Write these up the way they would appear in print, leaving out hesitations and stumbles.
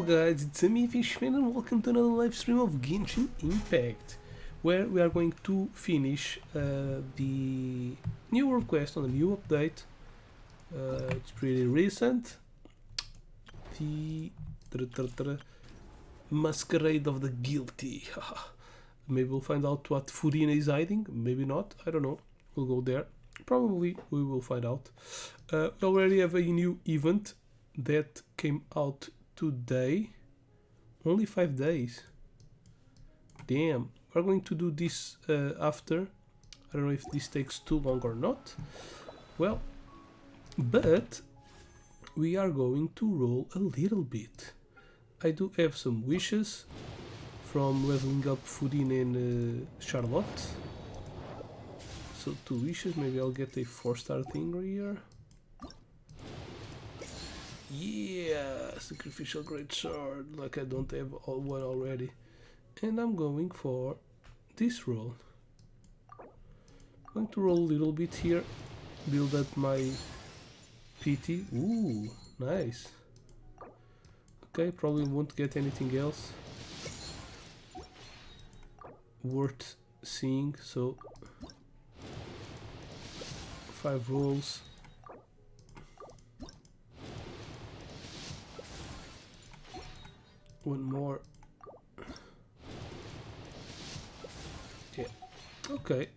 Hello guys, it's me Fishman and welcome to another live stream of Genshin Impact, where we are going to finish the new world quest on the new update. It's pretty recent. The masquerade of the guilty. Maybe we'll find out what Furina is hiding, maybe not, I don't know. We'll go there. Probably we will find out. We already have a new event that came out today. Only 5 days. Damn. We're going to do this after. I don't know if this takes too long or not. Well, but we are going to roll a little bit. I do have some wishes from leveling up Furina and Charlotte. So 2 wishes, maybe I'll get a 4-star thing here. Yeah, sacrificial greatsword, like I don't have one already. And I'm going for this roll. I'm going to roll a little bit here, build up my PT. Ooh, nice. Okay, probably won't get anything else worth seeing, so 5 rolls. One more. Yeah. Okay.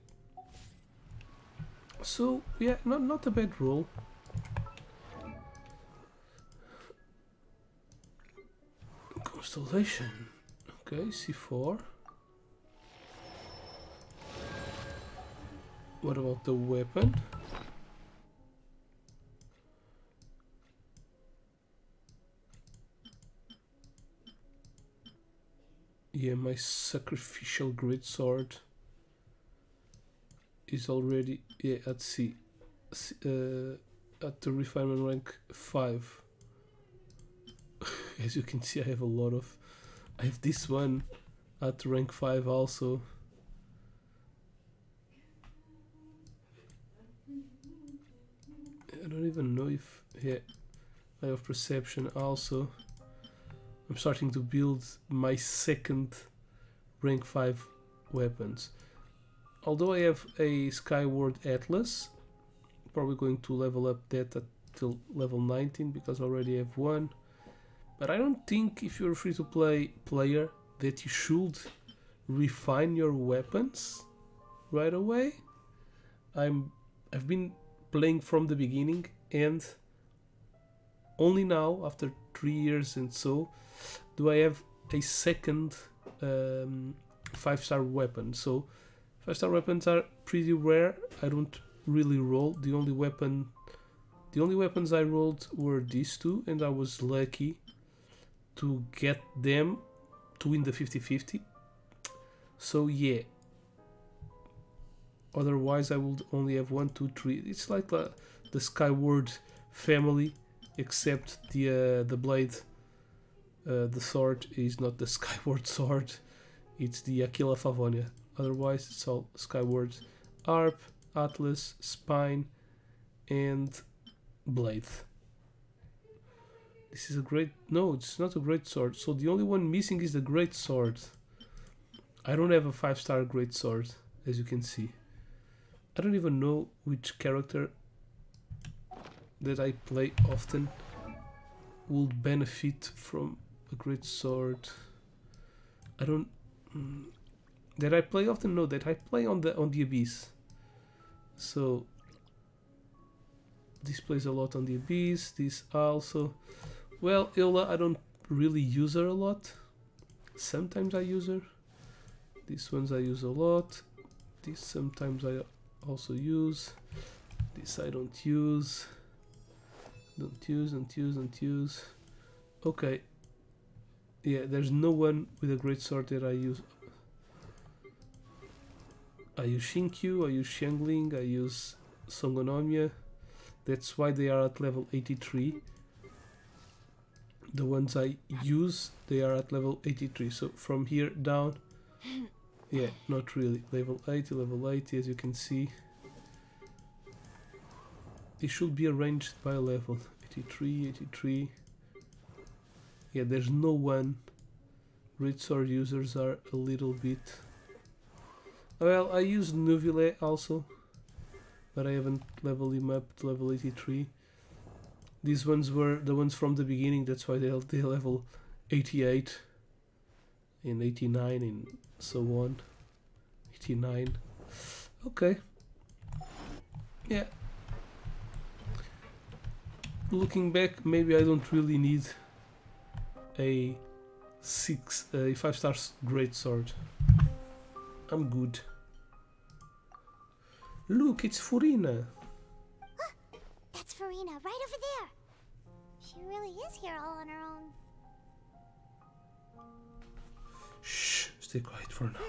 So yeah, not a bad roll. Constellation. Okay, C4. What about the weapon? Yeah, my sacrificial greatsword is already at C, at the refinement rank 5. As you can see, I have a lot of. I have this one at rank 5 also. I don't even know if I have perception also. I'm starting to build my second rank 5 weapons. Although I have a Skyward Atlas, probably going to level up that till level 19 because I already have one. But I don't think if you're a free-to-play player that you should refine your weapons right away. I've been playing from the beginning, and only now, after 3 years and so, do I have a second 5-star weapon. So 5-star weapons are pretty rare. I don't really roll. The only weapons I rolled were these 2, and I was lucky to get them to win the 50-50. So yeah. Otherwise I would only have 1, 2, 3. It's like the Skyward family, except the blade. The sword is not the Skyward sword, it's the Aquila Favonia. Otherwise it's all Skyward. Harp, Atlas, Spine, and Blade. This is a great... No, it's not a great sword. So the only one missing is the great sword. I don't have a 5-star great sword, as you can see. I don't even know which character that I play often would benefit from a great sword. I don't... that I play often? No, that I play on the Abyss. So this plays a lot on the Abyss, this also. Well, Ilda, I don't really use her a lot. Sometimes I use her. These ones I use a lot. This sometimes I also use. This I don't use. Don't use. Okay. Yeah, there's no one with a great sword that I use. I use Shinkyu, I use Xiangling, I use Songonomia. That's why they are at level 83. The ones I use, they are at level 83. So from here down, yeah, not really. Level 80, as you can see. It should be arranged by level. 83. Yeah, there's no one. Great sword users are a little bit. Well, I used Nuvile also, but I haven't leveled him up to level 83. These ones were the ones from the beginning, that's why they level 88 and 89 and so on. 89. Okay. Yeah. Looking back, maybe I don't really need a 5-star great sword. I'm good. Look, it's Furina. That's Furina, right over there. She really is here all on her own. Shh, stay quiet for now.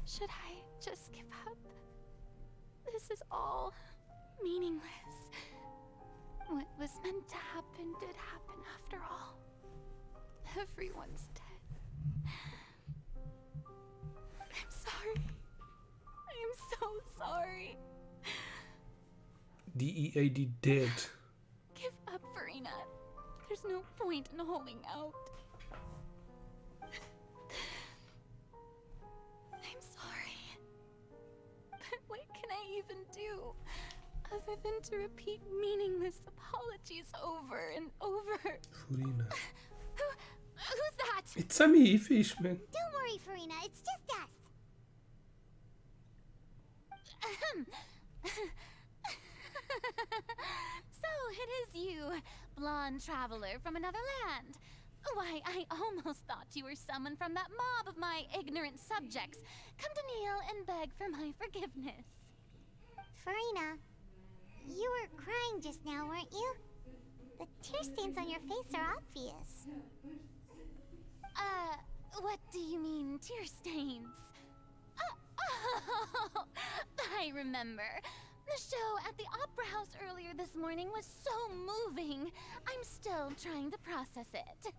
Should I just give up? This is all meaningless. What was meant to happen did happen after all. Everyone's dead. I'm sorry. I am so sorry. DEAD dead. Give up, Furina. There's no point in holding out. I'm sorry. But what can I even do other than to repeat meaningless apologies over and over? Furina. Who's that? It's a me, Fishman. Don't worry, Furina, it's just us. So it is you, blonde traveler from another land. Why, I almost thought you were someone from that mob of my ignorant subjects, come to kneel and beg for my forgiveness. Furina, you were crying just now, weren't you? The tear stains on your face are obvious. What do you mean, tear stains? Oh, I remember. The show at the Opera House earlier this morning was so moving. I'm still trying to process it.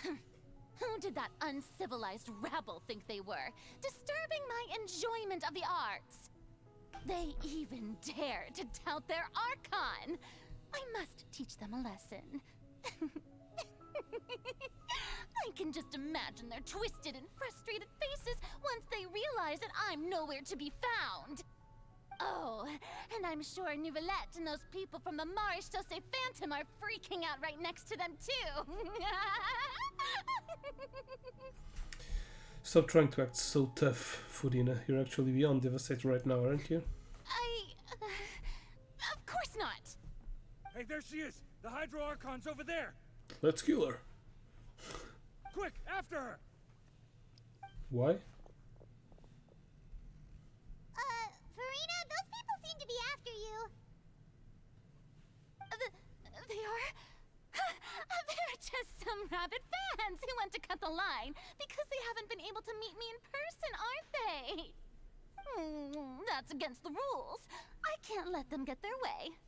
Who did that uncivilized rabble think they were, disturbing my enjoyment of the arts? They even dare to tout their Archon. I must teach them a lesson. I can just imagine their twisted and frustrated faces once they realize that I'm nowhere to be found. Oh, and I'm sure Nouvellette and those people from the Marish Chaussee Phantom are freaking out right next to them too. Stop trying to act so tough, Furina. You're actually beyond devastated right now, aren't you? Of course not. Hey, there she is! The Hydro Archon's over there! Let's kill her. Quick, after her! Why? Furina, those people seem to be after you. They are? They're just some rabid fans who want to cut the line because they haven't been able to meet me in person, aren't they? That's against the rules. I can't let them get their way.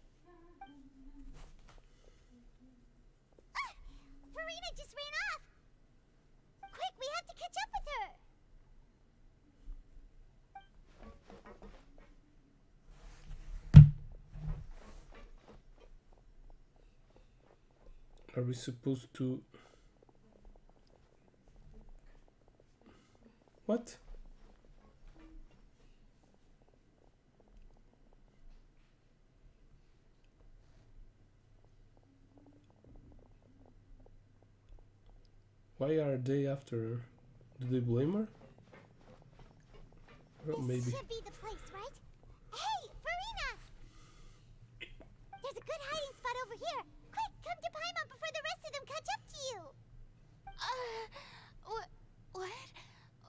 Furina just ran off. Quick, we have to catch up with her. Are we supposed to... What? Why are they after her? Do they blame her? Well, This maybe. should be the place, right? Hey, Furina! There's a good hiding spot over here. Quick, come to Paimon before the rest of them catch up to you.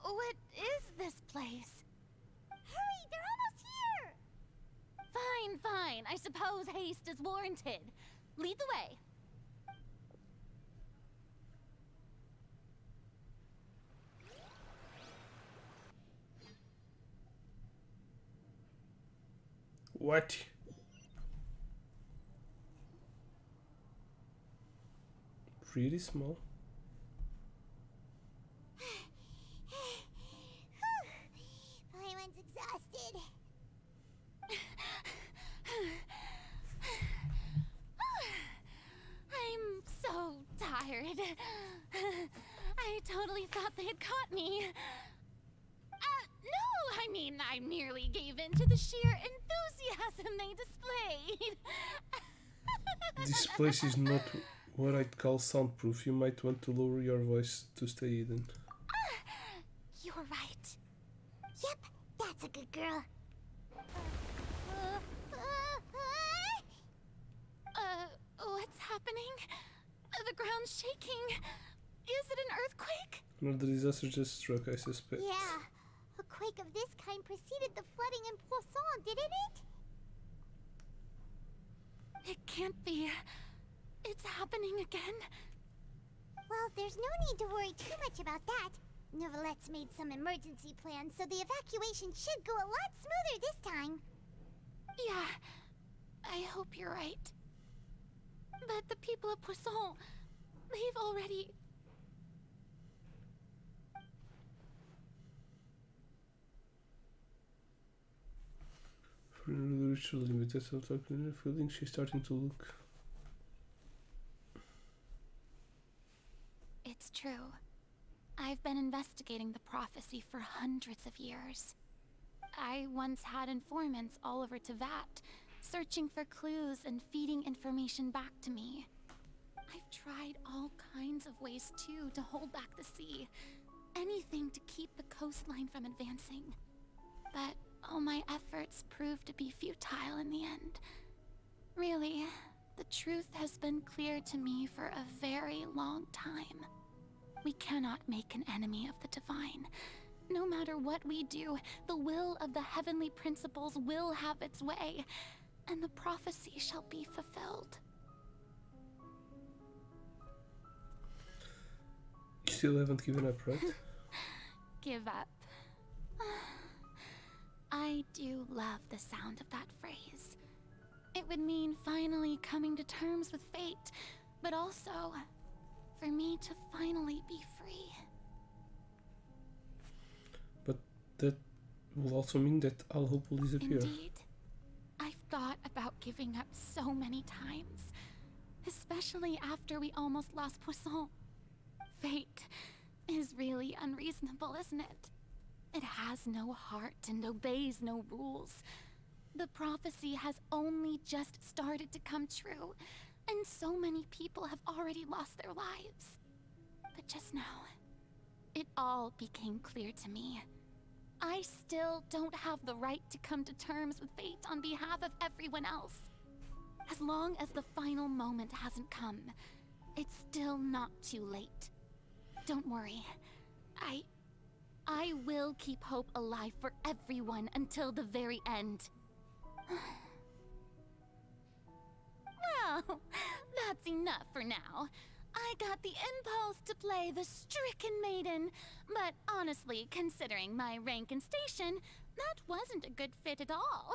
What is this place? Hurry, they're almost here. Fine. I suppose haste is warranted. Lead the way. What? Pretty small. Paimon's exhausted. god! I totally thought they had caught me. No, I mean, I merely gave in to the sheer enthusiasm they displayed. This place is not what I'd call soundproof. You might want to lower your voice to stay hidden. You're right. Yep, that's a good girl. What's happening? The ground's shaking. Is it an earthquake? Another disaster just struck, I suspect. Yeah, a quake of this kind preceded the flooding in Poisson, didn't it? It can't be. It's happening again. Well, there's no need to worry too much about that. Novelette's made some emergency plans, so the evacuation should go a lot smoother this time. Yeah, I hope you're right. But the people of Poisson, they've already... For the ritual limit, that's not like a feeling she's starting to look. It's true. I've been investigating the prophecy for hundreds of years. I once had informants all over Tevat, searching for clues and feeding information back to me. I've tried all kinds of ways too to hold back the sea. Anything to keep the coastline from advancing. But all my efforts proved to be futile in the end. Really, the truth has been clear to me for a very long time. We cannot make an enemy of the divine. No matter what we do, the will of the heavenly principles will have its way, and the prophecy shall be fulfilled. You still haven't given up, right? Give up. I do love the sound of that phrase. It would mean finally coming to terms with fate, but also for me to finally be free. But that will also mean that all hope will disappear. Indeed. I've thought about giving up so many times, especially after we almost lost Poisson. Fate is really unreasonable, isn't it? It has no heart and obeys no rules. The prophecy has only just started to come true, and so many people have already lost their lives. But just now, it all became clear to me. I still don't have the right to come to terms with fate on behalf of everyone else. As long as the final moment hasn't come, it's still not too late. Don't worry. I will keep hope alive for everyone until the very end. Well, that's enough for now. I got the impulse to play the stricken maiden, but honestly, considering my rank and station, that wasn't a good fit at all.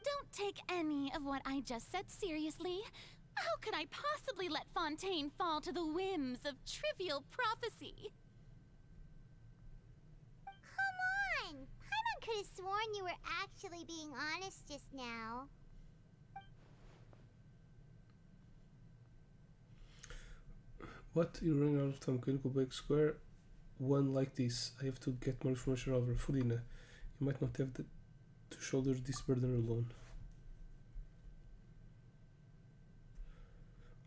Don't take any of what I just said seriously. How could I possibly let Fontaine fall to the whims of trivial prophecy? Come on! Paimon could have sworn you were actually being honest just now. What? You're running out of time. Can you go back square? One like this. I have to get more information over Furina. You might not have to shoulder this burden alone.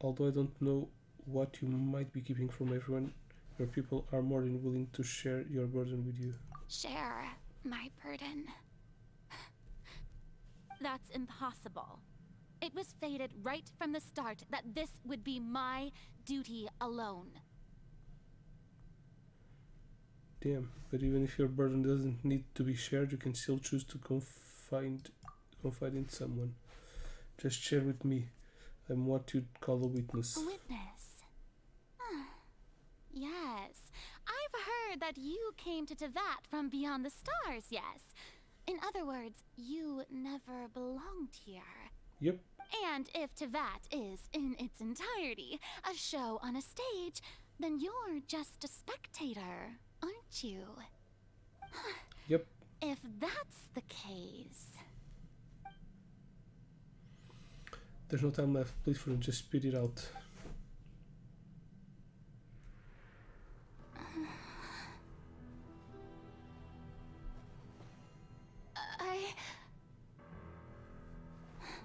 Although I don't know what you might be keeping from everyone, your people are more than willing to share your burden with you. Share my burden. That's impossible. It was fated right from the start that this would be my duty alone. Damn, but even if your burden doesn't need to be shared, you can still choose to confide in someone. Just share with me. I'm what you'd call a witness. A witness? Yes. I've heard that you came to Tevat from beyond the stars, yes. In other words, you never belonged here. Yep. And if Tevat is, in its entirety, a show on a stage, then you're just a spectator, aren't you? Yep. If that's the case... There's no time left. Please, Furina, just spit it out.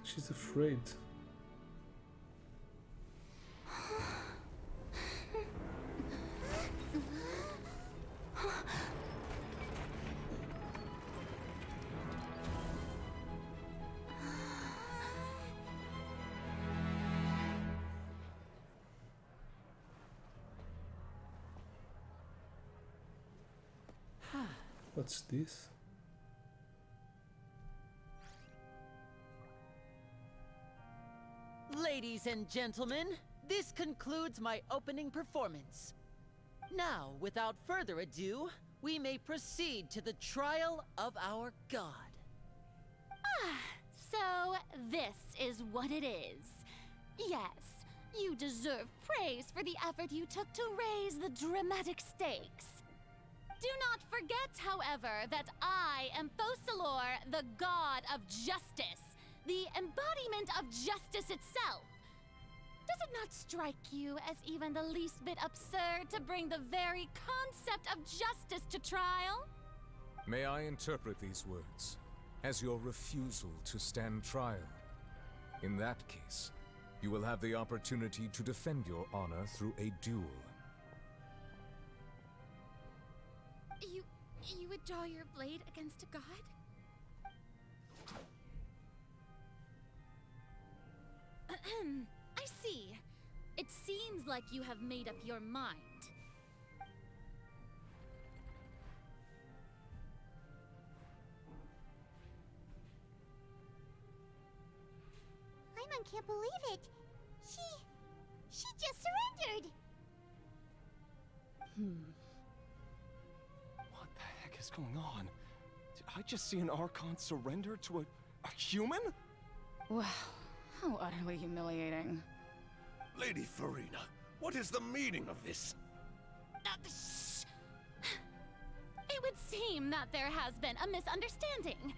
She's afraid. What's this? Ladies and gentlemen, this concludes my opening performance. Now, without further ado, we may proceed to the trial of our god. So this is what it is. Yes, you deserve praise for the effort you took to raise the dramatic stakes. Do not forget, however, that I am Focalor, the god of justice, the embodiment of justice itself. Does it not strike you as even the least bit absurd to bring the very concept of justice to trial? May I interpret these words as your refusal to stand trial? In that case, you will have the opportunity to defend your honor through a duel. You would draw your blade against a god? I see. It seems like you have made up your mind. Paimon can't believe it. She just surrendered. What the heck is going on? Did I just see an Archon surrender to a human? Wow, how utterly humiliating. Lady Furina, what is the meaning of this? It would seem that there has been a misunderstanding.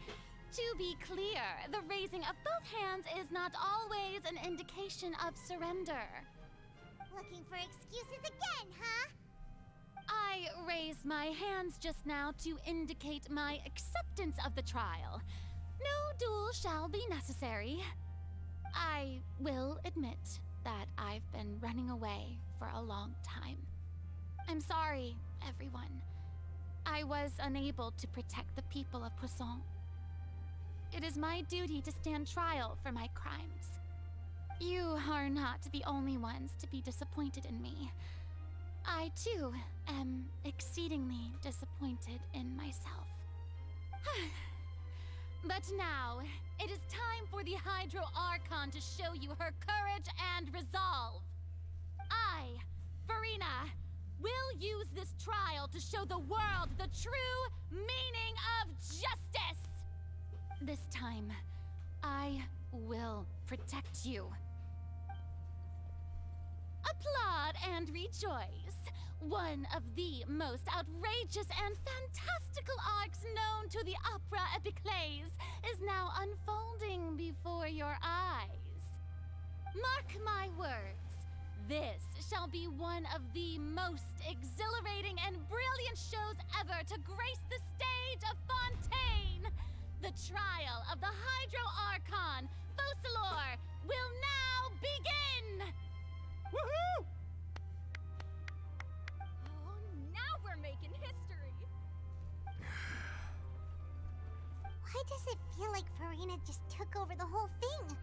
To be clear, the raising of both hands is not always an indication of surrender. Looking for excuses again, huh? I raised my hands just now to indicate my acceptance of the trial. No duel shall be necessary. I will admit that I've been running away for a long time. I'm sorry, everyone. I was unable to protect the people of Poisson. It is my duty to stand trial for my crimes. You are not the only ones to be disappointed in me. I, too, am exceedingly disappointed in myself. But now, it is time for the Hydro Archon to show you her courage and resolve. I, Furina, will use this trial to show the world the true meaning of justice! This time, I will protect you. Applaud and rejoice! One of the most outrageous and fantastical arcs known to the opera epiclese is now unfolding before your eyes. Mark my words, this shall be one of the most exhilarating and brilliant shows ever to grace the stage of Fontaine! The trial of the Hydro Archon, Focalor, will now begin! Woohoo! Oh, now we're making history! Why does it feel like Furina just took over the whole thing?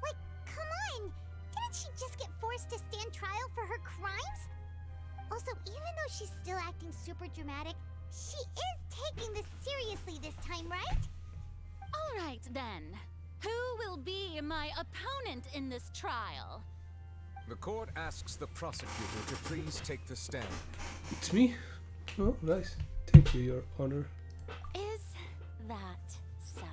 Like, come on! Didn't she just get forced to stand trial for her crimes? Also, even though she's still acting super dramatic, she is taking this seriously this time, right? All right, then. Who will be my opponent in this trial? The court asks the prosecutor to please take the stand. It's me? Oh, nice. Thank you, Your Honor. Is that so?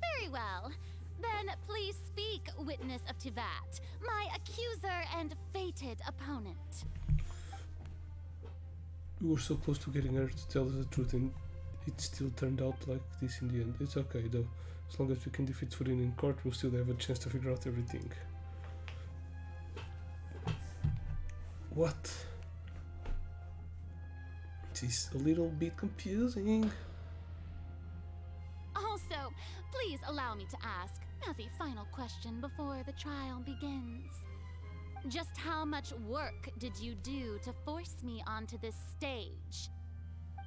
Very well. Then please speak, witness of Tivat, my accuser and fated opponent. We were so close to getting her to tell us the truth, and it still turned out like this in the end. It's okay, though. As long as we can defeat Furina in court, we'll still have a chance to figure out everything. What? It is a little bit confusing. Also, please allow me to ask, as a final question before the trial begins. Just how much work did you do to force me onto this stage?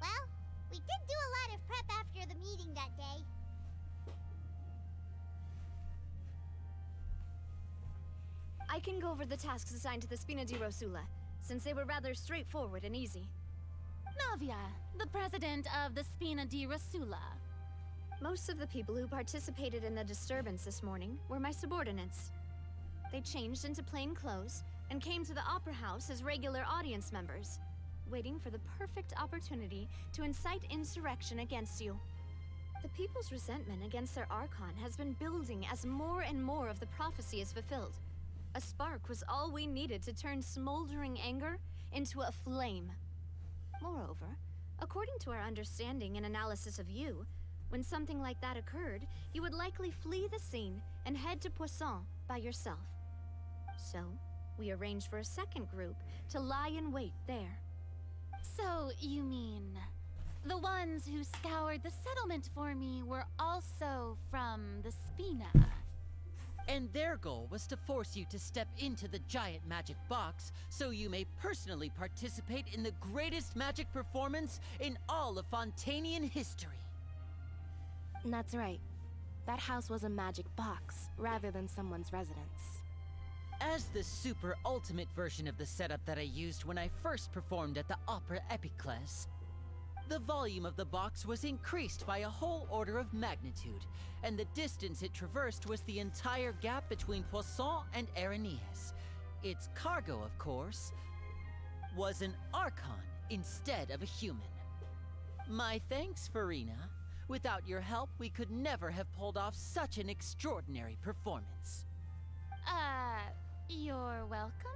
Well, we did do a lot of prep after the meeting that day. I can go over the tasks assigned to the Spina di Rosula, since they were rather straightforward and easy. Navia, the president of the Spina di Rosula. Most of the people who participated in the disturbance this morning were my subordinates. They changed into plain clothes and came to the Opera House as regular audience members, waiting for the perfect opportunity to incite insurrection against you. The people's resentment against their Archon has been building as more and more of the prophecy is fulfilled. A spark was all we needed to turn smoldering anger into a flame. Moreover, according to our understanding and analysis of you, when something like that occurred, you would likely flee the scene and head to Poisson by yourself. So, we arranged for a second group to lie in wait there. So, you mean, the ones who scoured the settlement for me were also from the Spina? And their goal was to force you to step into the giant magic box so you may personally participate in the greatest magic performance in all of Fontanian history. That's right. That house was a magic box, rather than someone's residence. As the super ultimate version of the setup that I used when I first performed at the Opera Epiclese, the volume of the box was increased by a whole order of magnitude, and the distance it traversed was the entire gap between Poisson and Aranias. Its cargo, of course, was an Archon instead of a human. My thanks, Furina. Without your help, we could never have pulled off such an extraordinary performance. You're welcome?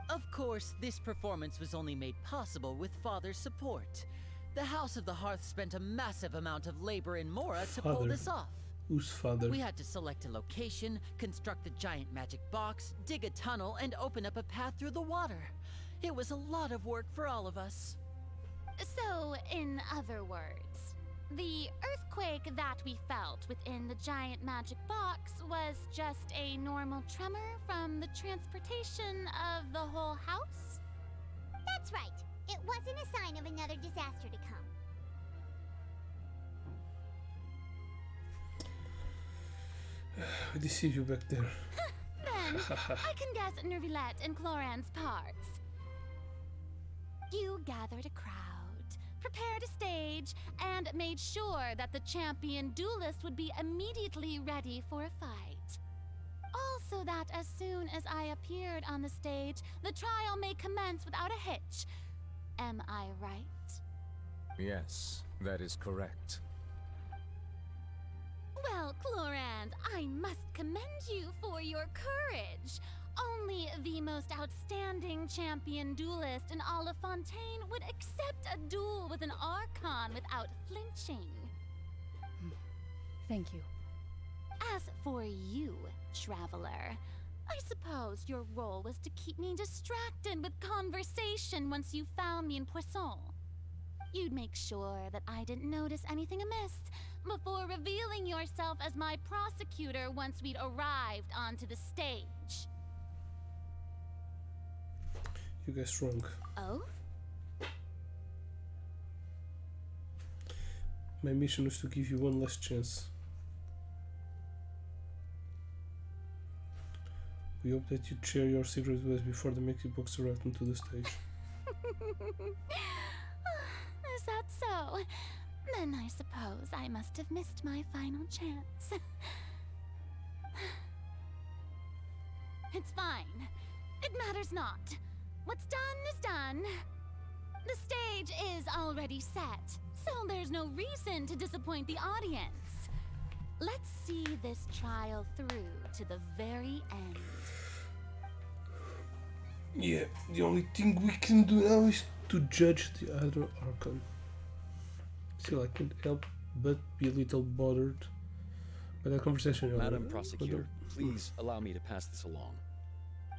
Of course, this performance was only made possible with Father's support. The House of the Hearth spent a massive amount of labor in Mora to pull this off. Whose father? We had to select a location, construct the giant magic box, dig a tunnel, and open up a path through the water. It was a lot of work for all of us. So, in other words, the earthquake that we felt within the giant magic box was just a normal tremor from the transportation of the whole house? That's right. It wasn't a sign of another disaster to come. I deceive you back there. Then, I can guess Nervilette and Cloran's parts. You gathered a crowd, prepared a stage, and made sure that the champion duelist would be immediately ready for a fight. Also that as soon as I appeared on the stage, the trial may commence without a hitch. Am I right? Yes, that is correct. Well, Clorand, I must commend you for your courage. Only the most outstanding champion duelist in all of Fontaine would accept a duel with an Archon without flinching. Thank you. As for you, Traveler, I suppose your role was to keep me distracted with conversation once you found me in Poisson. You'd make sure that I didn't notice anything amiss before revealing yourself as my prosecutor once we'd arrived onto the stage. You guys wrong. Oh? My mission was to give you one last chance. We hope that you share your secret with us before the magic box arrived onto the stage. Is that so? Then I suppose I must have missed my final chance. It's fine. It matters not. What's done is done. The stage is already set, so there's no reason to disappoint the audience. Let's see this trial through to the very end. Yeah, the only thing we can do now is to judge the other Archon. Still, I can't help but be a little bothered by that conversation. Madam Prosecutor, please allow me to pass this along.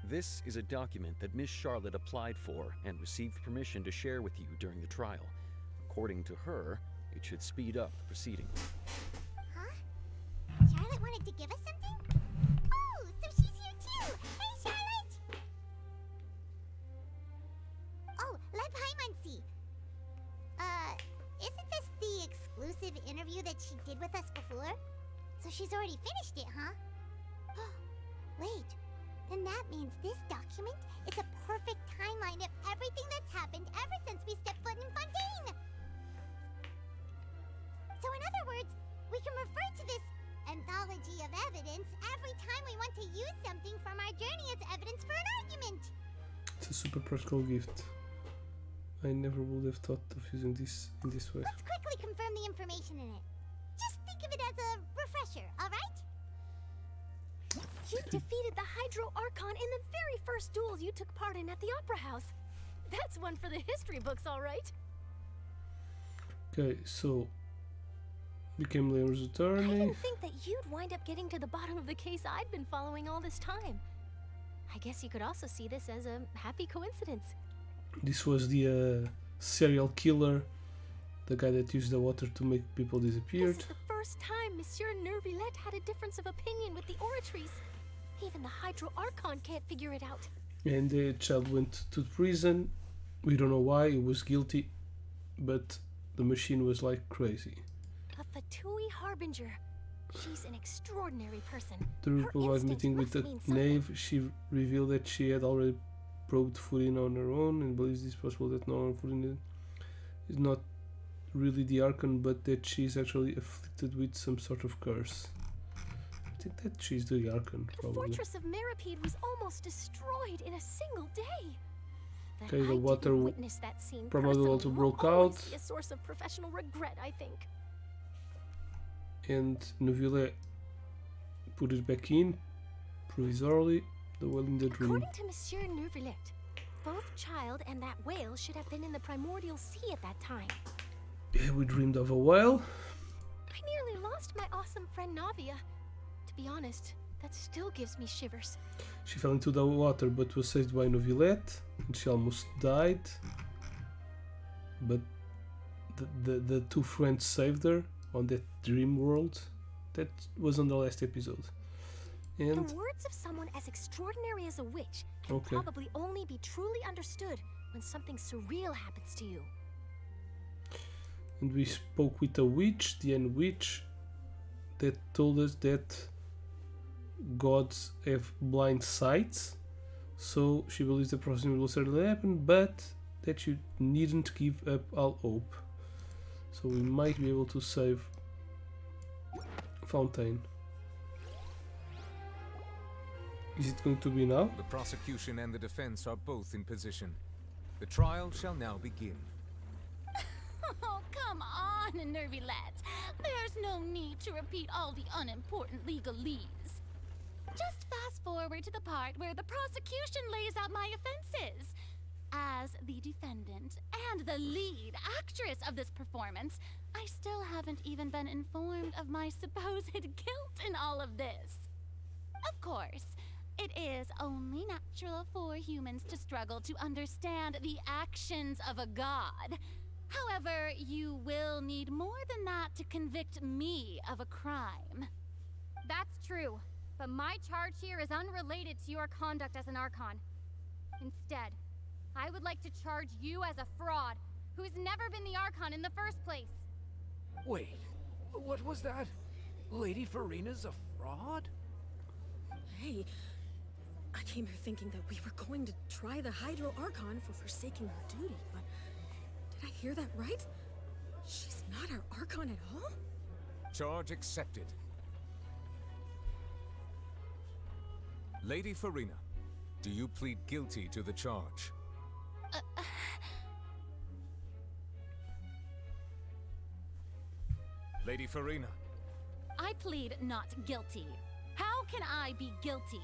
This is a document that Miss Charlotte applied for and received permission to share with you during the trial. According to her, it should speed up the proceedings. wanted to give us something? Oh, so she's here too! Hey, Charlotte! Oh, let Paimon see. Isn't this the exclusive interview that she did with us before? So she's already finished it, huh? Wait, then that means this document is a perfect timeline of everything that's happened ever since we stepped foot in Fontaine! So in other words, we can refer to this anthology of evidence every time we want to use something from our journey as evidence for an argument! It's a super practical gift. I never would have thought of using this in this way. Let's quickly confirm the information in it. Just think of it as a refresher, alright? You defeated the Hydro Archon in the very first duels you took part in at the Opera House. That's one for the history books, alright? Okay, so became Leon's I attorney. didn't think that you'd wind up getting to the bottom of the case I'd been following all this time. I guess you could also see this as a happy coincidence. This was the serial killer, the guy that used the water to make people disappear. This is the first time Monsieur Nervillette had a difference of opinion with the oratories. Even the Hydro Archon can't figure it out. And the child went to prison. We don't know why, he was guilty, but the machine was like crazy. A Fatui Harbinger. She's an extraordinary person. During Her a live instinct meeting with must the mean something. knave, she revealed that she had already probed Furina on her own and believes it's possible that no Furina is not really the Archon, but that she is actually afflicted with some sort of curse. I think that she's the Archon, The probably. fortress of Meripede was almost destroyed in a single day. That Okay, the I water didn't witness that scene probably also personally broke will always out. be a source of professional regret, I think. And Neuville put it back in provisorily, the well in the dream. According to Monsieur Nervillette, both child and that whale should have been in the primordial sea at that time. Yeah, we dreamed of a whale. I nearly lost my awesome friend Navia. To be honest, that still gives me shivers. She fell into the water but was saved by Neuvillette, and she almost died. But the two friends saved her on that dream world. That was on the last episode. And The words of someone as extraordinary as a witch can Okay. probably only be truly understood when something surreal happens to you. we spoke with a witch, the end witch, that told us that gods have blind sights, so she believes the process will certainly happen, but that you needn't give up all hope. So we might be able to save Fontaine. Is it going to be now? The prosecution and the defense are both in position. The trial shall now begin. Oh, come on, Nervillette. There's no need to repeat all the unimportant legalese. Just fast forward to the part where the prosecution lays out my offenses. As the defendant and the lead actress of this performance, I still haven't even been informed of my supposed guilt in all of this. Of course, it is only natural for humans to struggle to understand the actions of a god. However, you will need more than that to convict me of a crime. That's true, but my charge here is unrelated to your conduct as an Archon. Instead, I would like to charge you as a fraud who's never been the Archon in the first place. Wait, what was that? Lady Furina's a fraud? Hey, I came here thinking that we were going to try the Hydro Archon for forsaking her duty, but did I hear that right? She's not our Archon at all? Charge accepted. Lady Furina, do you plead guilty to the charge? Lady Furina. I plead not guilty. How can I be guilty?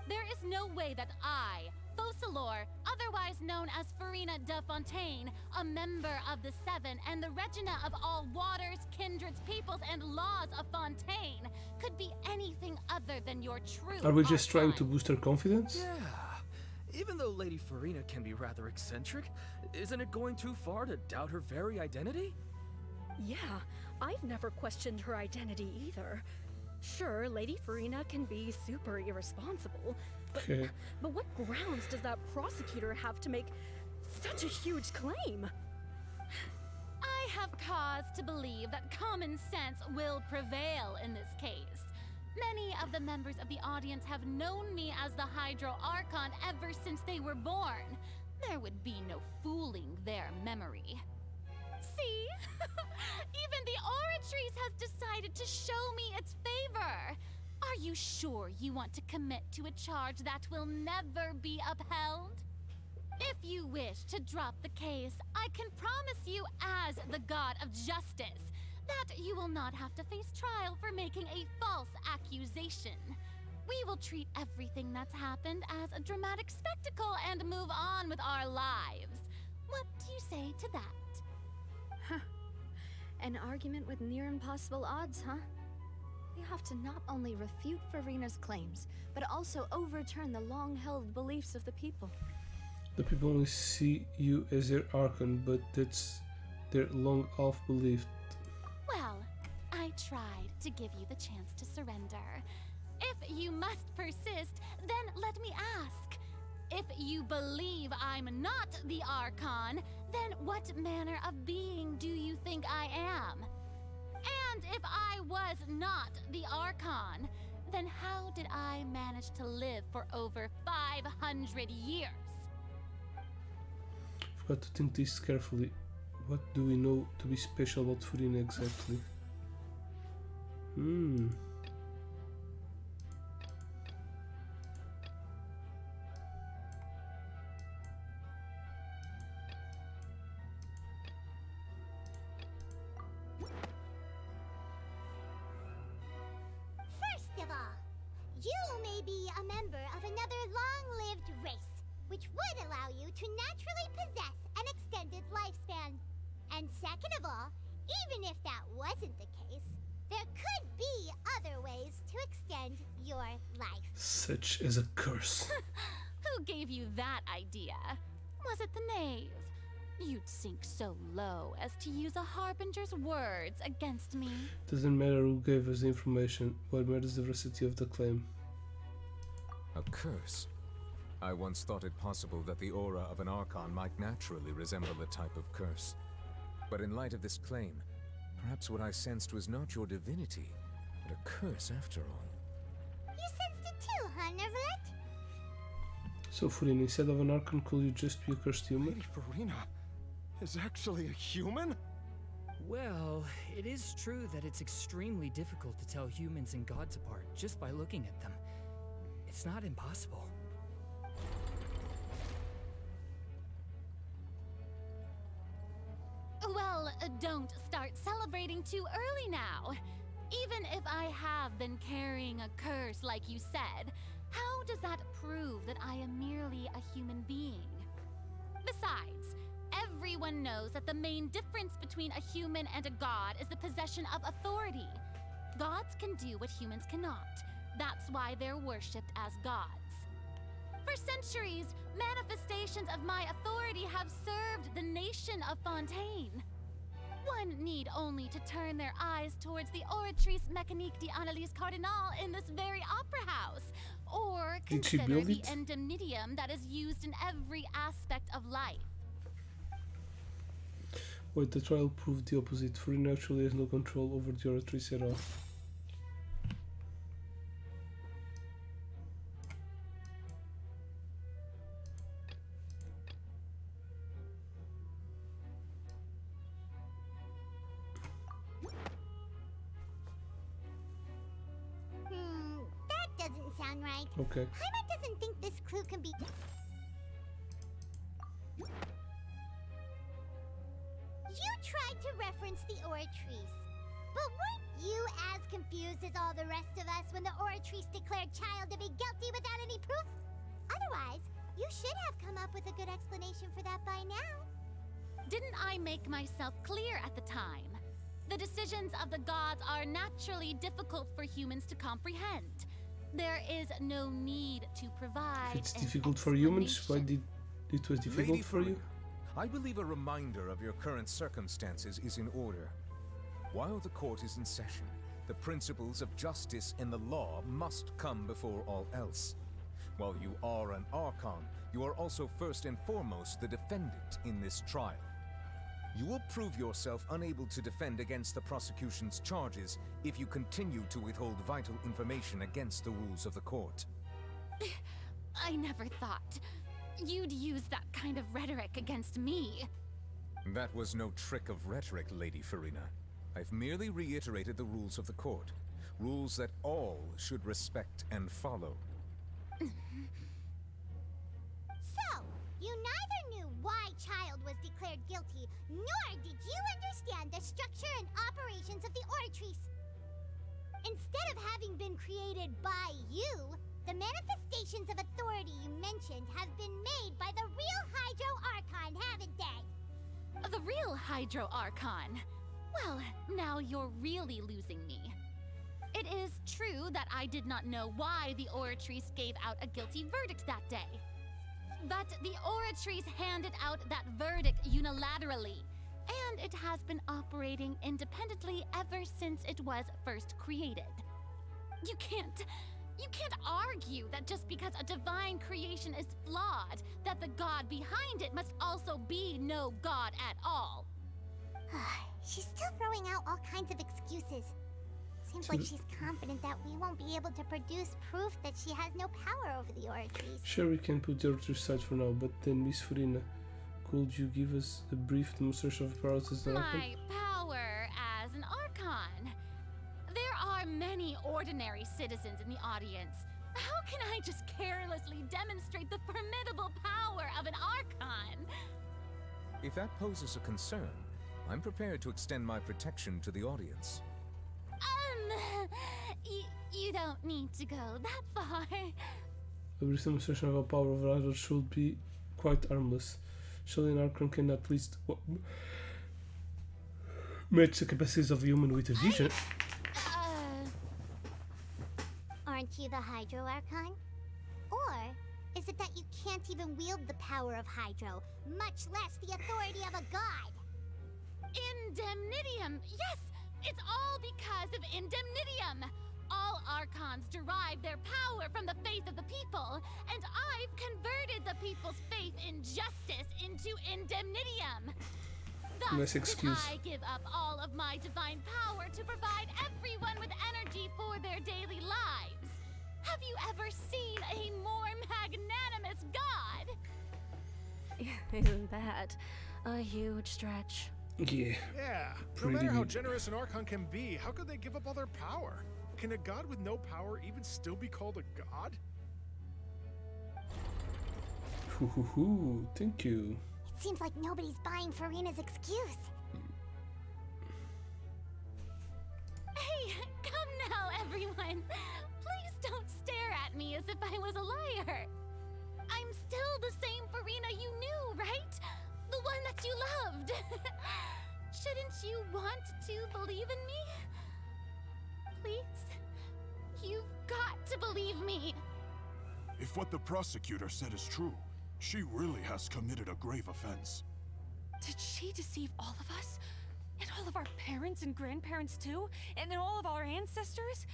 There is no way that I, Focalor, otherwise known as Furina de Fontaine, a member of the Seven and the Regina of all waters, kindreds, peoples, and laws of Fontaine, could be anything other than your true Are we just trying Archon. to boost her confidence? Yeah. Even though Lady Furina can be rather eccentric, isn't it going too far to doubt her very identity? Yeah, I've never questioned her identity either. Sure, Lady Furina can be super irresponsible, but what grounds does that prosecutor have to make such a huge claim? I have cause to believe that common sense will prevail in this case. Many of the members of the audience have known me as the Hydro Archon ever since they were born. There would be no fooling their memory. See? Even the Oratrice has decided to show me its favor. Are you sure you want to commit to a charge that will never be upheld? If you wish to drop the case, I can promise you as the God of Justice that you will not have to face trial for making a false accusation. We will treat everything that's happened as a dramatic spectacle and move on with our lives. What do you say to that? Huh. An argument with near impossible odds, huh? You have to not only refute Furina's claims, but also overturn the long-held beliefs of the people. The people only see you as their Archon, but that's their long-off belief. Well, I tried to give you the chance to surrender. If you must persist, then let me ask. If you believe I'm not the Archon, then what manner of being do you think I am? And if I was not the Archon, then how did I manage to live for over 500 years? I've got to think this carefully. What do we know to be special about Furina exactly? First of all, you may be a member of another long-lived race, which would allow you to naturally possess an extended lifespan. And second of all, even if that wasn't the case, there could be other ways to extend your life. Such as a curse. Who gave you that idea? Was it the knave? You'd sink so low as to use a harbinger's words against me. Doesn't matter who gave us the information, what matters the veracity of the claim. A curse? I once thought it possible that the aura of an Archon might naturally resemble a type of curse. But in light of this claim, perhaps what I sensed was not your divinity, but a curse after all. You sensed it too, huh, Neverlet? So Furina, instead of an Archon, could you just be a cursed human? Lady Furina is actually a human? Well, it is true that it's extremely difficult to tell humans and gods apart just by looking at them. It's not impossible. Well, don't start celebrating too early now. Even if I have been carrying a curse like you said, how does that prove that I am merely a human being? Besides, everyone knows that the main difference between a human and a god is the possession of authority. Gods can do what humans cannot. That's why they're worshipped as gods. For centuries, manifestations of my authority have served the nation of Fontaine. One need only to turn their eyes towards the Oratrice Mécanique d'Analyse Cardinal in this very opera house, or consider the indemnitium that is used in every aspect of life. Wait, the trial proved the opposite. Furina actually has no control over the Oratrice at all. That doesn't sound right. Okay. Paimon doesn't think this clue can be... You tried to reference the Oratrice, but weren't you as confused as all the rest of us when the Oratrice declared Child to be guilty without any proof? Otherwise, you should have come up with a good explanation for that by now. Didn't I make myself clear at the time? The decisions of the gods are naturally difficult for humans to comprehend. There is no need to provide. If it's difficult for humans, why did it was difficult Lady for you? I believe a reminder of your current circumstances is in order. While the court is in session, The principles of justice and the law must come before all else. While you are an Archon, you are also first and foremost the defendant in this trial. You will prove yourself unable to defend against the prosecution's charges if you continue to withhold vital information against the rules of the court. I never thought you'd use that kind of rhetoric against me. That was no trick of rhetoric, Lady Furina. I've merely reiterated the rules of the court. Rules that all should respect and follow. So, you neither knew why Child was declared guilty, nor did you understand the structure and operations of the Oratrice. Instead of having been created by you, the manifestations of authority you mentioned have been made by the real Hydro Archon, haven't they? The real Hydro Archon? Well, now you're really losing me. It is true that I did not know why the Oratrice gave out a guilty verdict that day. But the Oratrice handed out that verdict unilaterally, and it has been operating independently ever since it was first created. You can't argue that just because a divine creation is flawed, that the god behind it must also be no god at all. She's still throwing out all kinds of excuses. Seems like she's confident that we won't be able to produce proof that she has no power over the Oratrice. Sure, we can put the Oratrice aside for now, but then Miss Furina, could you give us a brief demonstration of powers as an Archon? My power as an Archon. There are many ordinary citizens in the audience. How can I just carelessly demonstrate the formidable power of an Archon? If that poses a concern, I'm prepared to extend my protection to the audience. You don't need to go that far. A brief demonstration of a power of Archon should be quite harmless. Surely an Archon can at least match the capacities of a human with a vision. Aren't you the Hydro Archon? Or is it that you can't even wield the power of Hydro, much less the authority of a god? Indemnitium! Yes! It's all because of Indemnitium! All Archons derive their power from the faith of the people, and I've converted the people's faith in justice into Indemnitium! Thus, nice excuse. I give up all of my divine power to provide everyone with energy for their daily lives. Have you ever seen a more magnanimous god? Isn't that a huge stretch? Yeah. Yeah. No Pretty matter how good. generous an Archon can be, how could they give up all their power? Can a god with no power even still be called a god? Hoo, thank you. It seems like nobody's buying Furina's excuse. Hey, come now, everyone. Please don't stare at me as if I was a liar. I'm still the same Furina you knew, right? The one that you loved. Shouldn't you want to believe in me? Please? You've got to believe me. If what the prosecutor said is true, she really has committed a grave offense. Did she deceive all of us? And all of our parents and grandparents too? And all of our ancestors?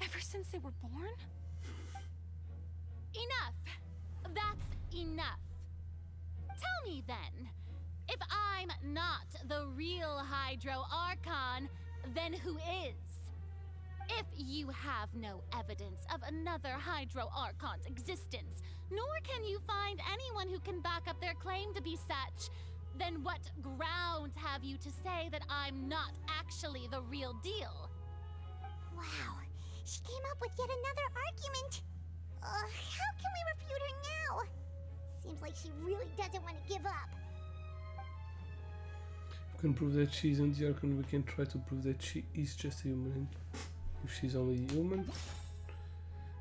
Ever since they were born? Enough. That's enough. Tell me then, if I'm not the real Hydro Archon, then who is? If you have no evidence of another Hydro Archon's existence, nor can you find anyone who can back up their claim to be such, then what grounds have you to say that I'm not actually the real deal? Wow, she came up with yet another argument. How can we refute her now? Seems like she really doesn't want to give up. If we can prove that she isn't the Archon, we can try to prove that she is just a human. If she's only human,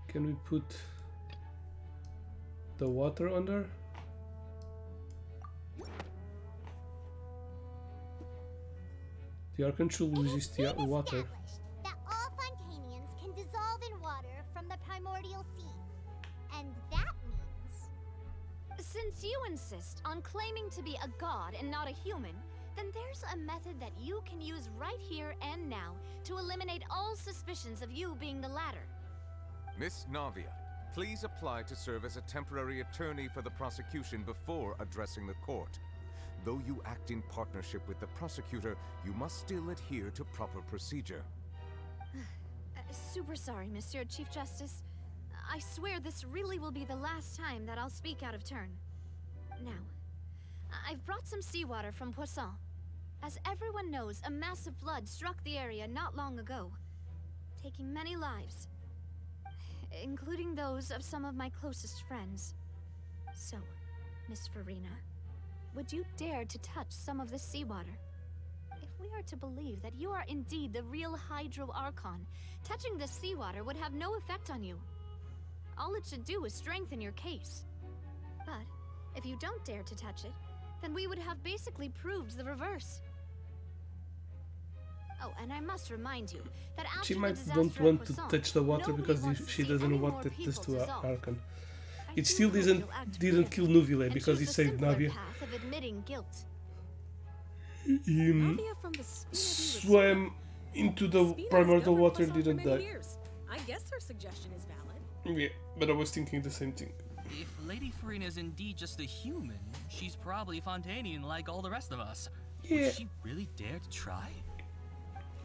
can we put the water on her? The Archon should resist the water. That all Fontanians can dissolve in water from the primordial sea. And that means... Since you insist on claiming to be a god and not a human, then there's a method that you can use right here and now to eliminate all suspicions of you being the latter. Miss Navia, please apply to serve as a temporary attorney for the prosecution before addressing the court. Though you act in partnership with the prosecutor, you must still adhere to proper procedure. Super sorry, Monsieur Chief Justice. I swear this really will be the last time that I'll speak out of turn. Now, I've brought some seawater from Poisson. As everyone knows, a massive flood struck the area not long ago, taking many lives, including those of some of my closest friends. So, Miss Furina, would you dare to touch some of the seawater? If we are to believe that you are indeed the real Hydro Archon, touching the seawater would have no effect on you. All it should do is strengthen your case. But if you don't dare to touch it, then we would have basically proved the reverse. Oh, and I must remind you that after She the might disaster don't at want to Poisson, touch the water nobody because wants to she see doesn't any want more this people to dissolved. Archon. I It do still hope you'll didn't act didn't kill quickly Nuvile and because he choose the saved simpler Navia. path of admitting guilt. Navia from the Swam into the primordial water, didn't die. I guess her suggestion is valid. Yeah, but I was thinking the same thing. If Lady Furina is indeed just a human, she's probably Fontanian like all the rest of us. Yeah. Would she really dare to try?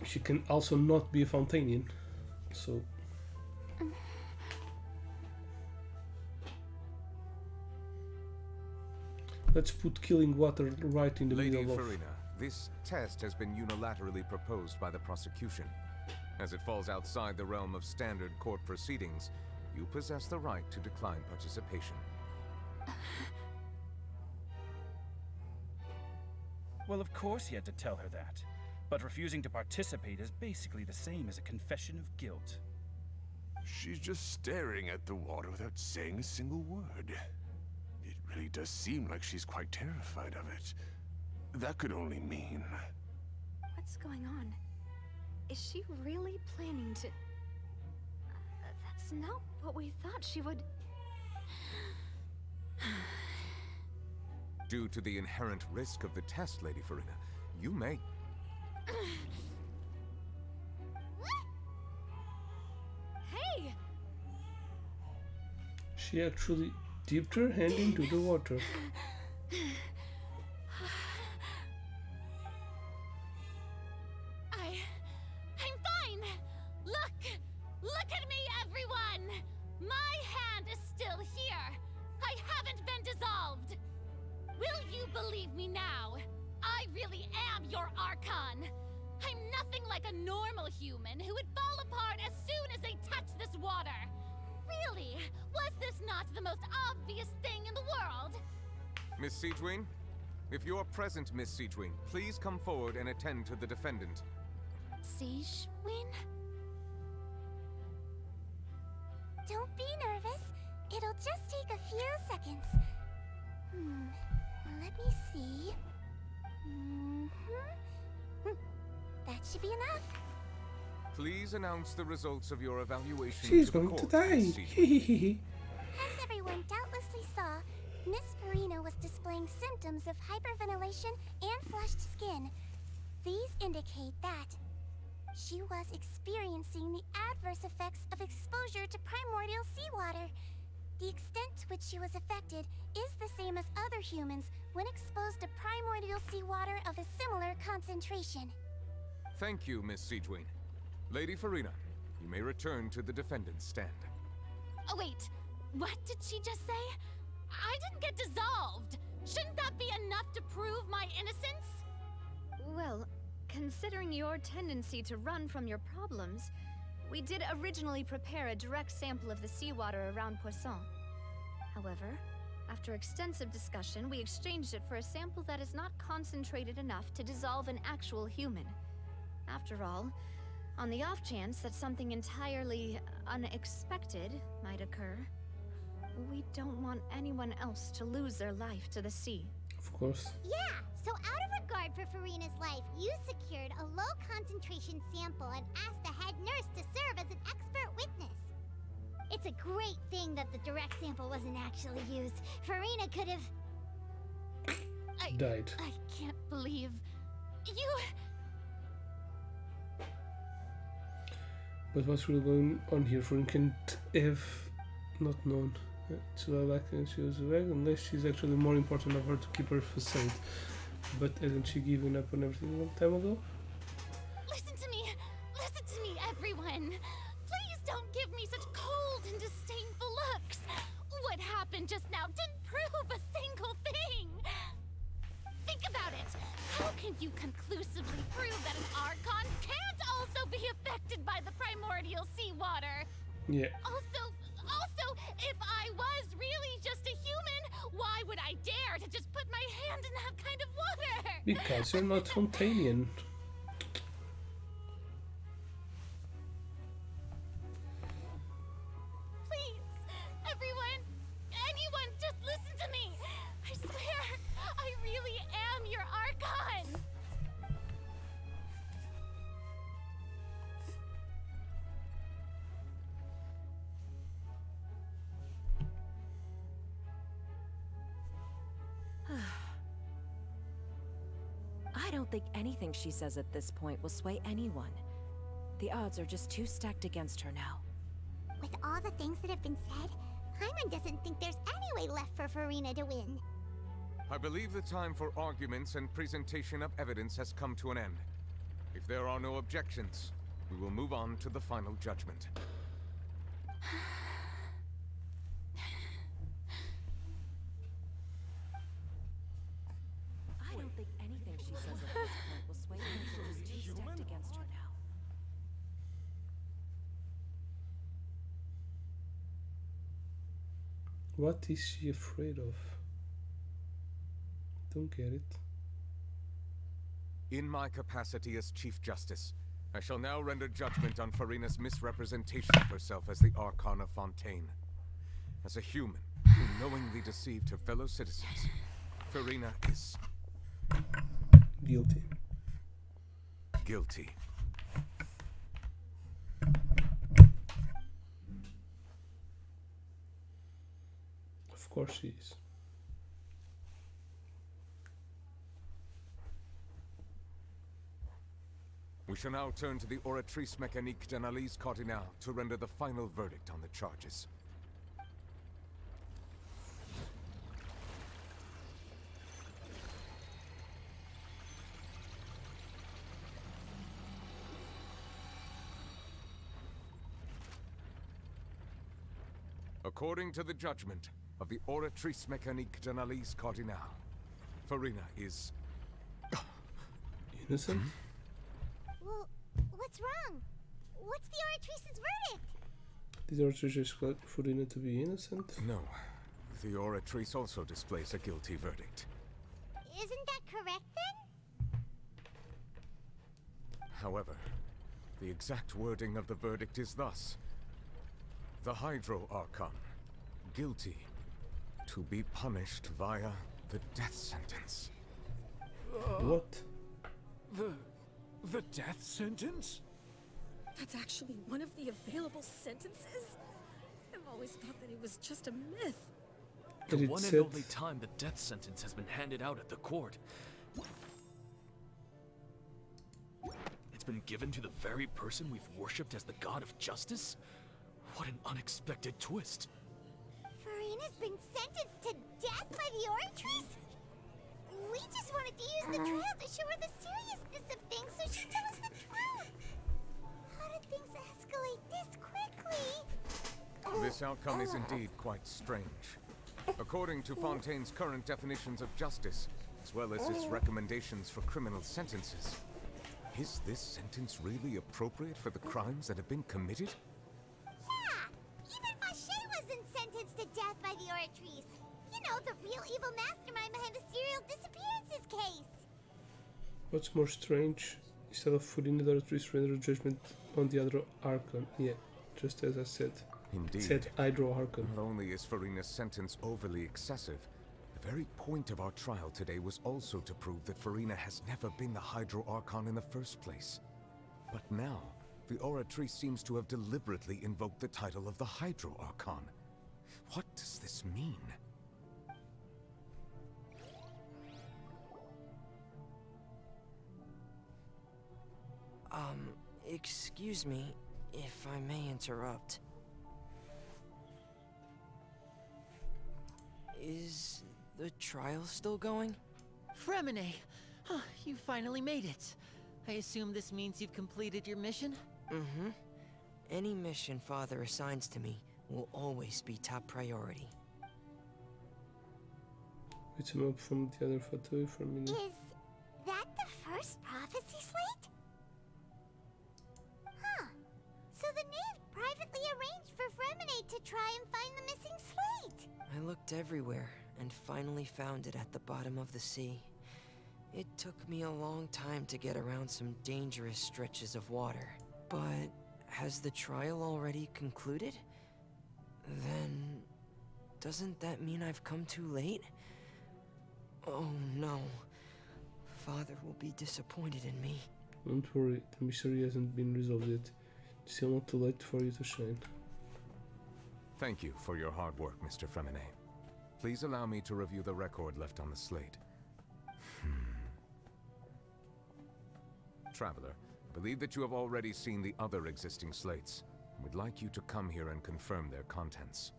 She can also not be a Fontanian, so... Let's put killing water right in the Lady middle of... Furina, this test has been unilaterally proposed by the prosecution. As it falls outside the realm of standard court proceedings, you possess the right to decline participation. Well, of course he had to tell her that. But refusing to participate is basically the same as a confession of guilt. She's just staring at the water without saying a single word. It really does seem like she's quite terrified of it. That could only mean... What's going on? Is she really planning to... That's not what we thought she would... Due to the inherent risk of the test, Lady Furina, you may... Hey! She actually dipped her hand into the water. I'm fine! Look at me, everyone! My hand is still here! I haven't been dissolved! Will you believe me now? I really am your Archon! I'm nothing like a normal human who would fall apart as soon as they touch this water! Really? Was this not the most obvious thing in the world? Miss Siegewin? If you're present, Miss Siegewin, please come forward and attend to the defendant. Siegewin? Don't be nervous. It'll just take a few seconds. Let me see. That should be enough. Please announce the results of your evaluation She's to the going court, to die. Miss Siegewin. As everyone doubtlessly saw, Miss Furina was displaying symptoms of hyperventilation and flushed skin. These indicate that she was experiencing the adverse effects of exposure to primordial seawater. The extent to which she was affected is the same as other humans when exposed to primordial seawater of a similar concentration. Thank you, Miss Siegewin. Lady Furina, you may return to the defendant's stand. Oh wait, what did she just say? I didn't get dissolved! Shouldn't that be enough to prove my innocence? Well, considering your tendency to run from your problems, we did originally prepare a direct sample of the seawater around Poisson. However, after extensive discussion, we exchanged it for a sample that is not concentrated enough to dissolve an actual human. After all, on the off chance that something entirely unexpected might occur, we don't want anyone else to lose their life to the sea. Of course. Yeah, so out of regard for Furina's life, you secured a low-concentration sample and asked the head nurse to serve as an expert witness. It's a great thing that the direct sample wasn't actually used. Furina could have... Died. I can't believe You... But what's really going on here? Furina can't have not known. So I like that she was aware, unless she's actually more important of her to keep her facade. But hasn't she given up on everything a long time ago? Listen to me, everyone. Please don't give me such cold and disdainful looks. What happened just now didn't prove a single thing. Think about it. How can you conclusively prove that an Archon can't also be affected by the primordial seawater? Yeah. Also, if I was really just a human, why would I dare to just put my hand in that kind of water? Because you're not Fontanian. Please, everyone, anyone, just listen to me. I swear, I really am your Archon. I don't think anything she says at this point will sway anyone. The odds are just too stacked against her now. With all the things that have been said, Paimon doesn't think there's any way left for Furina to win. I believe the time for arguments and presentation of evidence has come to an end. If there are no objections, we will move on to the final judgment. I don't think anything she says at this point will sway anyone. She's too stacked against her now. What is she afraid of? Don't get it. In my capacity as Chief Justice, I shall now render judgment on Furina's misrepresentation of herself as the Archon of Fontaine. As a human who knowingly deceived her fellow citizens, Furina is... guilty. Guilty. Of course she is. We shall now turn to the Oratrice Mécanique d'Analyse Cardinal to render the final verdict on the charges. According to the judgment of the Oratrice Mécanique d'Analyse Cardinal, Furina is... innocent? Well, what's wrong? What's the Oratrice's verdict? Did Oratrice expect Furina to be innocent? No. The Oratrice also displays a guilty verdict. Isn't that correct then? However, the exact wording of the verdict is thus. The Hydro Archon, guilty, to be punished via the death sentence. What? The death sentence? That's actually one of the available sentences? I've always thought that it was just a myth. The one and only time the death sentence has been handed out at the court. It's been given to the very person we've worshipped as the god of justice? What an unexpected twist. Furina's been sentenced to death by the Oratrice? We just wanted to use the trail to show her the seriousness of things so she'd tell us the truth. How did things escalate this quickly? This outcome is indeed quite strange. According to Fontaine's current definitions of justice, as well as its recommendations for criminal sentences, is this sentence really appropriate for the crimes that have been committed? Even Vacher wasn't sentenced to death by the Oratrice. You know, the real evil mastermind behind the serial disappearances case. What's more strange? Instead of Furina, the Oratrice rendered judgment on the other Archon. Yeah, just as I said. Indeed. It said Hydro Archon. Not only is Furina's sentence overly excessive, the very point of our trial today was also to prove that Furina has never been the Hydro Archon in the first place. But now, the Oratrice seems to have deliberately invoked the title of the Hydro Archon. What does this mean? Excuse me, if I may interrupt. Is the trial still going? Fremine! Huh, you finally made it. I assume this means you've completed your mission? Mm-hmm. Any mission Father assigns to me will always be top priority. It's a map from the other photo for a minute. Is that the first prophecy slate? Huh. So the knave privately arranged for Fremine to try and find the missing slate. I looked everywhere and finally found it at the bottom of the sea. It took me a long time to get around some dangerous stretches of water. But has the trial already concluded? Then doesn't that mean I've come too late? Oh no. Father will be disappointed in me. Don't worry, the mystery hasn't been resolved yet. It's still not too late for you to shine. Thank you for your hard work, Mr. Fremine. Please allow me to review the record left on the slate. Traveler, I believe that you have already seen the other existing slates. We'd like you to come here and confirm their contents.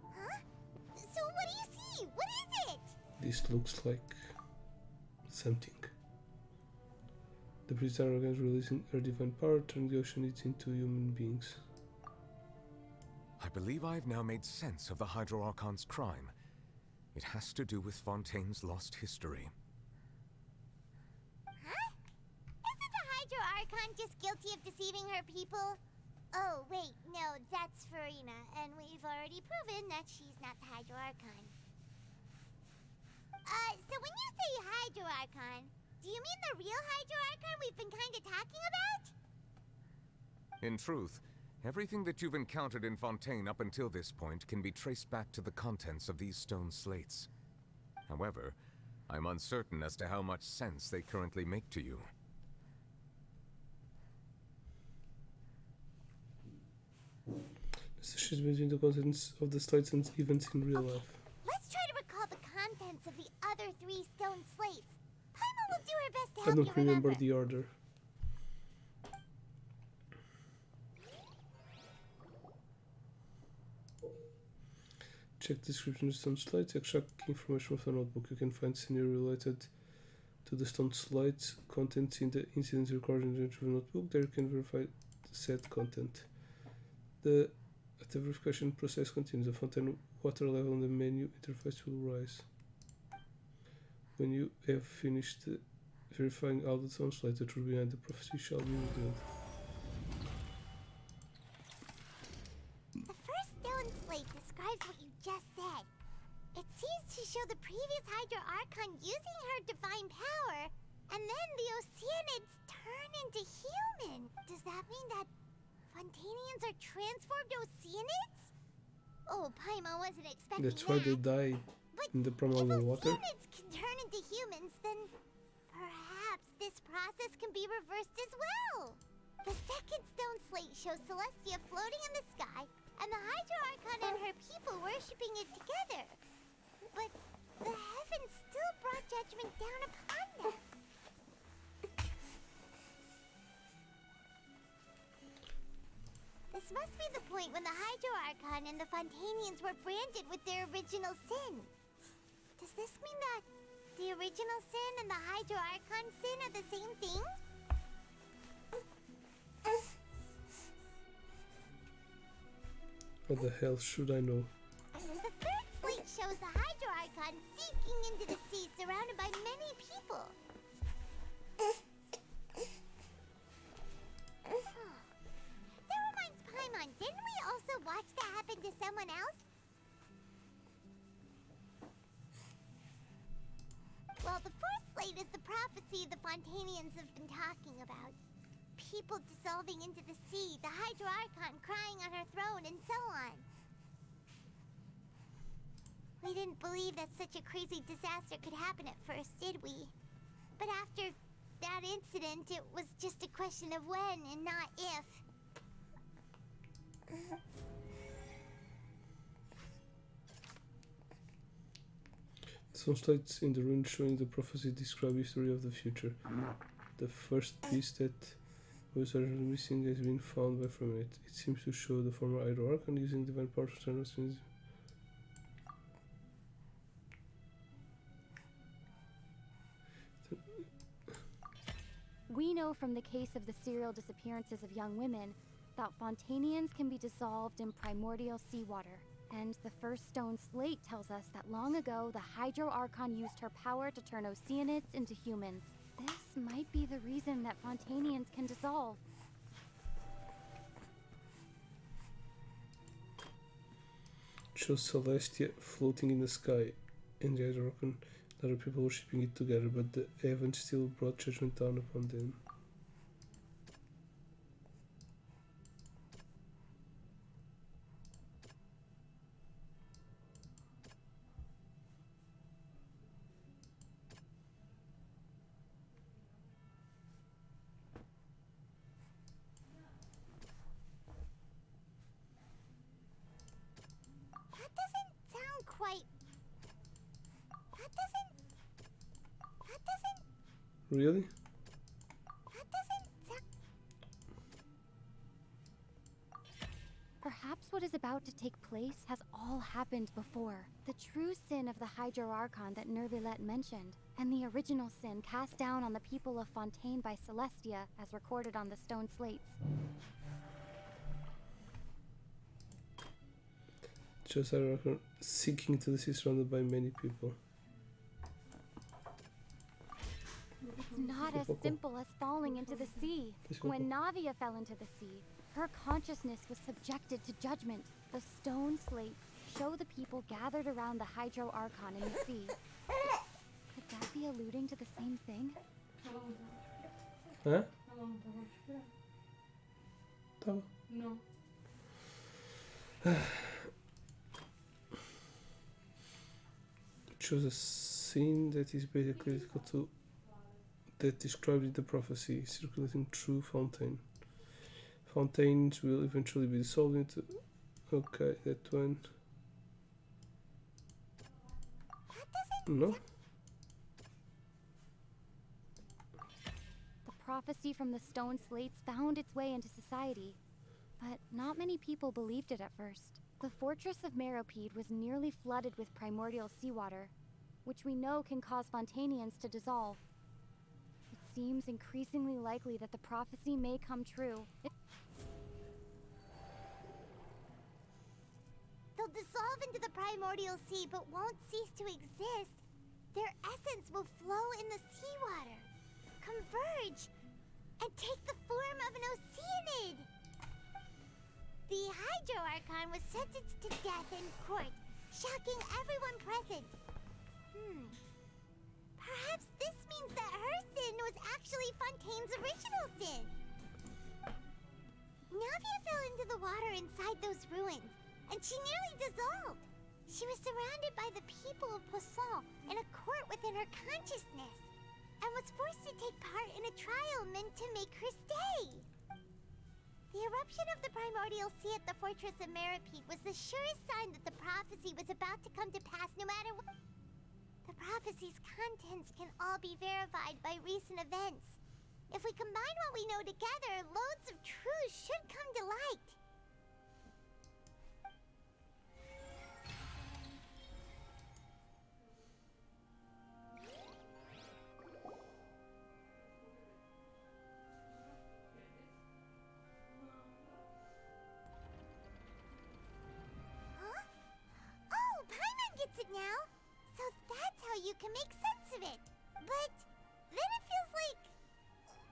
Huh? So what do you see? What is it? This looks like something. The priest's arrogance releasing her divine power turned the oceanids into human beings. I believe I've now made sense of the Hydro Archon's crime. It has to do with Fontaine's lost history. Huh? Isn't the Hydro Archon just guilty of deceiving her people? Oh, wait, no, that's Furina, and we've already proven that she's not the Hydro Archon. So when you say Hydro Archon, do you mean the real Hydro Archon we've been kinda talking about? In truth, everything that you've encountered in Fontaine up until this point can be traced back to the contents of these stone slates. However, I'm uncertain as to how much sense they currently make to you. Distinction between the contents of the slates and events in real life. Let's try to recall the contents of the other 3 stone slates. Paimon will do her best to I help don't you remember the order. Check the description of stone slates, extract information from the notebook. You can find scenario related to the stone slates contents in the incidents recorded in the notebook. There you can verify the said content. The verification process continues. The fountain water level on the menu interface will rise. When you have finished verifying all the stone slates, the truth behind the prophecy shall be revealed. The first stone slate describes what you just said. It seems to show the previous Hydro Archon using her divine power, and then the Oceanids turn into human. Does that mean that Fontainians are transformed Oceanids? Oh, Paimon wasn't expecting That's why they died in the primal water. If Oceanids can turn into humans, then perhaps this process can be reversed as well. The second stone slate shows Celestia floating in the sky, and the Hydro Archon and her people worshipping it together. But the heavens still brought judgment down upon them. This must be the point when the Hydro Archon and the Fontainians were branded with their original sin. Does this mean that the original sin and the Hydro Archon sin are the same thing? What the hell should I know? The third slate shows the Hydro Archon sinking into the sea surrounded by many people. That reminds Paimon, didn't we also watch that happen to someone else? Well, the fourth slate is the prophecy the Fontainians have been talking about. People dissolving into the sea, the Hydro Archon crying on her throne, and so on. We didn't believe that such a crazy disaster could happen at first, did we? But after that incident, it was just a question of when and not if. The Some slides in the ruin showing the prophecy describe history of the future. The first piece that was originally missing has been found by Furina. It seems to show the former Hydro Archon using divine power to turn us into... We know from the case of the serial disappearances of young women that Fontanians can be dissolved in primordial seawater. And the first stone slate tells us that long ago, the Hydro Archon used her power to turn Oceanids into humans. This might be the reason that Fontanians can dissolve. Shows Celestia floating in the sky, and the Hydro Archon and other people worshipping it together, but the heavens still brought judgment down upon them. That doesn't sound quite... That doesn't... Really? That doesn't sound... Perhaps what is about to take place has all happened before. The true sin of the Hydro Archon that Nervilette mentioned, and the original sin cast down on the people of Fontaine by Celestia, as recorded on the stone slates. Just Hydro Archon sinking to the sea surrounded by many people. It's not as simple as falling into the sea. When Navia fell into the sea, her consciousness was subjected to judgment. The stone slates show the people gathered around the Hydro Archon in the sea. Could that be alluding to the same thing? Huh? Tá. No. It shows a scene that is basically equal to that described in the prophecy, circulating through Fontaine. Fontaines will eventually be dissolved into... Okay, that one... No? The prophecy from the stone slates found its way into society, but not many people believed it at first. The fortress of Meropide was nearly flooded with primordial seawater, which we know can cause Fontanians to dissolve. It seems increasingly likely that the prophecy may come true. They'll dissolve into the primordial sea but won't cease to exist. Their essence will flow in the seawater, converge, and take the form of an Oceanid. The Hydro Archon was sentenced to death in court, shocking everyone present. Perhaps this means that her sin was actually Fontaine's original sin. Navia fell into the water inside those ruins, and she nearly dissolved. She was surrounded by the people of Poisson in a court within her consciousness, and was forced to take part in a trial meant to make her stay. The eruption of the primordial sea at the fortress of Meropide was the surest sign that the prophecy was about to come to pass no matter what. The prophecy's contents can all be verified by recent events. If we combine what we know together, loads of truths should come to light. Now, so that's how you can make sense of it. But then it feels like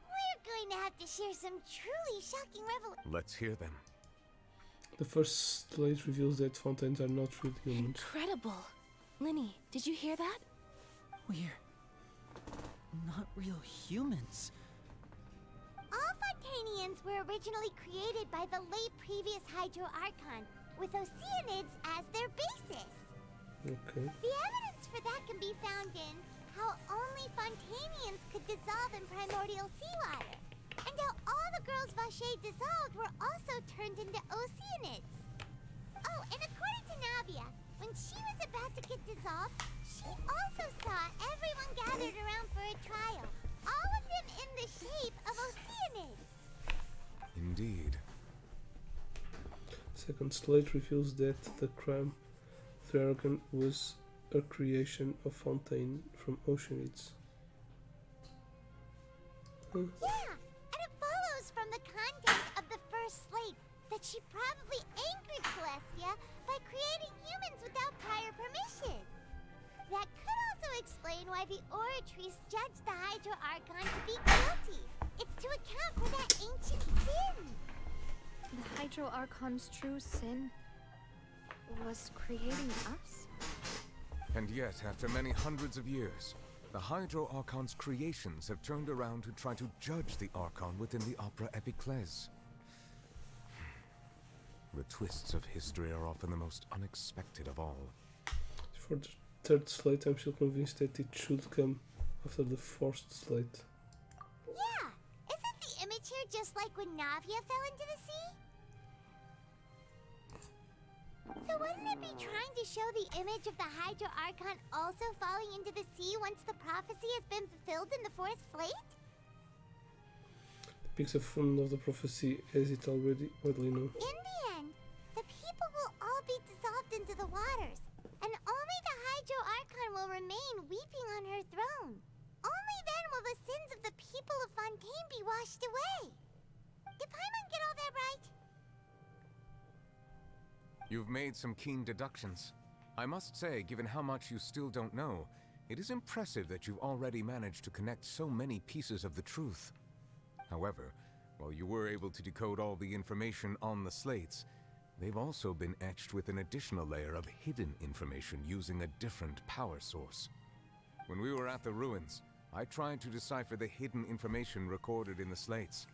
we're going to have to share some truly shocking revelations. Let's hear them. The first slide reveals that Fontaines are not real humans. Incredible! Linny, did you hear that? We're not real humans. All Fontanians were originally created by the late previous Hydro Archon, with Oceanids as their basis. Okay. The evidence for that can be found in how only Fontanians could dissolve in primordial seawater, and how all the girls Vacher dissolved were also turned into Oceanids. Oh, and according to Navia, when she was about to get dissolved, she also saw everyone gathered around for a trial. All of them in the shape of Oceanids. Indeed. Second slate reveals that the crime dragon was a creation of Fontaine from Oceanids. Yeah, and it follows from the content of the first slate that she probably angered Celestia by creating humans without prior permission. That could also explain why the Oratrice judged the Hydro Archon to be guilty. It's to account for that ancient sin. The Hydro Archon's true sin was creating us? And yet, after many hundreds of years, the Hydro Archon's creations have turned around to try to judge the Archon within the Opera Epiclese. The twists of history are often the most unexpected of all. For the third slate, I'm still convinced that it should come after the fourth slate. Yeah, isn't the image here just like when Navia fell into the sea? So wouldn't it be trying to show the image of the Hydro Archon also falling into the sea once the prophecy has been fulfilled in the fourth slate? Depicts a form of the prophecy as it already widely known. In the end, the people will all be dissolved into the waters, and only the Hydro Archon will remain weeping on her throne. Only then will the sins of the people of Fontaine be washed away. Did Paimon get all that right? You've made some keen deductions. I must say, given how much you still don't know, it is impressive that you've already managed to connect so many pieces of the truth. However, while you were able to decode all the information on the slates, they've also been etched with an additional layer of hidden information using a different power source. When we were at the ruins, I tried to decipher the hidden information recorded in the slates.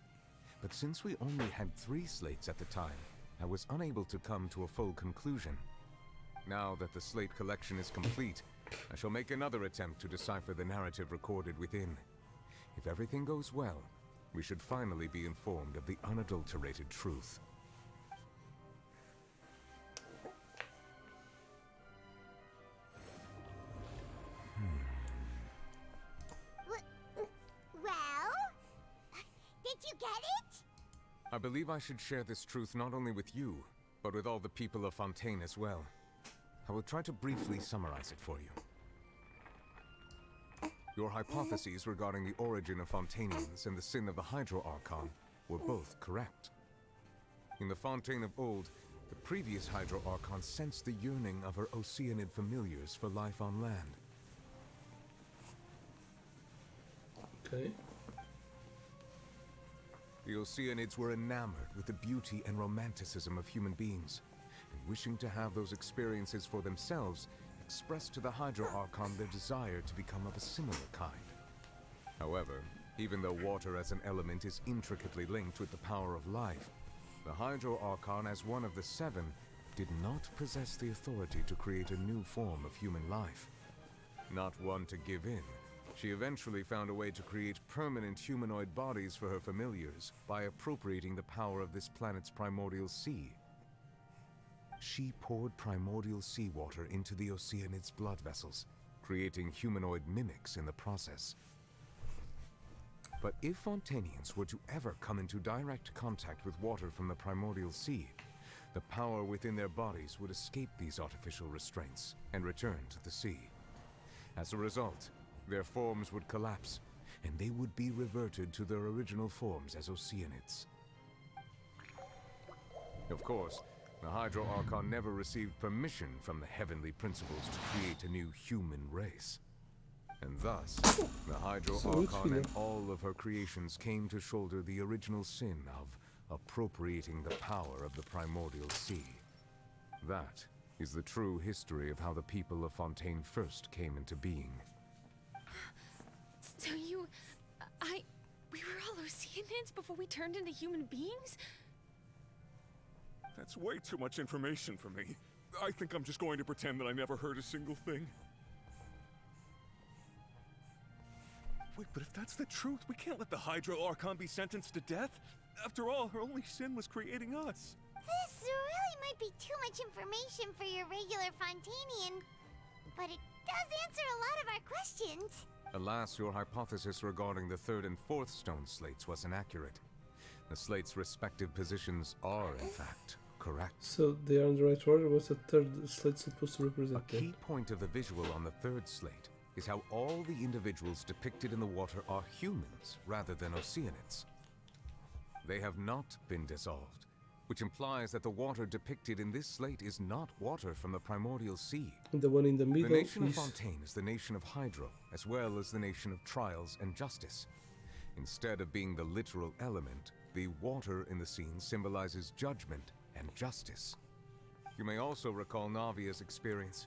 But since we only had 3 slates at the time, I was unable to come to a full conclusion. Now that the slate collection is complete, I shall make another attempt to decipher the narrative recorded within. If everything goes well, we should finally be informed of the unadulterated truth. Well? Did you get it? I believe I should share this truth not only with you, but with all the people of Fontaine as well. I will try to briefly summarize it for you. Your hypotheses regarding the origin of Fontainians and the sin of the Hydro Archon were both correct. In the Fontaine of old, the previous Hydro Archon sensed the yearning of her Oceanid familiars for life on land. Okay. The Oceanids were enamored with the beauty and romanticism of human beings, and wishing to have those experiences for themselves, expressed to the Hydro Archon their desire to become of a similar kind. However, even though water as an element is intricately linked with the power of life, the Hydro Archon, as one of the 7, did not possess the authority to create a new form of human life. Not one to give in, she eventually found a way to create permanent humanoid bodies for her familiars by appropriating the power of this planet's primordial sea. She poured primordial seawater into the Oceanids' blood vessels, creating humanoid mimics in the process. But if Fontainians were to ever come into direct contact with water from the primordial sea, the power within their bodies would escape these artificial restraints and return to the sea. As a result, their forms would collapse, and they would be reverted to their original forms as Oceanids. Of course, the Hydro Archon never received permission from the heavenly principles to create a new human race. And thus, the Hydro Archon and all of her creations came to shoulder the original sin of appropriating the power of the primordial sea. That is the true history of how the people of Fontaine first came into being. So we were all Oceanids before we turned into human beings? That's way too much information for me. I think I'm just going to pretend that I never heard a single thing. Wait, but if that's the truth, we can't let the Hydro Archon be sentenced to death. After all, her only sin was creating us. This really might be too much information for your regular Fontanian, but it does answer a lot of our questions. Alas, your hypothesis regarding the 3rd and 4th stone slates was inaccurate. The slates' respective positions are, in fact, correct. So they are in the right order. What's the 3rd slate supposed to represent? A key point of the visual on the 3rd slate is how all the individuals depicted in the water are humans rather than Oceanids. They have not been dissolved, which implies that the water depicted in this slate is not water from the primordial sea. And the one in the middle The nation is... of Fontaine is the nation of Hydro, as well as the nation of Trials and Justice. Instead of being the literal element, the water in the scene symbolizes judgment and justice. You may also recall Navia's experience.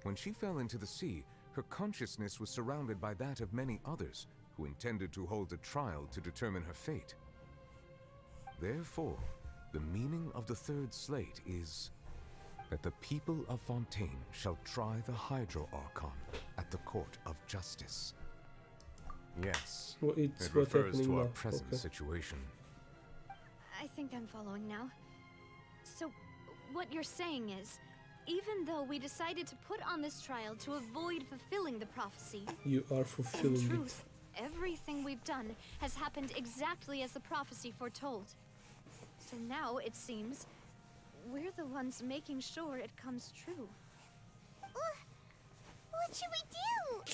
When she fell into the sea, her consciousness was surrounded by that of many others who intended to hold a trial to determine her fate. Therefore, the meaning of the 3rd slate is that the people of Fontaine shall try the Hydro Archon at the Court of Justice. Yes, well, it's it refers to our now. present situation. I think I'm following now. So, what you're saying is, even though we decided to put on this trial to avoid fulfilling the prophecy, You are fulfilling in it. truth, everything we've done has happened exactly as the prophecy foretold. So now, it seems, we're the ones making sure it comes true. What should we do?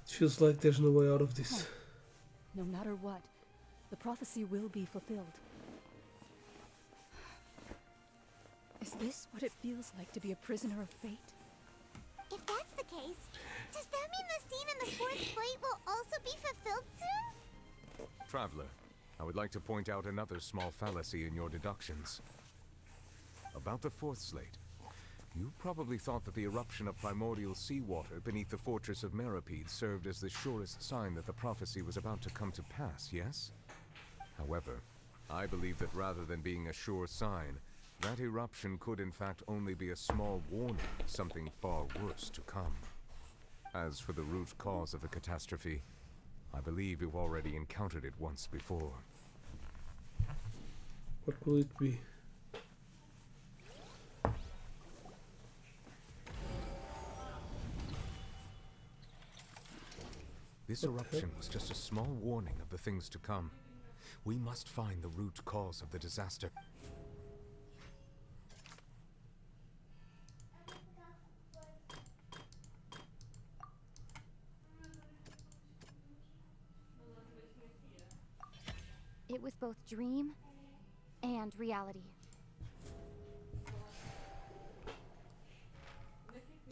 It feels like there's no way out of this. No matter what, the prophecy will be fulfilled. Is this what it feels like to be a prisoner of fate? If that's the case, does that mean the scene in the 4th slate will also be fulfilled soon? Traveler, I would like to point out another small fallacy in your deductions. About the 4th slate, you probably thought that the eruption of primordial seawater beneath the fortress of Meripede served as the surest sign that the prophecy was about to come to pass, yes? However, I believe that rather than being a sure sign, that eruption could in fact only be a small warning of something far worse to come. As for the root cause of the catastrophe, I believe you've already encountered it once before. What could it be? This eruption was just a small warning of the things to come. We must find the root cause of the disaster. It was both dream and reality.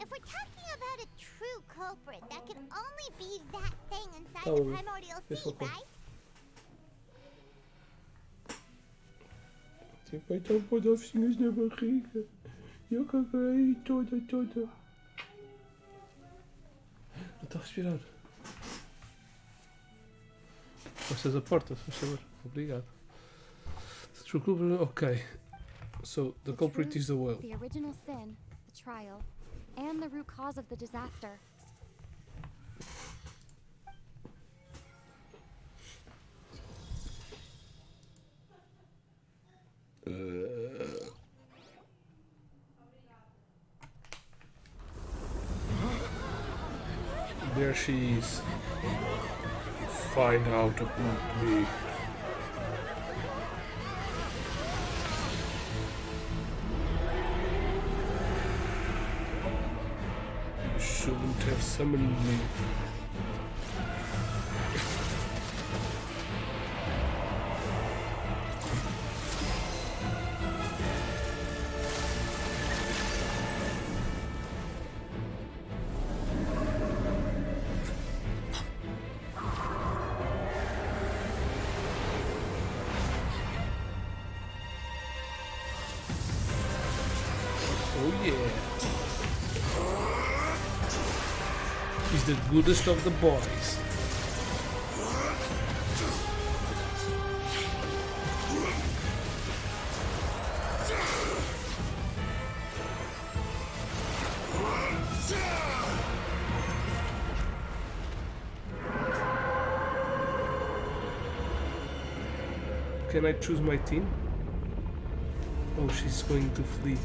If we're talking about a true culprit, that can only be that thing inside Oh, the primordial yes, sea, okay. right? Você vai dar pedacinhos na barriga. Eu caguei toda. Não está a respirar. Fechas a porta, se faz favor. Obrigado. The true culprit. Okay. So the culprit is the whale. The original sin, the trial, and the root cause of the disaster. There she is. Find out about me. You shouldn't have summoned me. Oh yeah. He's the goodest of the boys. can I choose my team? Oh, she's going to flee.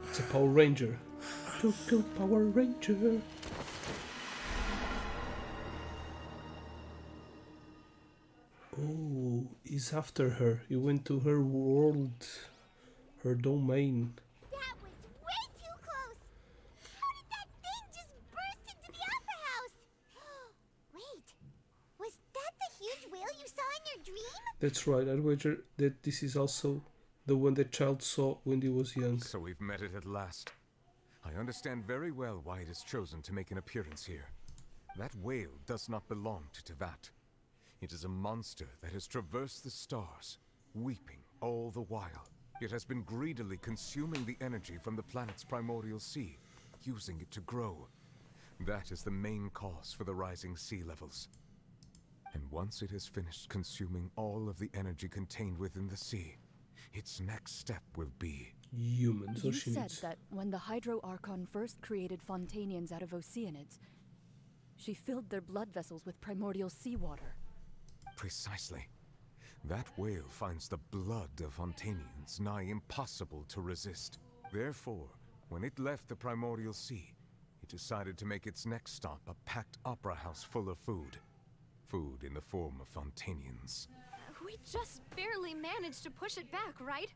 It's a Power Ranger. Go Power Ranger. Oh, he's after her. He went to her world, her domain. That was way too close! How did that thing just burst into the opera house? Wait, was that the huge whale you saw in your dream? That's right, I'd wager that this is also the one that child saw when he was young. So we've met it at last. I understand very well why it has chosen to make an appearance here. That whale does not belong to Teyvat. It is a monster that has traversed the stars, weeping all the while. It has been greedily consuming the energy from the planet's primordial sea, using it to grow. That is the main cause for the rising sea levels. And once it has finished consuming all of the energy contained within the sea, its next step will be... humans. You said that when the Hydro Archon first created Fontanians out of Oceanids, she filled their blood vessels with primordial seawater. Precisely. That whale finds the blood of Fontanians nigh impossible to resist. Therefore, when it left the primordial sea, it decided to make its next stop a packed opera house full of food. Food in the form of Fontanians. We just barely managed to push it back, right?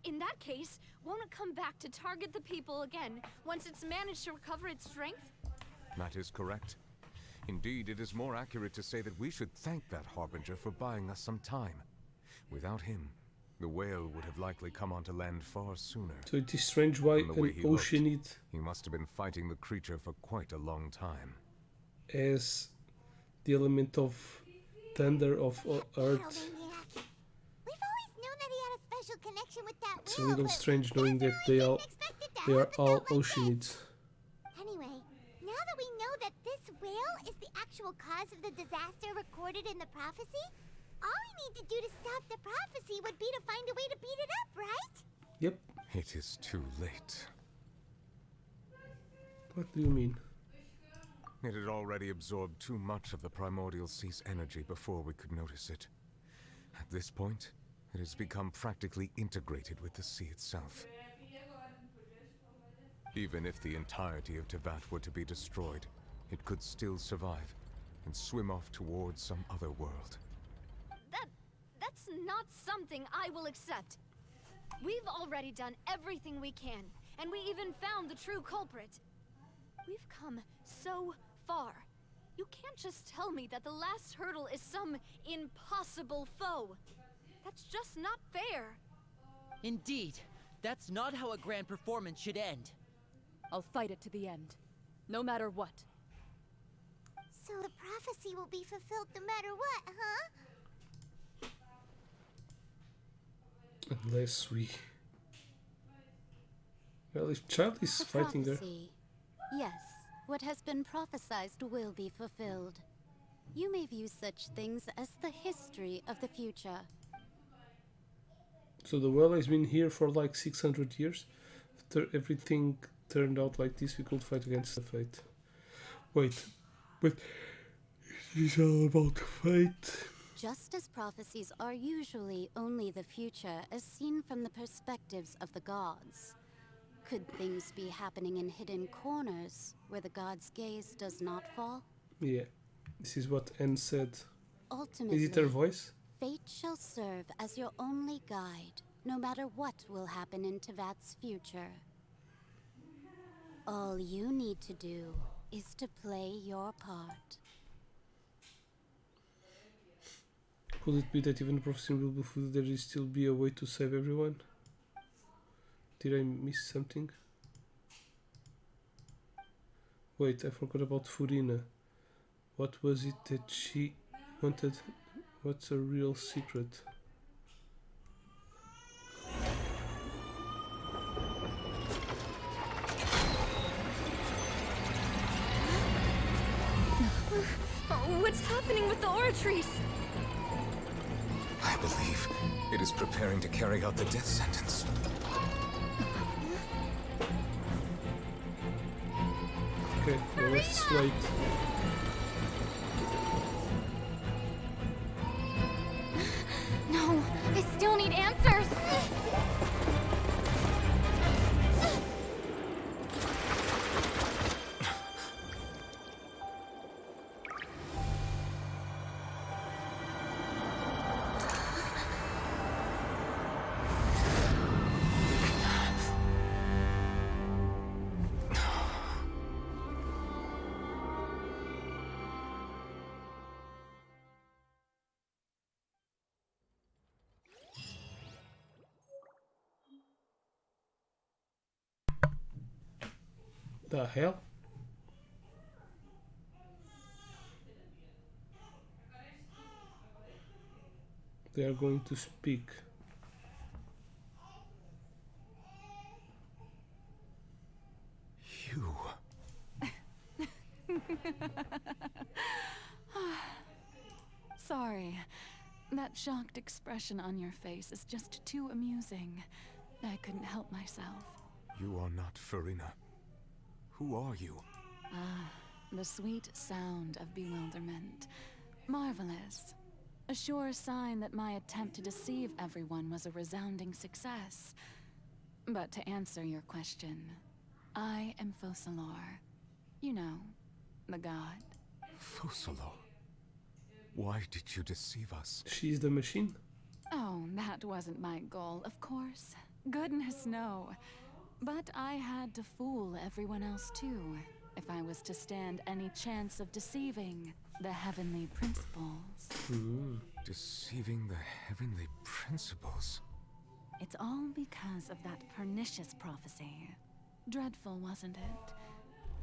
In that case, won't it come back to target the people again once it's managed to recover its strength? That is correct. Indeed, it is more accurate to say that we should thank that Harbinger for buying us some time. Without him, the whale would have likely come onto land far sooner. So it is strange why an Oceanid... He must have been fighting the creature for quite a long time. As the element of thunder of earth. We've always known that he had a special connection with that It's a whale, little but strange knowing that they are all Oceanids. Anyway, now that we know that this whale is the actual cause of the disaster recorded in the prophecy, all we need to do to stop the prophecy would be to find a way to beat it up, right? Yep. It is too late. What do you mean? It had already absorbed too much of the primordial sea's energy before we could notice it. At this point, it has become practically integrated with the sea itself. Even if the entirety of Teyvat were to be destroyed, it could still survive and swim off towards some other world. That's not something I will accept. We've already done everything we can, and we even found the true culprit. We've come so far. You can't just tell me that the last hurdle is some impossible foe. That's just not fair. Indeed, that's not how a grand performance should end. I'll fight it to the end, no matter what. So the prophecy will be fulfilled no matter what, huh? Unless we... Well, if Child is fighting there... Yes, what has been prophesied will be fulfilled. You may view such things as the history of the future. So the whale has been here for like 600 years. After everything turned out like this, we could fight against the fate. Wait, but this is all about fate. Just as prophecies are usually only the future as seen from the perspectives of the gods, could things be happening in hidden corners where the god's gaze does not fall? Yeah, this is what Anne said. Ultimately, is it her voice? Fate shall serve as your only guide, no matter what will happen in Teyvat's future. All you need to do is to play your part. Could it be that even the prophecy will be fulfilled, there will still be a way to save everyone? Did I miss something? Wait, I forgot about Furina. What was it that she wanted? What's her real secret? What's happening with the aura trees? I believe it is preparing to carry out the death sentence. Okay, well, let's wait. No, I still need answers. The hell? They are going to speak. You. Sorry. That shocked expression on your face is just too amusing. I couldn't help myself. You are not Furina. Who are you? Ah, the sweet sound of bewilderment. Marvelous. A sure sign that my attempt to deceive everyone was a resounding success. But to answer your question, I am Focalor. You know, the god. Focalor? Why did you deceive us? She's the machine? Oh, that wasn't my goal, of course. Goodness, no. But I had to fool everyone else too, if I was to stand any chance of deceiving the heavenly principles. Deceiving the heavenly principles? It's all because of that pernicious prophecy. Dreadful, wasn't it?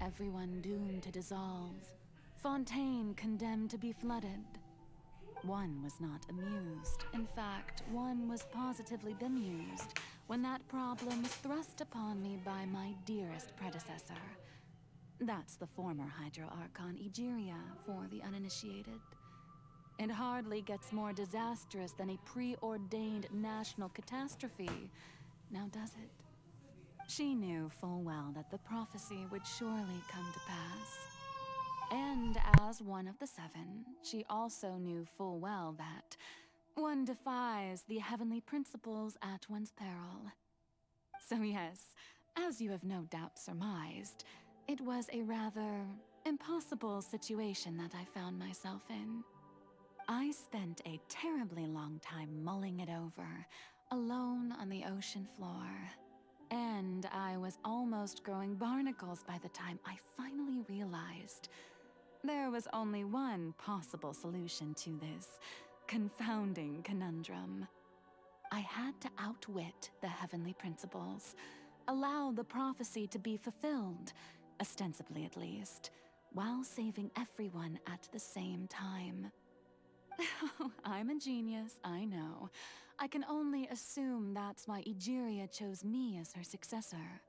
Everyone doomed to dissolve. Fontaine condemned to be flooded. One was not amused. In fact, one was positively bemused when that problem was thrust upon me by my dearest predecessor. That's the former Hydro Archon Egeria for the uninitiated. It hardly gets more disastrous than a preordained national catastrophe, now does it? She knew full well that the prophecy would surely come to pass. And as one of the seven, she also knew full well that one defies the heavenly principles at one's peril. So yes, as you have no doubt surmised, it was a rather impossible situation that I found myself in. I spent a terribly long time mulling it over, alone on the ocean floor. And I was almost growing barnacles by the time I finally realized there was only one possible solution to this confounding conundrum. I had to outwit the heavenly principles, allow the prophecy to be fulfilled, ostensibly at least, while saving everyone at the same time. I'm a genius, I know. I can only assume that's why Egeria chose me as her successor.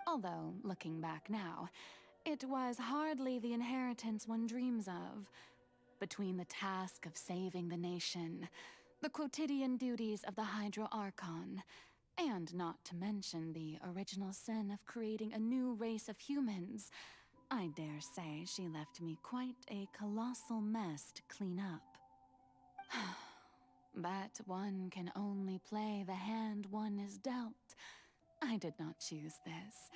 Although, looking back now, it was hardly the inheritance one dreams of. Between the task of saving the nation, the quotidian duties of the Hydro Archon, and not to mention the original sin of creating a new race of humans, I dare say she left me quite a colossal mess to clean up. But one can only play the hand one is dealt. I did not choose this,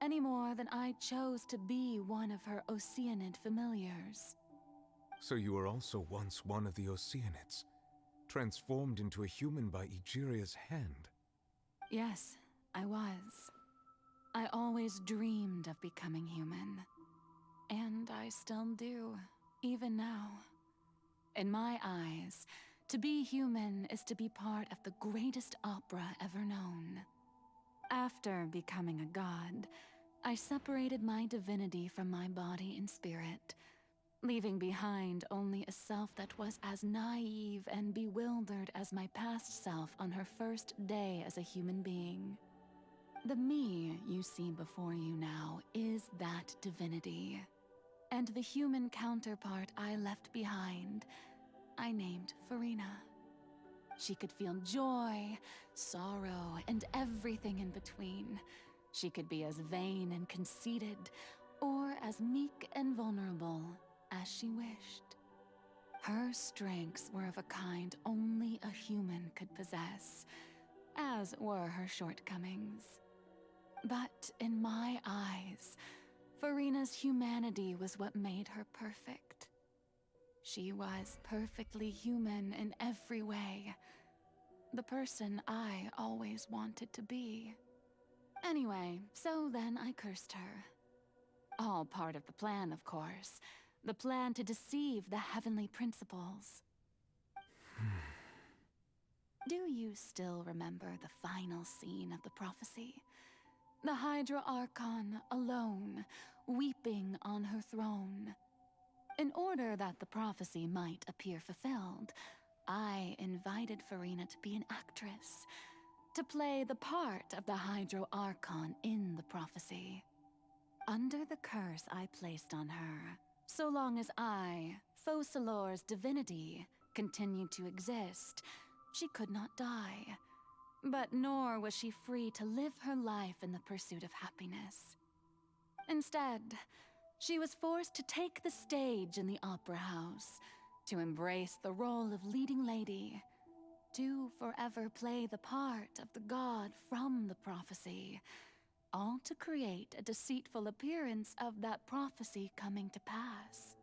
any more than I chose to be one of her Oceanid familiars. So you were also once one of the Oceanids, transformed into a human by Egeria's hand? Yes, I was. I always dreamed of becoming human. And I still do, even now. In my eyes, to be human is to be part of the greatest opera ever known. After becoming a god, I separated my divinity from my body and spirit, leaving behind only a self that was as naive and bewildered as my past self on her first day as a human being. The me you see before you now is that divinity. And the human counterpart I left behind, I named Furina. She could feel joy, sorrow, and everything in between. She could be as vain and conceited, or as meek and vulnerable as she wished. Her strengths were of a kind only a human could possess, as were her shortcomings. But in my eyes, Furina's humanity was what made her perfect. She was perfectly human in every way. The person I always wanted to be. Anyway, so then I cursed her. All part of the plan, of course. The plan to deceive the heavenly principles. Do you still remember the final scene of the prophecy? The Hydra Archon, alone, weeping on her throne. In order that the prophecy might appear fulfilled, I invited Furina to be an actress, to play the part of the Hydro Archon in the prophecy. Under the curse I placed on her, so long as I, Focalor's divinity, continued to exist, she could not die. But nor was she free to live her life in the pursuit of happiness. Instead, she was forced to take the stage in the opera house, to embrace the role of leading lady, to forever play the part of the god from the prophecy, all to create a deceitful appearance of that prophecy coming to pass.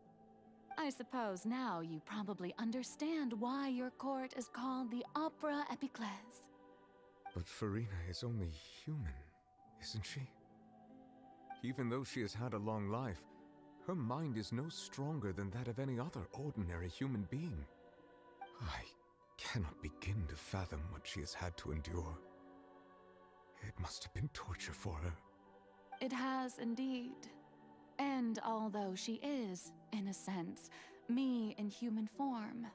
I suppose now you probably understand why your court is called the Opera Epiclese. But Furina is only human, isn't she? Even though she has had a long life, her mind is no stronger than that of any other ordinary human being. I cannot begin to fathom what she has had to endure. It must have been torture for her. It has indeed. And although she is, in a sense, me in human form,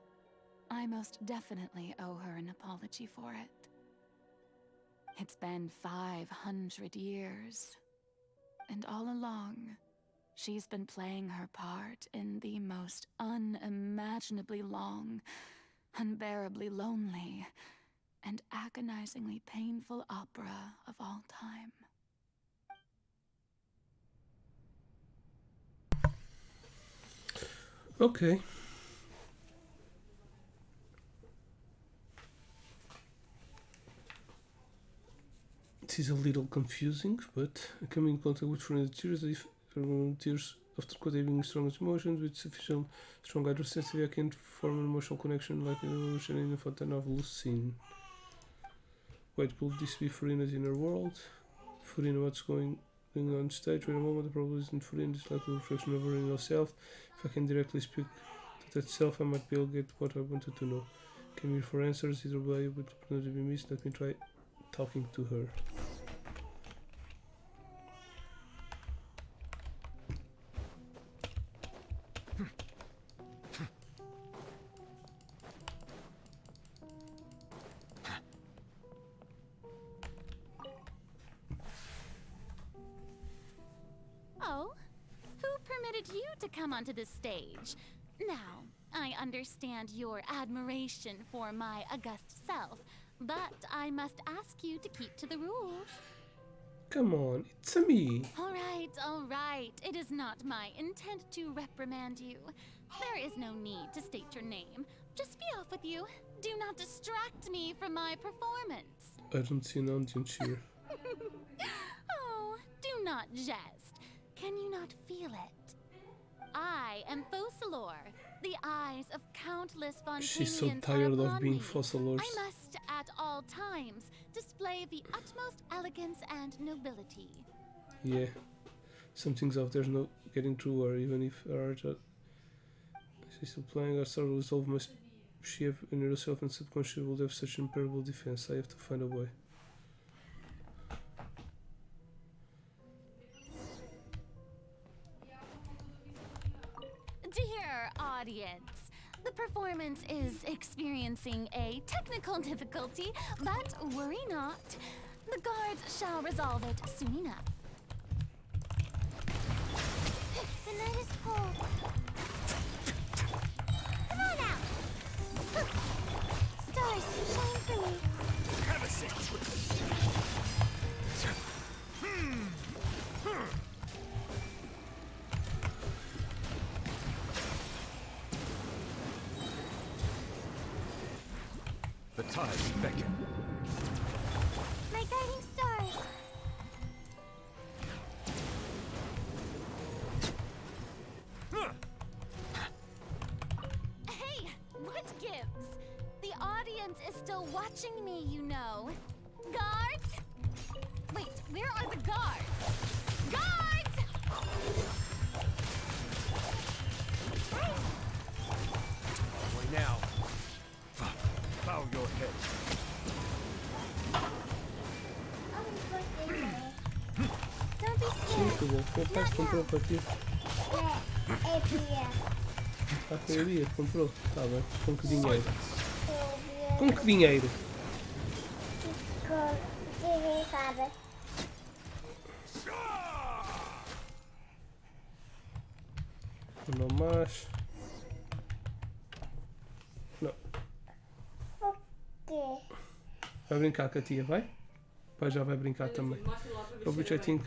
I most definitely owe her an apology for it. It's been 500 years, and all along, she's been playing her part in the most unimaginably long, unbearably lonely, and agonizingly painful opera of all time. Okay. It is a little confusing, but coming in contact with Furina's tears, if tears after having strongest emotions with sufficient strong hydrosensitivity, I can form an emotional connection like an evolution in a fountain of Lucine. Wait, could this be Furina's inner world? Furina, what's going on stage? Wait a moment, the problem isn't Furina, it's like a reflection of her inner self. If I can directly speak to that self, I might be able to get what I wanted to know. Came here for answers, either way, but opportunity to be missed. Let me try talking to her. Oh, who permitted you to come onto the stage? Now, I understand your admiration for my august self, but I must ask you to keep to the rules. Come on, it's a me. All right. It is not my intent to reprimand you. There is no need to state your name. Just be off with you. Do not distract me from my performance. I don't see an audience here. Oh, do not jest. Can you not feel it? I am Focalor, the eyes of countless Fontanians. She's so tired of being me. Focalors. I must, at all times, display the utmost elegance and nobility. Yeah, some things out there's no getting through her, even if she's still playing. I start to resolve must she have in herself and subconscious will have such impenetrable defense. I have to find a way. Dear audience, the performance is experiencing a technical difficulty, but worry not. The guards shall resolve it soon enough. The night is cold. Come on out! Stars, shine for me. Have a seat. The tides beckon. My guiding stars. Hey, what gives? The audience is still watching me, you know. Guards? Wait, where are the guards? Guards! Why now? Bow your head. Don't be Sim, scared. filha. Meu pai comprou para ti. É Bia. Ah, foi a Bia que comprou. Tá bem. Com que dinheiro? Com que dinheiro? Sabe? Não mais. Não. O quê? Vai brincar com a tia, vai? O pai já vai brincar também. Which I think...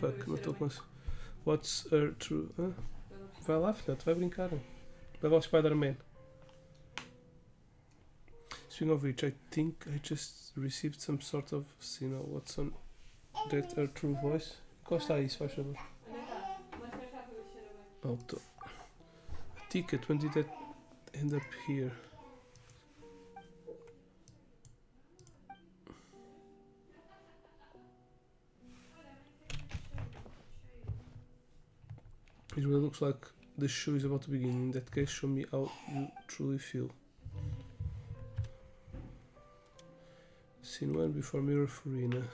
Fuck, não estou com... What's her true... Hã? Vai lá, filhote, vai brincar. Vai lá o Spider-Man. Speaking of which, I think I just received some sort of signal. What's on that her true voice? Encosta aí, se faz favor. Alto. A ticket, when did that end up here? It really looks like the show is about to begin. In that case, show me how you truly feel. Scene 1 before Mirror Furina.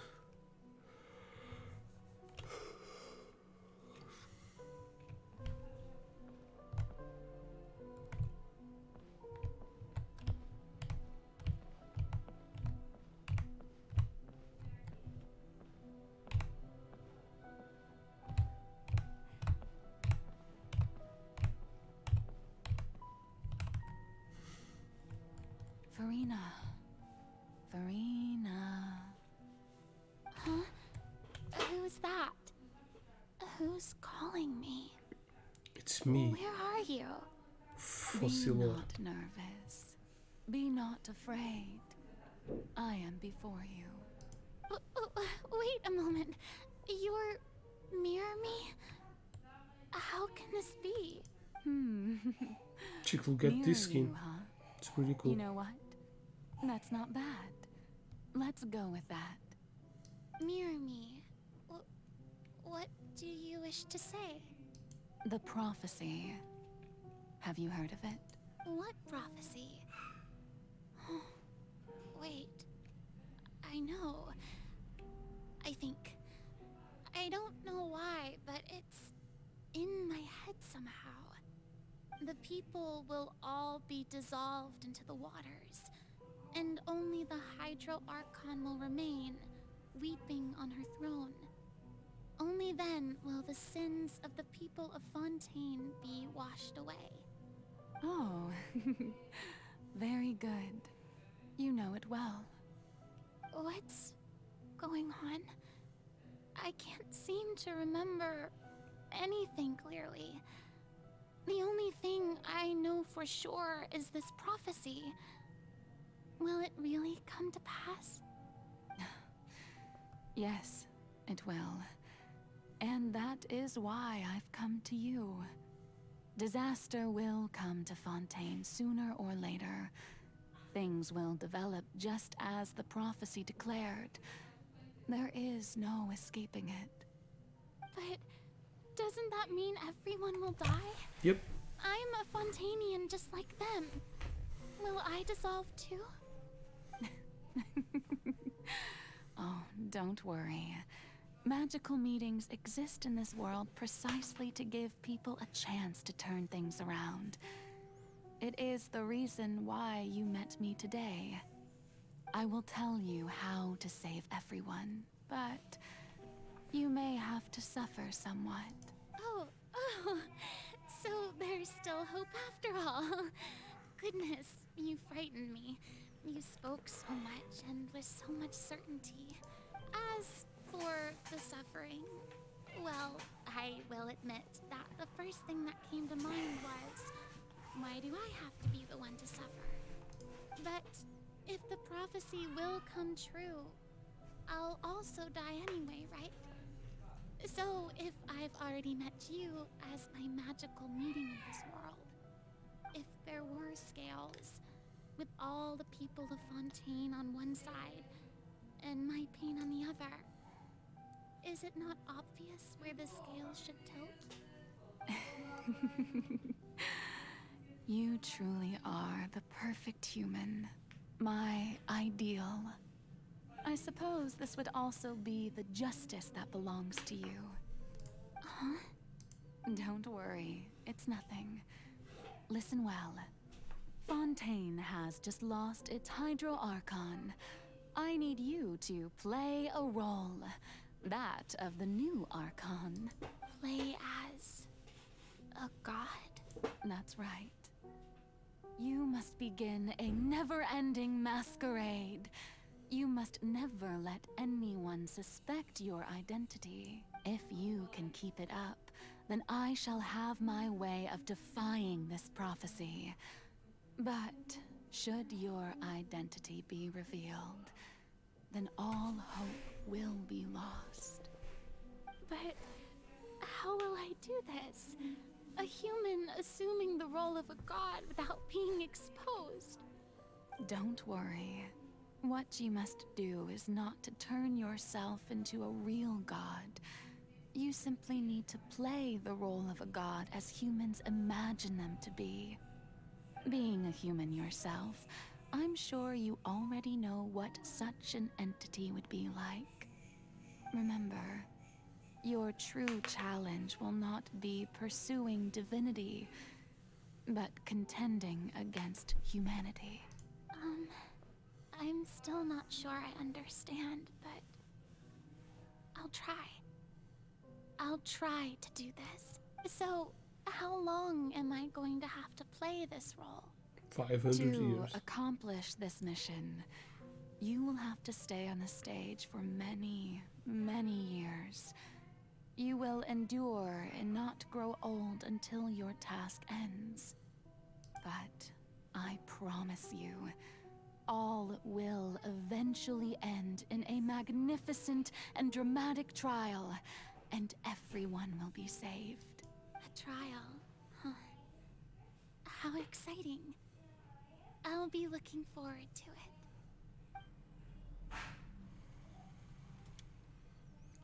Furina. Furina. Huh? Who's that? Who's calling me? It's me. Where are you? Be Fossilo. not nervous. Be not afraid. I am before you. Wait a moment. You're mirror me? How can this be? Chick will get Mirror this skin. you, huh? It's pretty cool. You know what? That's not bad. Let's go with that. Mirror me. What do you wish to say? The prophecy. Have you heard of it? What prophecy? Wait. I know. I think. I don't know why, but it's in my head somehow. The people will all be dissolved into the waters, and only the Hydro Archon will remain, weeping on her throne. Only then will the sins of the people of Fontaine be washed away. Oh, very good. You know it well. What's going on? I can't seem to remember anything clearly. The only thing I know for sure is this prophecy. Will it really come to pass? Yes, it will. And that is why I've come to you. Disaster will come to Fontaine sooner or later. Things will develop just as the prophecy declared. There is no escaping it. But doesn't that mean everyone will die? Yep. I'm a Fontainian just like them. Will I dissolve too? Oh, don't worry. Magical meetings exist in this world precisely to give people a chance to turn things around. It is the reason why you met me today. I will tell you how to save everyone, but you may have to suffer somewhat. Oh, so there's still hope after all. Goodness, you frightened me. You spoke so much and with so much certainty. As for the suffering, well, I will admit that the first thing that came to mind was, why do I have to be the one to suffer? But prophecy will come true, I'll also die anyway, right? So if I've already met you as my magical meeting in this world, if there were scales, with all the people of Fontaine on one side and my pain on the other, is it not obvious where the scales should tilt? You truly are the perfect human. My ideal. I suppose this would also be the justice that belongs to you. Huh? Don't worry, it's nothing. Listen well. Fontaine has just lost its Hydro Archon. I need you to play a role. That of the new Archon. Play as a god? That's right. You must begin a never-ending masquerade. You must never let anyone suspect your identity. If you can keep it up, then I shall have my way of defying this prophecy. But should your identity be revealed, then all hope will be lost. But how will I do this? A human assuming the role of a god without being exposed. Don't worry. What you must do is not to turn yourself into a real god. You simply need to play the role of a god as humans imagine them to be. Being a human yourself, I'm sure you already know what such an entity would be like. Remember, your true challenge will not be pursuing divinity, but contending against humanity. I'm still not sure I understand, but I'll try. I'll try to do this. So, how long am I going to have to play this role? 500 to years. accomplish this mission, you will have to stay on the stage for many, many years. You will endure and not grow old until your task ends. But I promise you, all will eventually end in a magnificent and dramatic trial, and everyone will be saved. A trial, huh? How exciting. I'll be looking forward to it.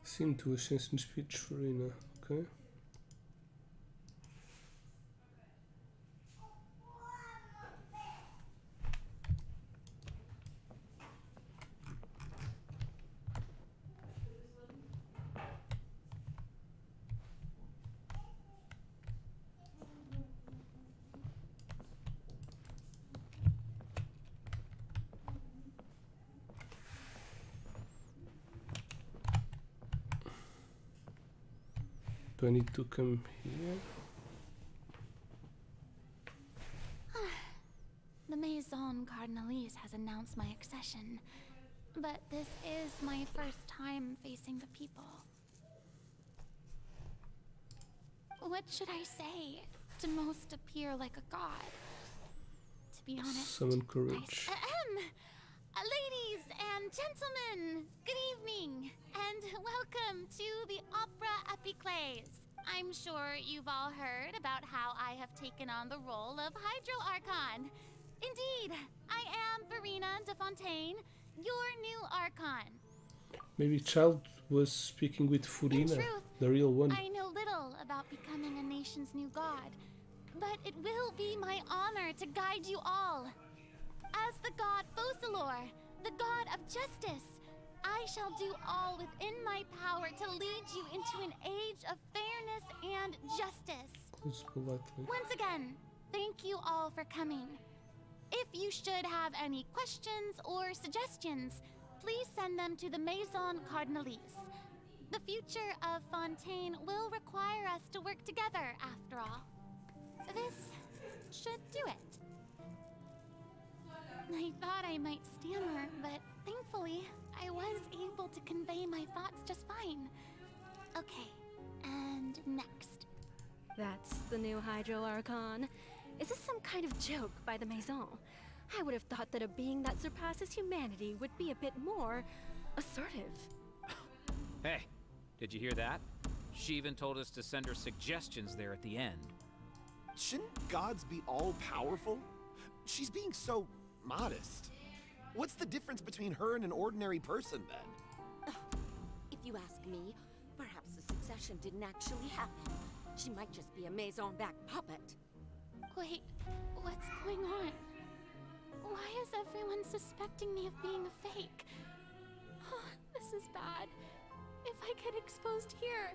Sim, tuas senses speech, Furina, ok? Do I need to come here? The Maison Cardinalise has announced my accession, but this is my first time facing the people. What should I say to most appear like a god? To be honest, Summon courage. Ladies and gentlemen, good evening, and welcome to the Opera Epiclese. I'm sure you've all heard about how I have taken on the role of Hydro Archon. Indeed, I am Furina de Fontaine, your new Archon. Maybe Child was speaking with Furina, In truth, the real one. I know little about becoming a nation's new god, but it will be my honor to guide you all. As the god Focalor, the god of justice, I shall do all within my power to lead you into an age of fairness and justice. Close politely. Once again, thank you all for coming. If you should have any questions or suggestions, please send them to the Maison Cardinalise. The future of Fontaine will require us to work together, after all. This should do it. I thought I might stammer, but thankfully, I was able to convey my thoughts just fine. Okay, and next. That's the new Hydro Archon. Is this some kind of joke by the Maison? I would have thought that a being that surpasses humanity would be a bit more assertive. Hey, did you hear that? She even told us to send her suggestions there at the end. Shouldn't gods be all-powerful? She's being so modest. What's the difference between her and an ordinary person, then? If you ask me, perhaps the succession didn't actually happen. She might just be a maison-back puppet. Wait, what's going on? Why is everyone suspecting me of being a fake? Oh, this is bad. If I get exposed here,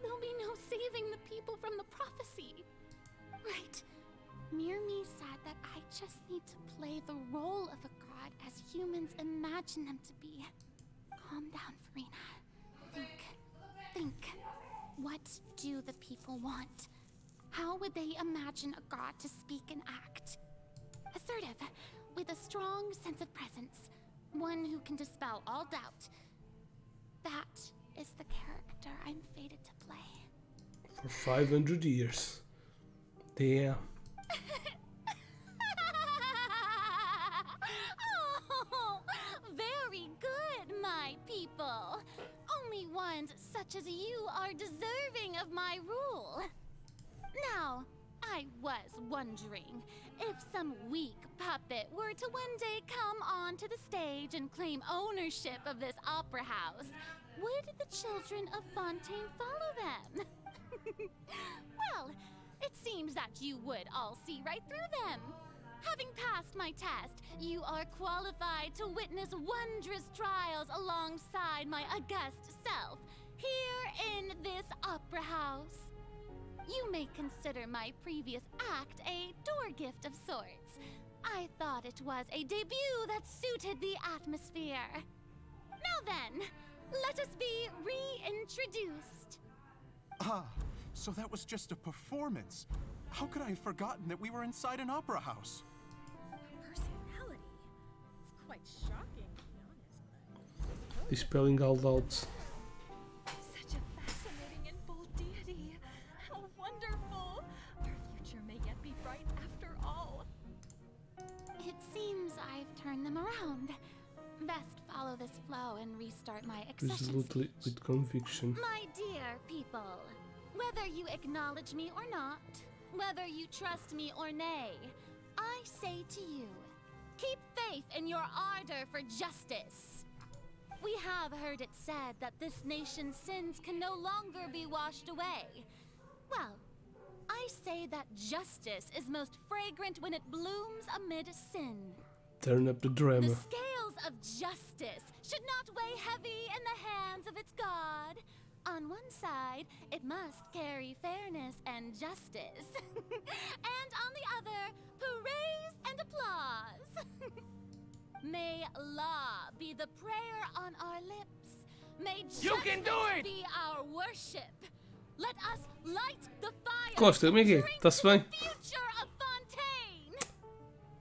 there'll be no saving the people from the prophecy. Right. Mirmi said that I just need to play the role of a god as humans imagine them to be. Calm down, Furina. Think. What do the people want? How would they imagine a god to speak and act? Assertive, with a strong sense of presence. One who can dispel all doubt. That is the character I'm fated to play. For 500 years. Damn. Oh, very good, my people. Only ones such as you are deserving of my rule. Now, I was wondering if some weak puppet were to one day come onto the stage and claim ownership of this opera house, would the children of Fontaine follow them? Well, it seems that you would all see right through them. Having passed my test, you are qualified to witness wondrous trials alongside my august self, here in this opera house. You may consider my previous act a door gift of sorts. I thought it was a debut that suited the atmosphere. Now then, let us be reintroduced. Ah, so that was just a performance. How could I have forgotten that we were inside an opera house? Personality. It's quite shocking, to be honest. Dispelling all doubts. Such a fascinating and bold deity. How wonderful. Our future may yet be bright after all. It seems I've turned them around. Best follow this flow and restart my accession Resolutely with conviction. My dear people, whether you acknowledge me or not, whether you trust me or nay, I say to you, keep faith in your ardor for justice. We have heard it said that this nation's sins can no longer be washed away. Well, I say that justice is most fragrant when it blooms amid sin. Turn up the drama. The scales of justice should not weigh heavy in the hands of its god. On one side, it must carry fairness and justice. And on the other, praise and applause. May law be the prayer on our lips. May justice be our worship. Let us light the fire. Costa, como é que é? Está-se bem? Future of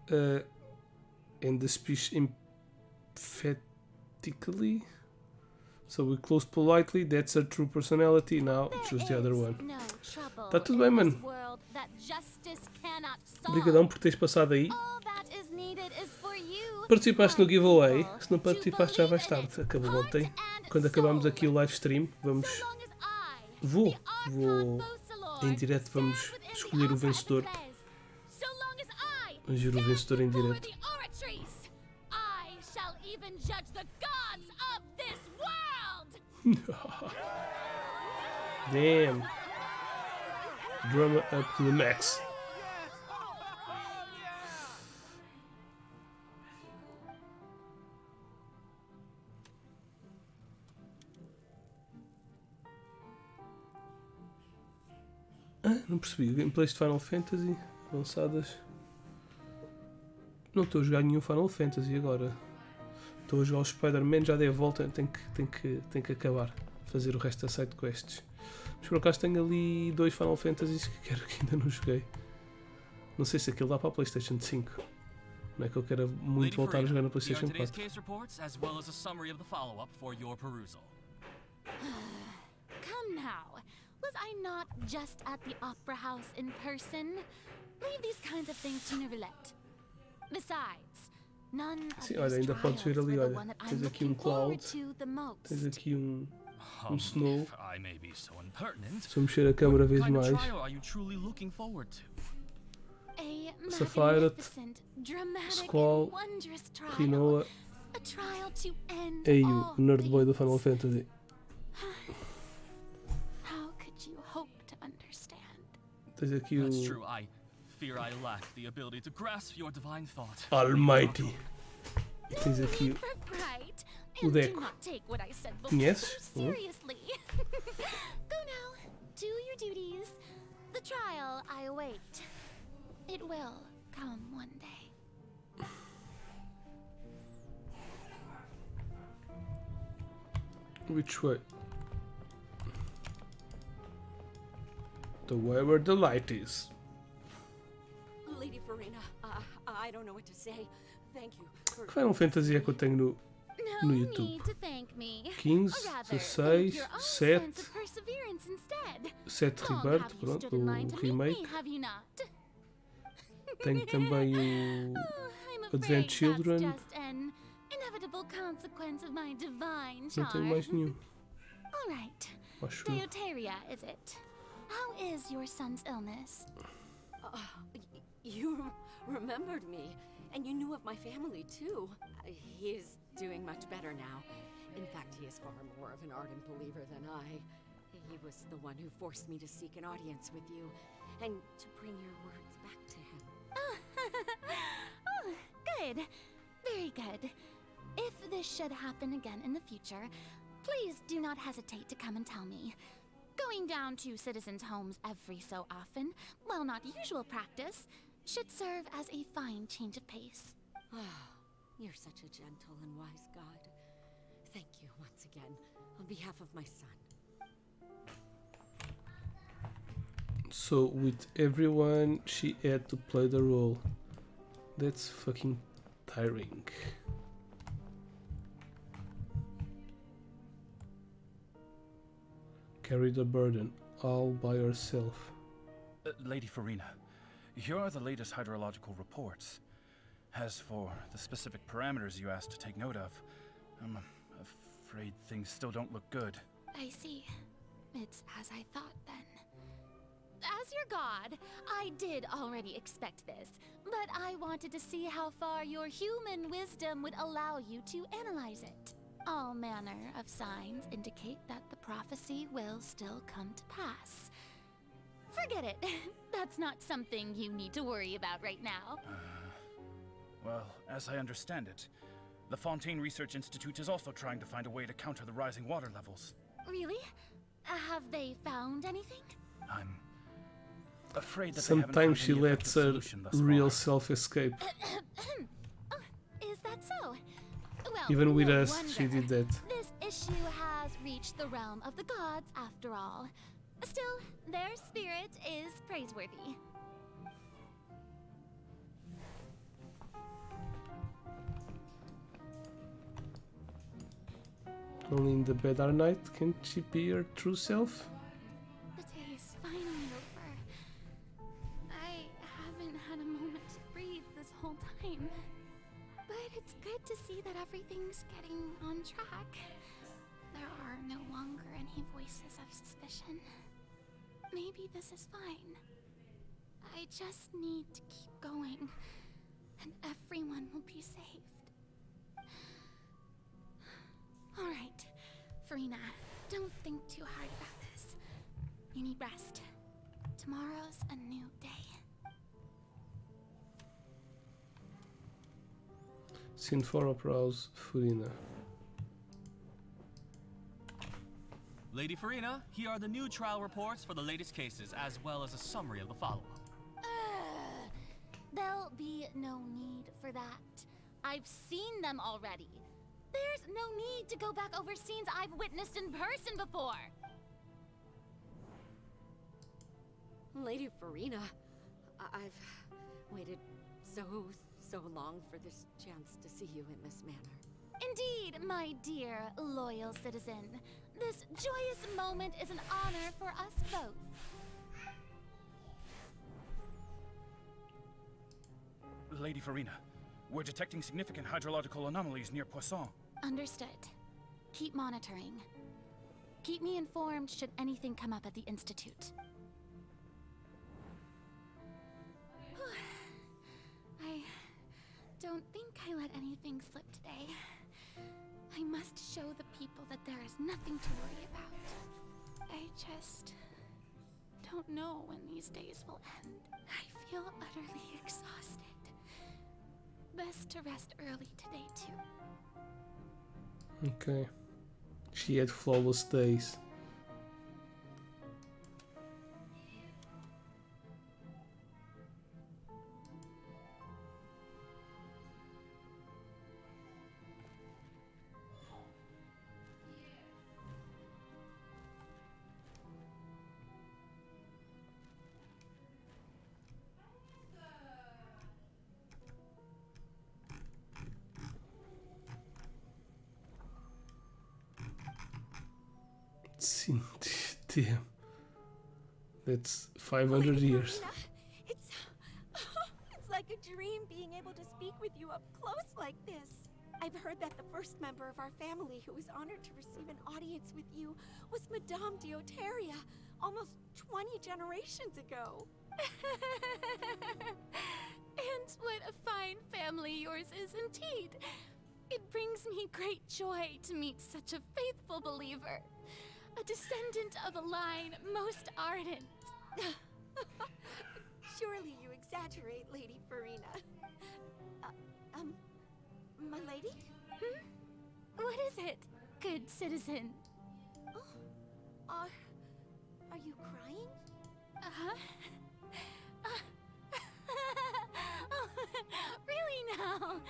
Fontaine. And the speech emphatically. So we closed politely. That's her true personality. Now choose the other one. Tá tudo bem, mano. Obrigadão por teres passado aí. Participaste no giveaway. Se não participaste já vais tarde. Acabou ontem. Quando acabarmos aqui o live stream, vamos... Vou em direto, vamos escolher o vencedor. Vamos ver o vencedor em direto. Damn. Drama up to the max. Não percebi. Gameplays de Final Fantasy lançadas. Não estou a jogar nenhum Final Fantasy agora. Estou a jogar o Spider-Man, já dei a volta, tenho que acabar. Fazer o resto da side quests. Mas por acaso tenho ali 2 Final Fantasies que quero que ainda não joguei. Não sei se aquilo dá para a PlayStation 5. Não é que eu quero muito voltar a jogar na PlayStation 4. Come now. Was I not just at the opera house in person? Leave these kinds of things to Neuvillette. Besides, none of Sim, olha, these ainda podes ver trials ali, were the olha. one that Tens I'm aqui um looking forward cloud, to the most. tens aqui snow. If I may be so impertinent, Se eu mexer a câmera vez what kind of mais. trial are you truly looking forward to? A Sapphire, magnificent, dramatic, Squall, and wondrous trial. Rinoa, A trial to end Ayu, all o nerd boy do things. Final Fantasy. How could you hope to understand? Tens aqui That's o true. I fear I lack the ability to grasp your divine thought. Almighty. E tens aqui Right? o And do Deco. not take what I said before Conheces? so seriously. Go now, do your duties. The trial I await. It will come one day. Which way? The way where the light is. Lady Furina, I don't know what to say. Thank you for... Que Final Fantasy é que eu tenho no No YouTube? need to thank me. 15, Or rather, 16, thank your own 7, sense of perseverance instead. 7 Long Rebirth, have you pronto, stood in line o to meet remake. me, have you not? Tenho também o I'm Advent afraid Children. that's just an inevitable consequence of my divine Não charm. tenho mais nenhum. All right. Acho eu. Deoteria, is it? How is your son's illness? You remembered me, and you knew of my family too. He is doing much better now. In fact, he is far more of an ardent believer than I. He was the one who forced me to seek an audience with you, and to bring your words back to him. Oh, good. Very good. If this should happen again in the future, please do not hesitate to come and tell me. Going down to citizens' homes every so often, while not usual practice, should serve as a fine change of pace. You're such a gentle and wise God. Thank you once again, on behalf of my son. So with everyone, she had to play the role. That's fucking tiring. Carry the burden all by herself. Lady Furina, here are the latest hydrological reports. As for the specific parameters you asked to take note of, I'm afraid things still don't look good. I see. It's as I thought then. As your god, I did already expect this, but I wanted to see how far your human wisdom would allow you to analyze it. All manner of signs indicate that the prophecy will still come to pass. Forget it. That's not something you need to worry about right now. Well, as I understand it, the Fontaine Research Institute is also trying to find a way to counter the rising water levels. Really? Have they found anything? I'm afraid that Sometimes she they haven't lets found her any effective solution thus real far. self escape. Oh, is that so? Well, Even with no us, wonder. she did that. This issue has reached the realm of the gods after all. Still, their spirit is praiseworthy. Only in the bed at night can she be her true self? The day is finally over. I haven't had a moment to breathe this whole time. But it's good to see that everything's getting on track. There are no longer any voices of suspicion. Maybe this is fine. I just need to keep going, and everyone will be saved. Alright, Furina, don't think too hard about this. You need rest. Tomorrow's a new day. Scene 4 of Rouse Furina. Lady Furina, here are the new trial reports for the latest cases, as well as a summary of the follow-up. There'll be no need for that. I've seen them already. There's no need to go back over scenes I've witnessed in person before. Lady Furina, I've waited so long for this chance to see you in this manner. Indeed, my dear, loyal citizen. This joyous moment is an honor for us both. Lady Furina, We're detecting significant hydrological anomalies near Poisson. Understood. Keep monitoring. Keep me informed should anything come up at the Institute. I don't think I let anything slip today. I must show the people that there is nothing to worry about. I just don't know when these days will end. I feel utterly exhausted. Best to rest early today, too. Okay. She had flawless days. Damn. That's 500 years. It's like a dream being able to speak with you up close like this. I've heard that the first member of our family who was honored to receive an audience with you was Madame Dioteria, almost 20 generations ago. And what a fine family yours is indeed. It brings me great joy to meet such a faithful believer. A descendant of a line most ardent. Surely you exaggerate, Lady Furina. My lady? What is it, good citizen? Oh, are you crying? Oh, really now?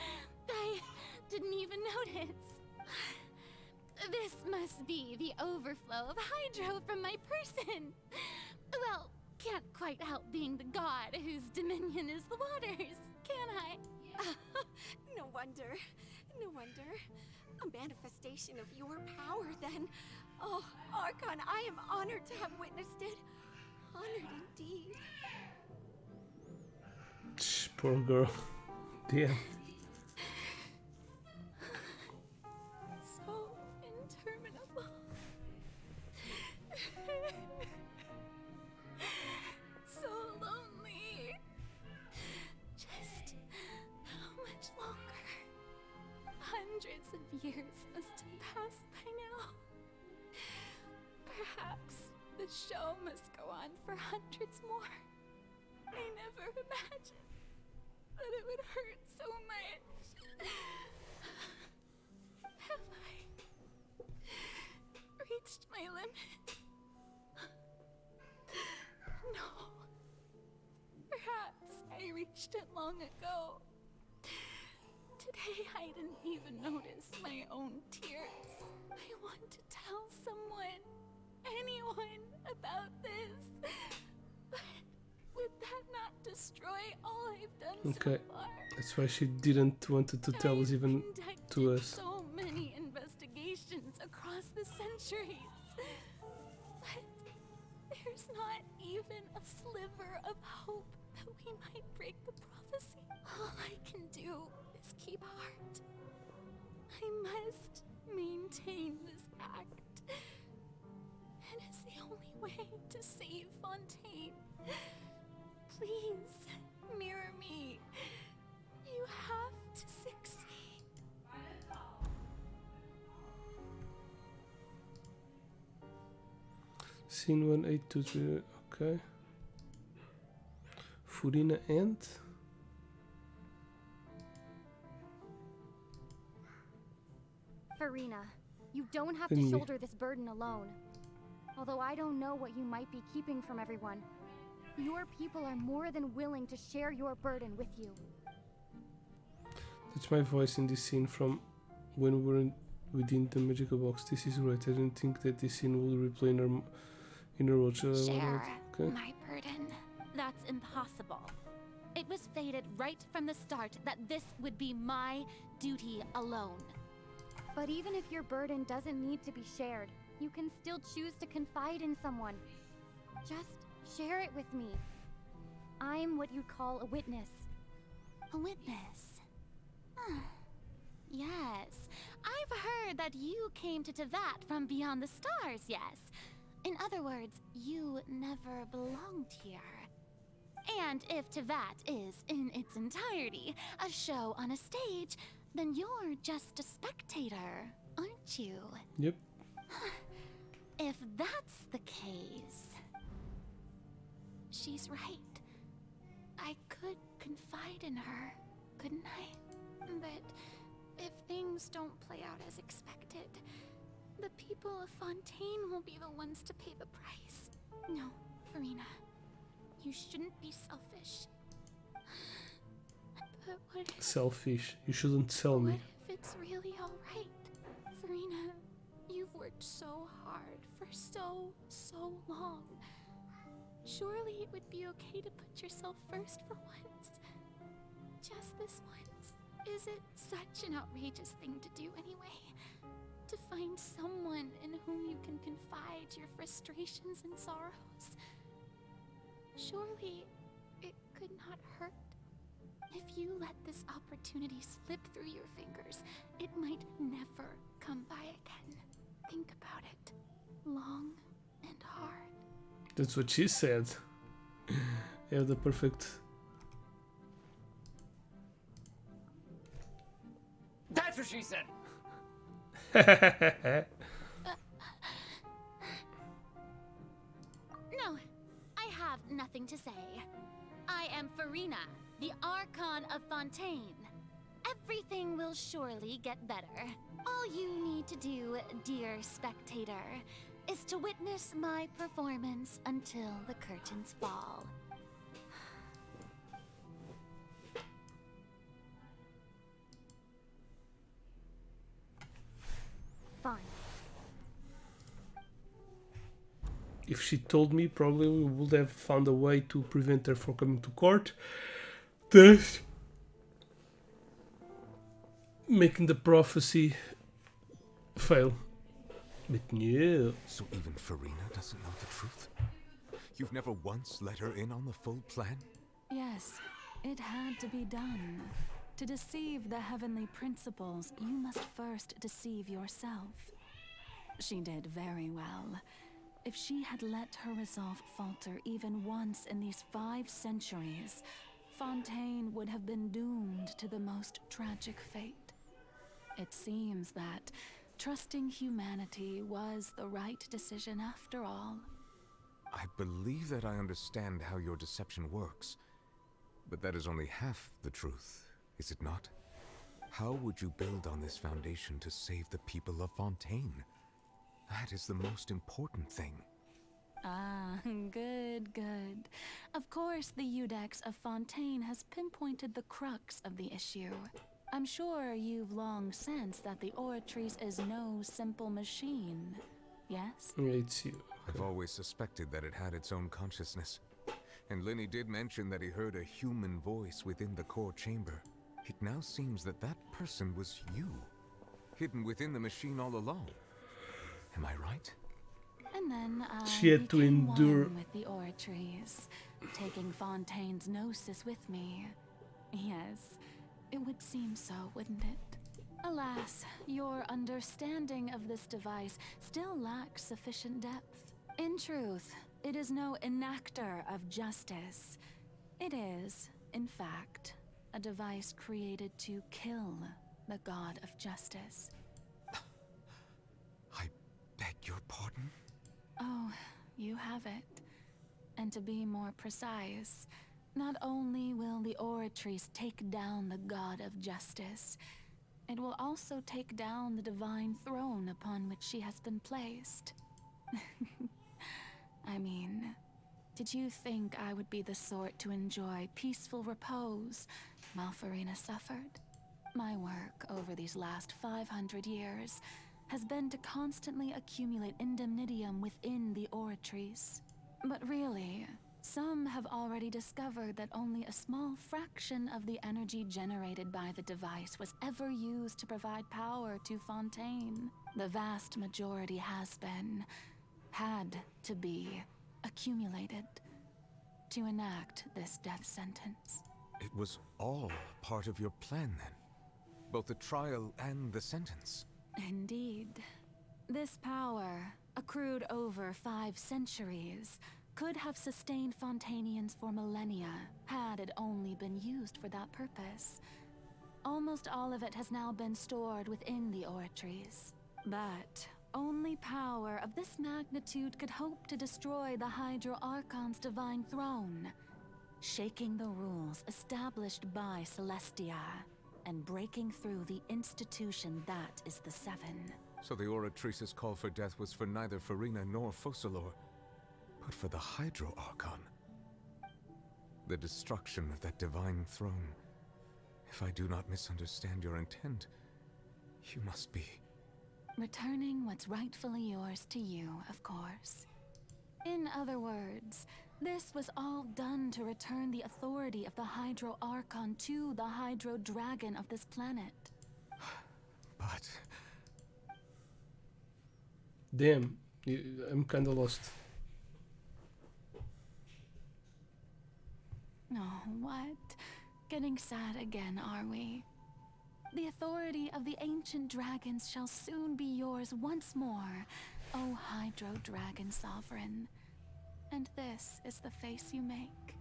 I didn't even notice. This must be the overflow of hydro from my person. Well, can't quite help being the god whose dominion is the waters, can I? No wonder. No wonder. A manifestation of your power, then. Oh, Archon, I am honored to have witnessed it. Honored indeed. Poor girl. Damn. So interminable. So lonely. Just how much longer? Hundreds of years must have passed by now. Perhaps the show must go on for hundreds more. I never imagined that it would hurt so much. Have I reached my limit? No. Perhaps I reached it long ago. Today I didn't even notice my own tears. I want to tell someone, anyone, about this. But would that not destroy all I've done Okay. so far? That's why she didn't want to tell us even to us. So many investigations across the centuries. But there's not even a sliver of hope that we might break the prophecy. All I can do is keep heart. I must maintain this act. It is the only way to save Fontaine. Please, mirror me. You have to succeed. Scene 1823. Okay. Furina and Furina, you don't have Finley. to shoulder this burden alone. Although I don't know what you might be keeping from everyone, your people are more than willing to share your burden with you. That's my voice in this scene from when we were within the magical box. This is right. I don't think that this scene will replay in our watch. Share Okay. my burden. That's impossible. It was fated right from the start that this would be my duty alone. But even if your burden doesn't need to be shared, you can still choose to confide in someone. Just share it with me. I'm what you'd call a witness. A witness? Yes. I've heard that you came to Tevat from beyond the stars, yes. In other words, you never belonged here. And if Tevat is, in its entirety, a show on a stage, then you're just a spectator, aren't you? Yep. If that's the case... She's right. I could confide in her, couldn't I? But if things don't play out as expected, the people of Fontaine will be the ones to pay the price. No, Furina. You shouldn't be selfish. But what if... Selfish. You shouldn't sell me. What if it's really alright? Furina, you've worked so hard for so long. Surely it would be okay to put yourself first for once. Just this once. Is it such an outrageous thing to do anyway? To find someone in whom you can confide your frustrations and sorrows? Surely it could not hurt. If you let this opportunity slip through your fingers, it might never come by again. Think about it. Long and hard. That's what she said. Yeah, the perfect. That's what she said. No, I have nothing to say. I am Furina, the Archon of Fontaine. Everything will surely get better. All you need to do, dear spectator, is to witness my performance until the curtains fall. Fine. If she told me, probably we would have found a way to prevent her from coming to court. Thus, making the prophecy fail. But no. So even Furina doesn't know the truth? You've never once let her in on the full plan? Yes, it had to be done. To deceive the heavenly principles, you must first deceive yourself. She did very well. If she had let her resolve falter even once in these 5 centuries, Fontaine would have been doomed to the most tragic fate. It seems that trusting humanity was the right decision after all. I believe that I understand how your deception works, but that is only half the truth, is it not? How would you build on this foundation to save the people of Fontaine? That is the most important thing. Ah, good, good. Of course, the Iudex of Fontaine has pinpointed the crux of the issue. I'm sure you've long sensed that the Oratrice is no simple machine, yes? It's you. I've always suspected that it had its own consciousness. And Lenny did mention that he heard a human voice within the core chamber. It now seems that that person was you, hidden within the machine all along. Am I right? And then She had to endure one with the Oratrice, taking Fontaine's gnosis with me. Yes, it would seem so, wouldn't it? Alas, your understanding of this device still lacks sufficient depth. In truth, it is no enactor of justice. It is, in fact, a device created to kill the god of justice. I beg your pardon? Oh, you have it. And to be more precise, not only will the Oratrice take down the god of justice, it will also take down the divine throne upon which she has been placed. I mean, did you think I would be the sort to enjoy peaceful repose while Furina suffered? My work over these last 500 years has been to constantly accumulate indemnitium within the Oratrice. But really, some have already discovered that only a small fraction of the energy generated by the device was ever used to provide power to Fontaine. The vast majority had to be accumulated to enact this death sentence. It was all part of your plan then? both the trial and the sentence. Indeed. This power, accrued over 5 centuries, could have sustained Fontanians for millennia, had it only been used for that purpose. Almost all of it has now been stored within the oratories. But only power of this magnitude could hope to destroy the Hydro Archon's divine throne, shaking the rules established by Celestia, and breaking through the institution that is the Seven. So the Oratrice's call for death was for neither Furina nor Focalor, but for the Hydro Archon. The destruction of that divine throne. If I do not misunderstand your intent, you must be... Returning what's rightfully yours to you, of course. In other words, this was all done to return the authority of the Hydro Archon to the Hydro Dragon of this planet. But... Damn, I'm kinda lost. Oh, what? Getting sad again, are we? The authority of the ancient dragons shall soon be yours once more, O Hydro Dragon Sovereign. And this is the face you make.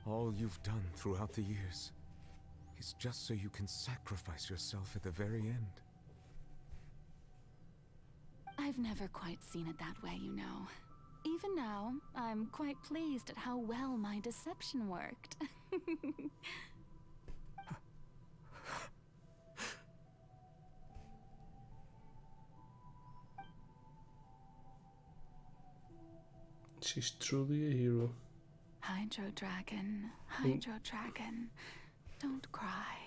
all you've done throughout the years is just so you can sacrifice yourself at the very end. I've never quite seen it that way, you know. Even now, I'm quite pleased at how well my deception worked. She's truly a hero. Hydro Dragon, don't cry.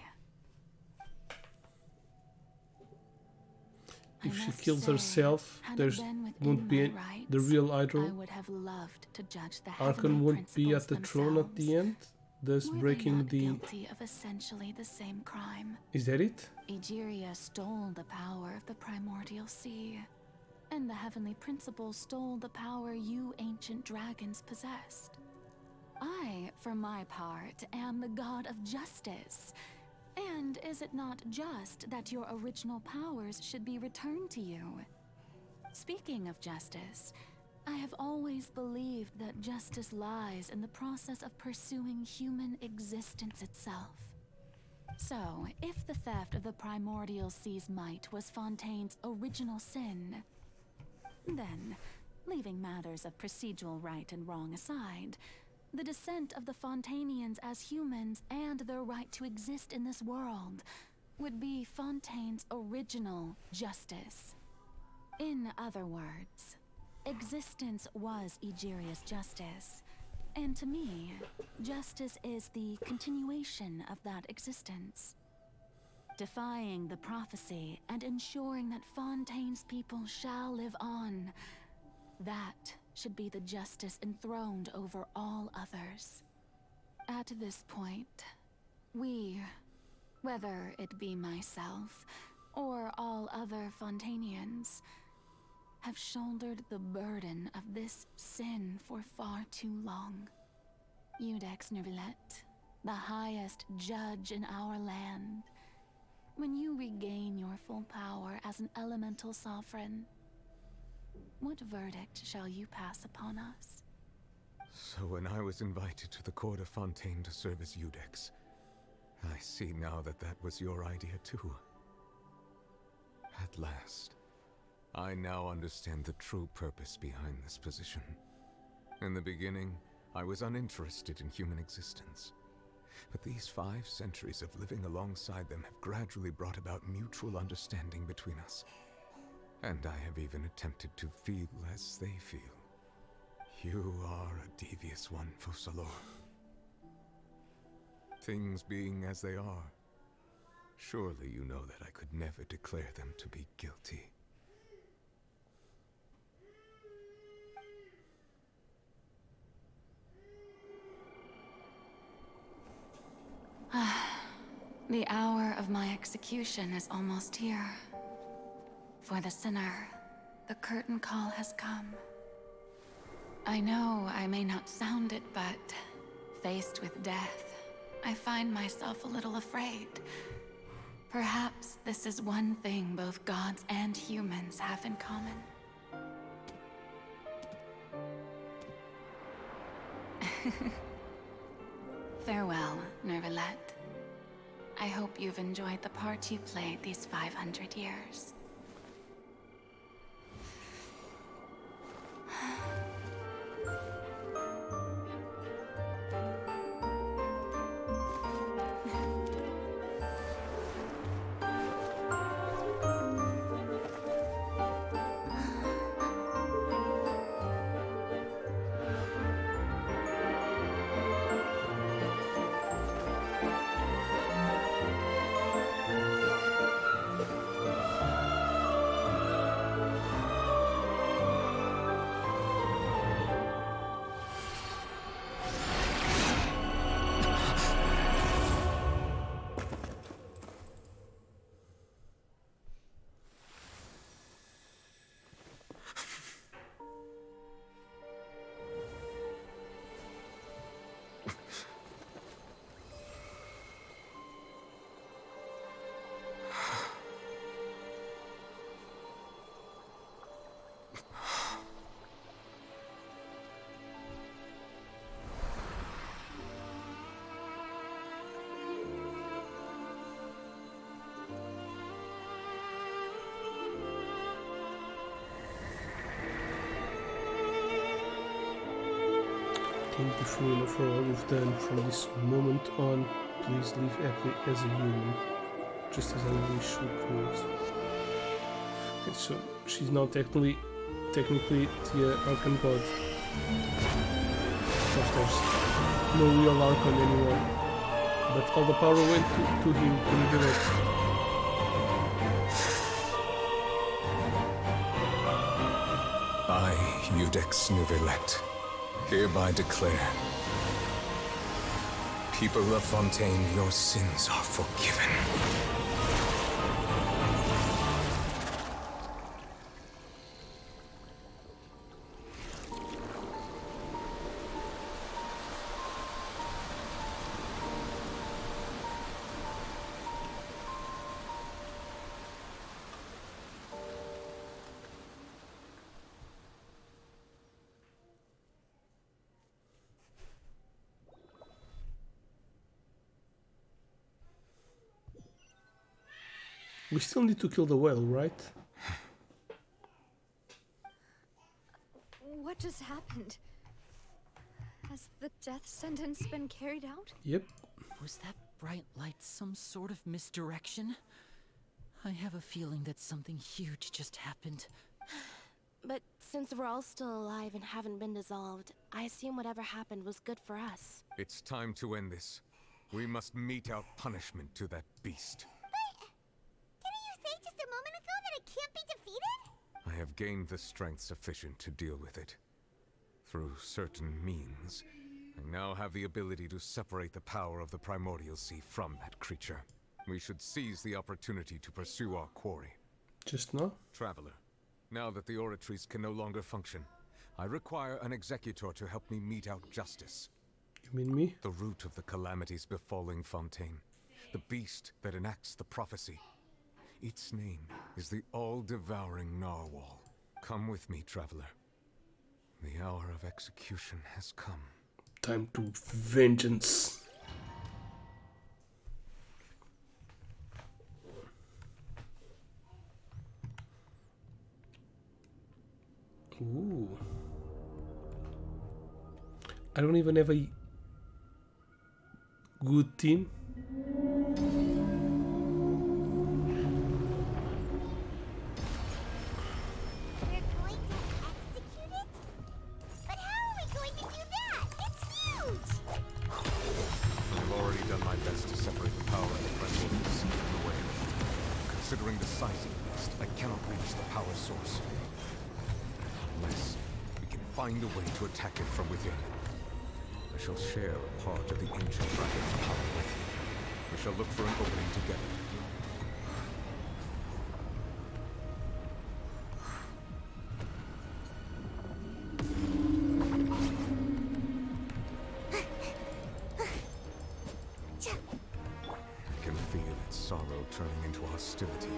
If she kills herself, there's won't be the real Hydro. I would have loved to judge the Archon won't be at the throne at the end, thus breaking the... guilty of essentially the same crime. Is that it? Egeria stole the power of the primordial sea, and the heavenly principle stole the power you ancient dragons possessed. I, for my part, am the god of justice. And is it not just that your original powers should be returned to you? Speaking of justice, I have always believed that justice lies in the process of pursuing human existence itself. So, if the theft of the primordial sea's might was Fontaine's original sin, then, leaving matters of procedural right and wrong aside, the descent of the Fontanians as humans and their right to exist in this world would be Fontaine's original justice. In other words, existence was Egeria's justice, and to me, justice is the continuation of that existence. Defying the prophecy and ensuring that Fontaine's people shall live on, that should be the justice enthroned over all others. At this point, we, whether it be myself or all other Fontanians, have shouldered the burden of this sin for far too long. Iudex Nervillet, the highest judge in our land, when you regain your full power as an elemental sovereign, what verdict shall you pass upon us? So when I was invited to the court of Fontaine to serve as Iudex, I see now that that was your idea too. At last, I now understand the true purpose behind this position. In the beginning, I was uninterested in human existence. But these 5 centuries of living alongside them have gradually brought about mutual understanding between us. And I have even attempted to feel as they feel. You are a devious one, Focalor. Things being as they are, surely you know that I could never declare them to be guilty. The hour of my execution is almost here. For the sinner, the curtain call has come. I know I may not sound it, but faced with death, I find myself a little afraid. Perhaps this is one thing both gods and humans have in common. Farewell, Nervalette. I hope you've enjoyed the part you played these 500 years. Thank you, Furina, for all you've done. From this moment on, please live happily as a human, just as I wish you could. Okay, so she's now technically the Archon God. Of course, there's no real Archon anymore, but all the power went to him, to Neuvillette. I, Iudex Neuvillette, hereby declare, people of Fontaine, your sins are forgiven. We still need to kill the whale, right? What just happened? Has the death sentence been carried out? Yep. Was that bright light some sort of misdirection? I have a feeling that something huge just happened. But since we're all still alive and haven't been dissolved, I assume whatever happened was good for us. It's time to end this. We must mete out punishment to that beast. Didn't you say just a moment ago that it can't be defeated? I have gained the strength sufficient to deal with it. Through certain means, I now have the ability to separate the power of the Primordial Sea from that creature. We should seize the opportunity to pursue our quarry. Just now? Traveler, now that the oratories can no longer function, I require an executor to help me mete out justice. You mean me? The root of the calamities befalling Fontaine. The beast that enacts the prophecy. Its name is the all-devouring Narwhal. Come with me, traveler. The hour of execution has come. Time to vengeance. Ooh. I don't even have a good team. Considering the size of the beast, I cannot reach the power source. Unless we can find a way to attack it from within. I shall share a part of the ancient dragon's power with you. We shall look for an opening together. sorrow turning into hostility.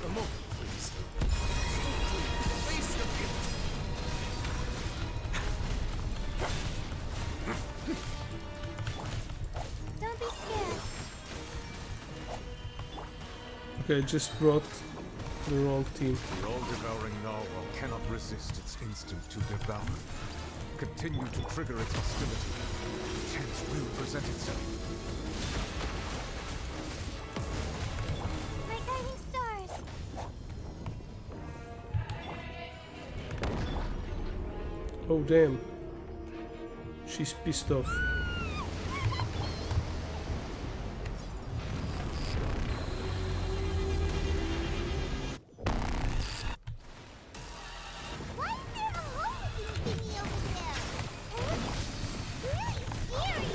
A moment, please. Face the guilt. Don't be scared. Okay, I just brought the wrong team. The all-devouring narwhal cannot resist its instinct to devour. Continue to trigger its hostility. Chance will present itself. My guiding stars. Oh damn. She's pissed off. Why is there a hole thingy over there? It looks really scary.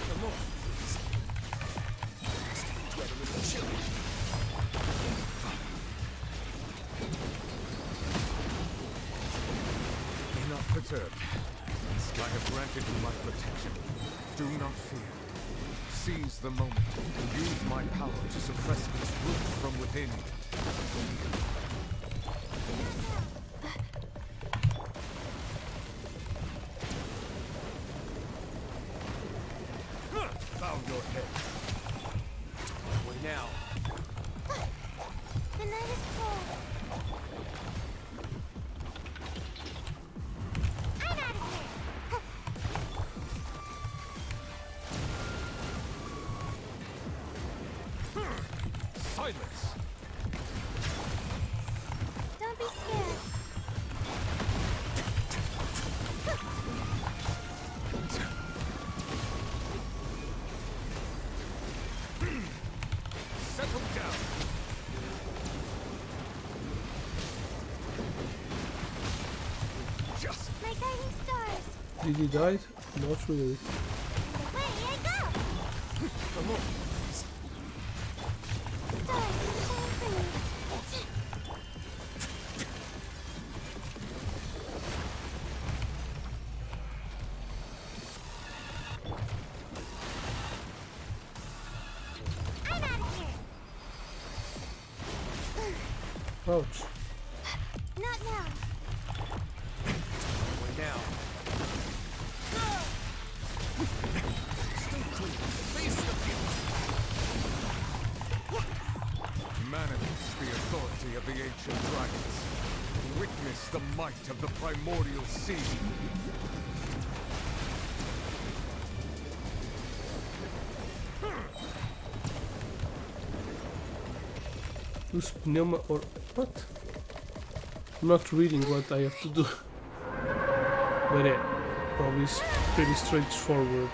A moment, please. Get a little chilly. Be not perturbed. I have granted you my protection. Do not fear. Seize the moment and use my power to suppress its roots from within. Bow your head. Wait now. The night is cold. I'm out of here. Silence! Don't be scared. Settle down! Just My guiding stars. Did he die? Not really. Way I go. A moment, please. Stars, shine for me. I'm out of here. Ouch. Not now. Wait now. Stay clean. Face the guilt. manifest the authority of the ancient dragons. Witness the might of the primordial sea. Use pneuma or what? I'm not reading what I have to do. But yeah, probably it's pretty straightforward.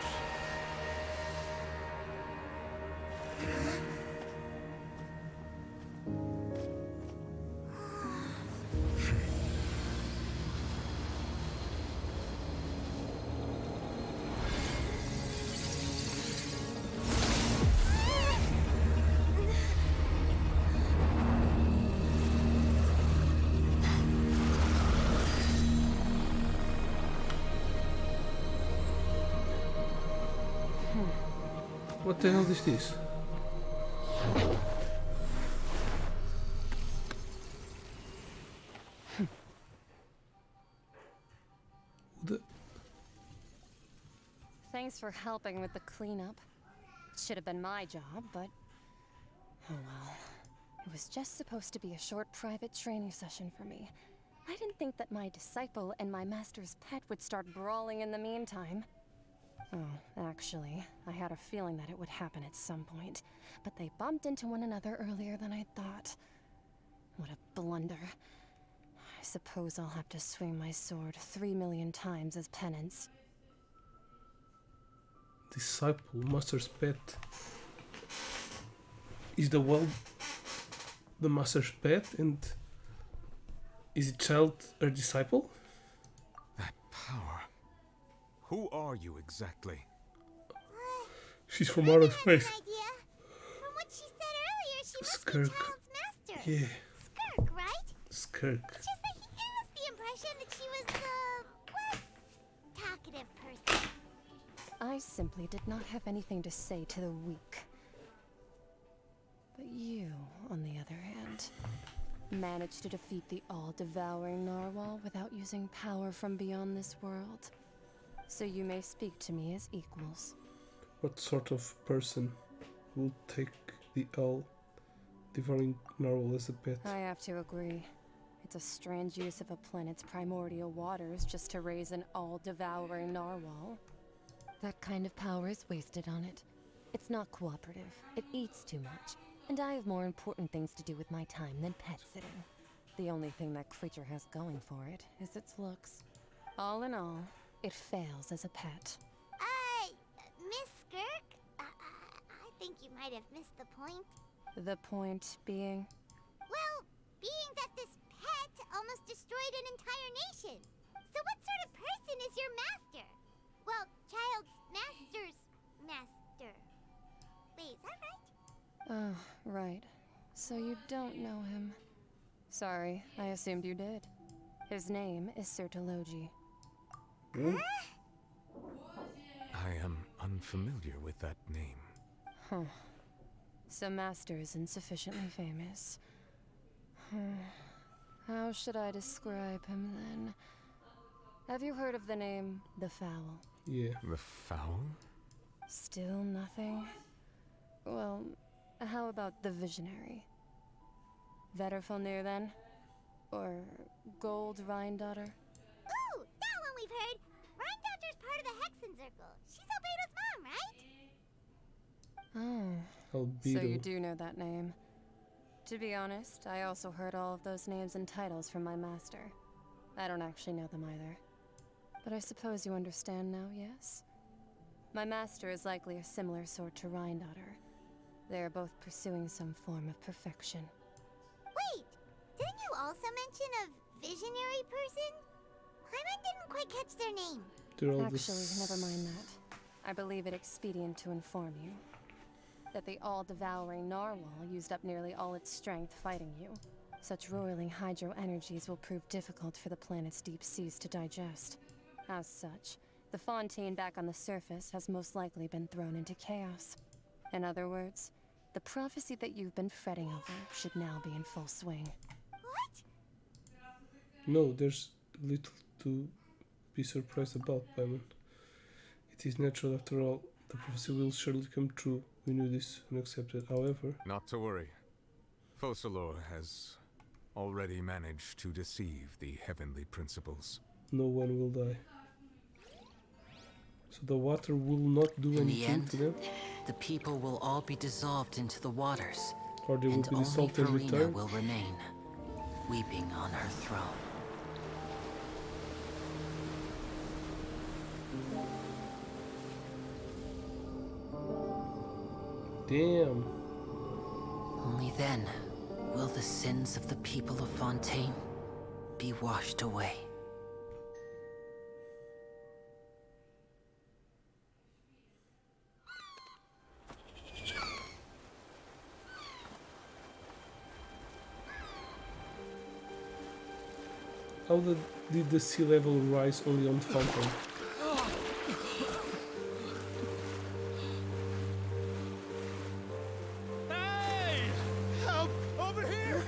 What the hell is this? Thanks for helping with the cleanup. Should have been my job, but oh well. It was just supposed to be a short private training session for me. I didn't think that my disciple and my master's pet would start brawling in the meantime. Oh, actually, I had a feeling that it would happen at some point, but they bumped into one another earlier than I thought. What a blunder. I suppose I'll have to swing my sword 3 million times as penance. Disciple, master's pet. Is the world the master's pet, and is the child her disciple? That power. Who are you exactly? She's from outer space. Idea. From what she said earlier, she must Skirk. be Child's master. Yeah, Skirk, right? Skirk. It's just that he gave us the impression that she was the less talkative person. I simply did not have anything to say to the weak. But you, on the other hand, managed to defeat the all-devouring narwhal without using power from beyond this world. So you may speak to me as equals. What sort of person will take the all-devouring narwhal as a pet? I have to agree. It's a strange use of a planet's primordial waters just to raise an all-devouring narwhal. That kind of power is wasted on it. It's not cooperative. It eats too much. And I have more important things to do with my time than pet sitting. The only thing that creature has going for it is its looks. All in all, it fails as a pet. Miss Skirk? I think you might have missed the point. The point being? Well, being that this pet almost destroyed an entire nation. So what sort of person is your master? Well, child's master's master. Wait, is that right? Oh, right. So you don't know him. Sorry, I assumed you did. His name is Sertologi. Hmm? I am unfamiliar with that name. Huh. So Master isn't sufficiently famous. How should I describe him then? Have you heard of the name The Fowl? Yeah. The Fowl? Still nothing? Well, how about the Visionary? Vetterfulnir then? Or Gold Rhindaughter? Ooh, that one we've heard. Rhindaughter's part of the Hexen Circle. She's Albedo's mom, right? Oh. Albedo. So you do know that name. To be honest, I also heard all of those names and titles from my master. I don't actually know them either. But I suppose you understand now, yes? My master is likely a similar sort to Rhindaughter. They are both pursuing some form of perfection. Wait, didn't you also mention a visionary person? Paimon didn't quite catch their name. Actually, never mind that. I believe it expedient to inform you that the all-devouring narwhal used up nearly all its strength fighting you. Such roiling hydro energies will prove difficult for the planet's deep seas to digest. As such, the fontaine back on the surface has most likely been thrown into chaos. In other words, the prophecy that you've been fretting over should now be in full swing. What? No, there's little to be surprised about, Paimon. It is natural after all. The prophecy will surely come true. We knew this and accepted. However... Not to worry. Focalor has already managed to deceive the heavenly principles. No one will die. So the water will not do anything to them? The people will all be dissolved into the waters. Or they will and be dissolved and only Furina return? will remain, weeping on her throne. Damn. Only then will the sins of the people of Fontaine be washed away. How did the sea level rise only on Fountain? Hey! Help! Over here!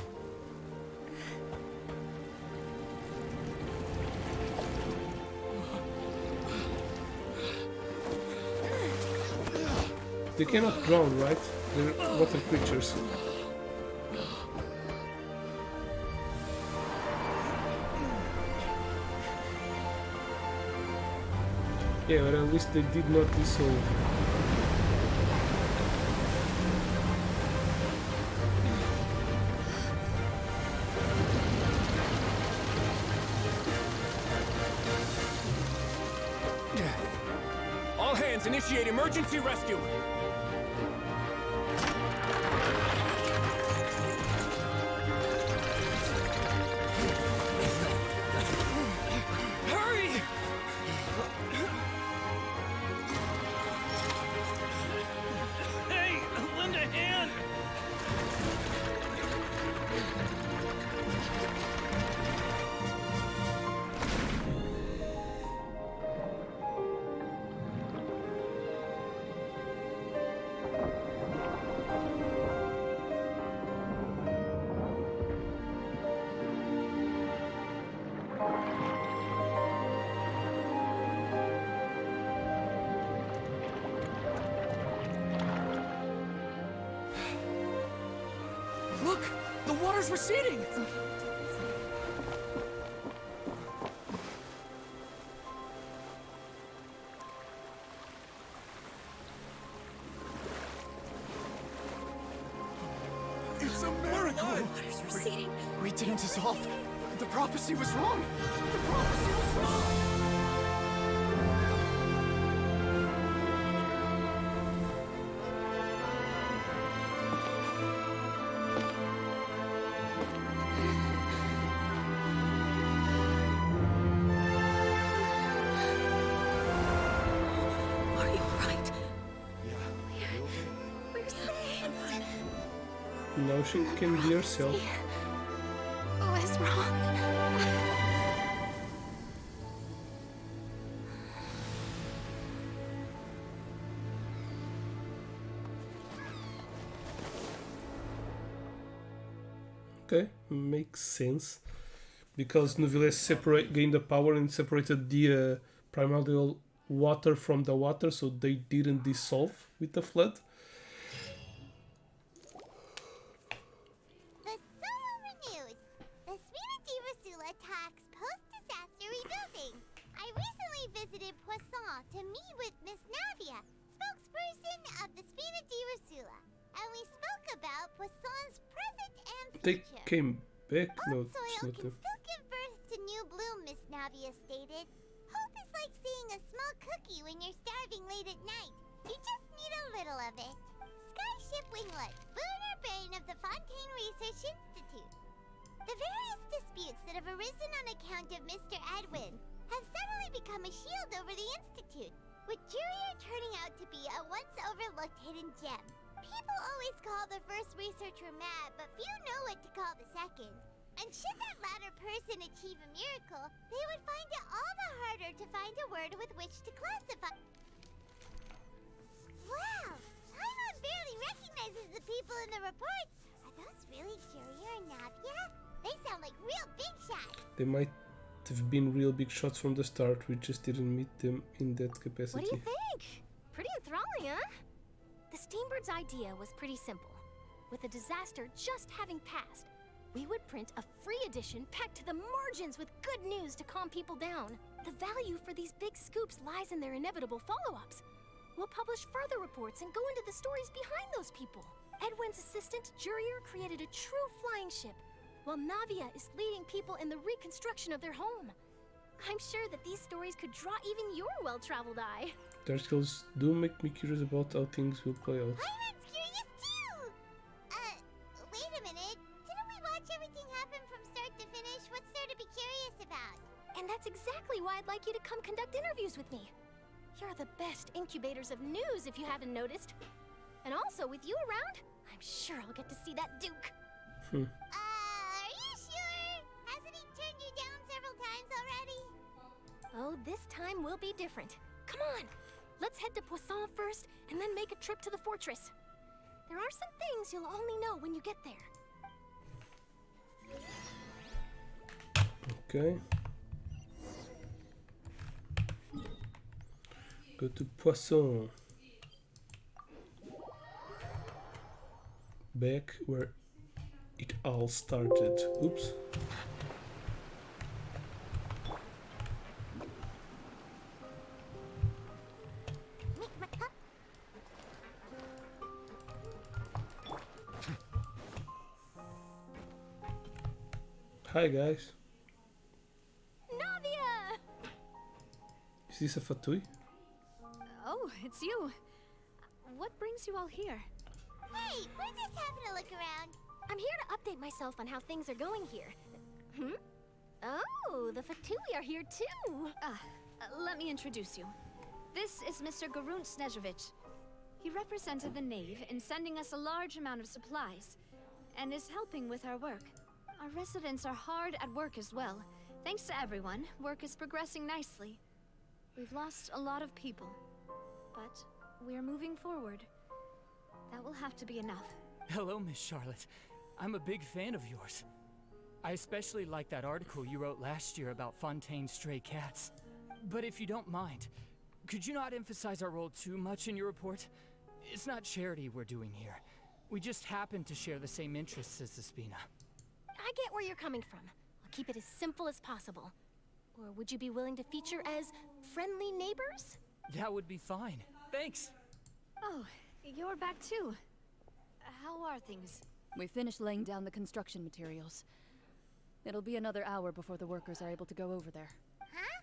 They cannot drown, right? They're water creatures. Yeah, but at least they did not dissolve. All hands, initiate emergency rescue! Hurry! Hey, lend a hand! water's receding! It's a miracle! Water's receding. We didn't dissolve. The prophecy was wrong. The prophecy was wrong. Are you alright? Yeah. We're saved. Now she can be herself. What is wrong? Okay, makes sense. Because Nouvelle gained the power and separated the primordial water from the water, so they didn't dissolve with the flood. The solo renewed. The Spina di Rasula attacks post-disaster rebuilding. I recently visited Poisson to meet with Miss Navia, spokesperson of the Spina di Rasula, and we spoke about Poisson's present and They future. came back? No, Old it's soil not can them. still give birth to new bloom, Miss Navia stated. Hope is like seeing a small cookie when you're starving late at night. You just need a little of it. Skyship Winglet, lunar brain of the Fontaine Research Institute. The various disputes that have arisen on account of Mr. Edwin have suddenly become a shield over the Institute, with Jurier turning out to be a once overlooked hidden gem. People always call the first researcher mad, but few know what to call the second. And should that latter person achieve a miracle, they would find it all the harder to find a word with which to classify. Wow! Paimon barely recognizes the people in the reports. Are those really Jurier and Navia? They sound like real big shots. They might have been real big shots from the start, we just didn't meet them in that capacity. What do you think? Pretty enthralling, huh? The Steambird's idea was pretty simple. With the disaster just having passed, we would print a free edition packed to the margins with good news to calm people down. The value for these big scoops lies in their inevitable follow-ups. We'll publish further reports and go into the stories behind those people. Edwin's assistant, Jurier, created a true flying ship, while Navia is leading people in the reconstruction of their home. I'm sure that these stories could draw even your well-traveled eye. Their skills do make me curious about how things will play out. Paimon curious too! Wait a minute. Didn't we watch everything happen from start to finish? What's there to be curious about? And that's exactly why I'd like you to come conduct interviews with me. You're the best incubators of news, if you haven't noticed. And also, with you around, I'm sure I'll get to see that Duke. Are you sure? Hasn't he turned you down several times already? Oh, this time will be different. Come on! Let's head to Poisson first, and then make a trip to the fortress. There are some things you'll only know when you get there. Okay. Go to Poisson. Back where it all started. Oops. Hi guys. Navia! Is this a Fatui? Oh, it's you. What brings you all here? Hey, we're just having a look around. I'm here to update myself on how things are going here. Oh, the Fatui are here too! Let me introduce you. This is Mr. Garunt Snezhevich. He represented the Knave in sending us a large amount of supplies, and is helping with our work. Our residents are hard at work as well. Thanks to everyone, work is progressing nicely. We've lost a lot of people, but we're moving forward. That will have to be enough. Hello, Miss Charlotte. I'm a big fan of yours. I especially like that article you wrote last year about Fontaine's stray cats. But if you don't mind, could you not emphasize our role too much in your report? It's not charity we're doing here. We just happen to share the same interests as the Spina. I get where you're coming from. I'll keep it as simple as possible. Or would you be willing to feature as friendly neighbors? That would be fine. Thanks. Oh, you're back too. How are things? We finished laying down the construction materials. It'll be another hour before the workers are able to go over there. Huh?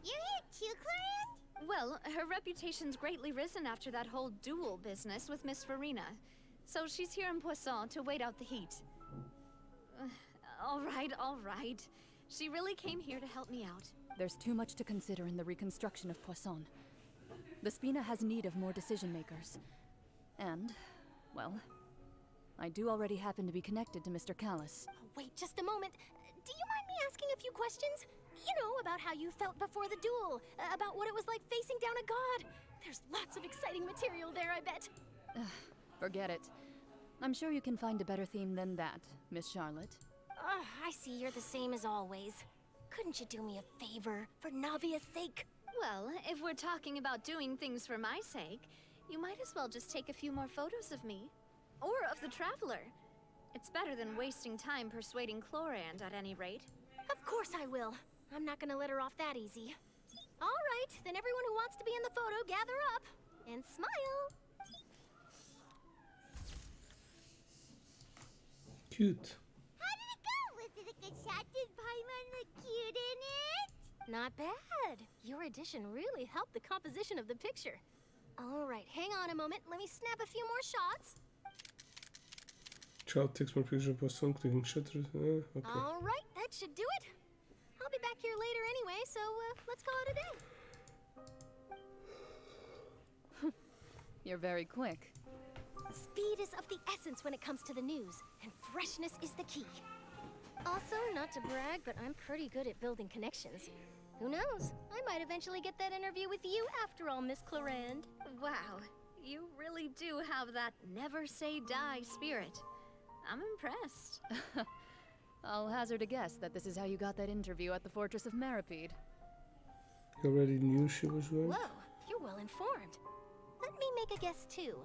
You're here too, Clorian? Well, her reputation's greatly risen after that whole duel business with Miss Furina. So she's here in Poisson to wait out the heat. All right. She really came here to help me out. There's too much to consider in the reconstruction of Poisson. The Spina has need of more decision-makers. And, well, I do already happen to be connected to Mr. Callis. Oh, wait just a moment. Do you mind me asking a few questions? You know, about how you felt before the duel, about what it was like facing down a god. There's lots of exciting material there, I bet. Forget it. I'm sure you can find a better theme than that, Miss Charlotte. I see you're the same as always. Couldn't you do me a favor, for Navia's sake? Well, if we're talking about doing things for my sake, you might as well just take a few more photos of me. Or of the Traveler. It's better than wasting time persuading Clorand at any rate. Of course I will. I'm not gonna let her off that easy. All right, then everyone who wants to be in the photo, gather up. And smile. Cute. How did it go? Was it a good shot? Did Paimon look cute in it? Not bad. Your addition really helped the composition of the picture. All right, hang on a moment. Let me snap a few more shots. Child takes more pictures of Poisson, clicking shutters. Okay. All right, that should do it. I'll be back here later anyway, so let's call it a day. You're very quick. Speed is of the essence when it comes to the news, and freshness is the key. Also, not to brag, but I'm pretty good at building connections. Who knows? I might eventually get that interview with you after all, Miss Clorand. Wow, you really do have that never say die spirit. I'm impressed. I'll hazard a guess that this is how you got that interview at the Fortress of Maripede. You already knew she was going? Whoa, you're well informed. Let me make a guess too.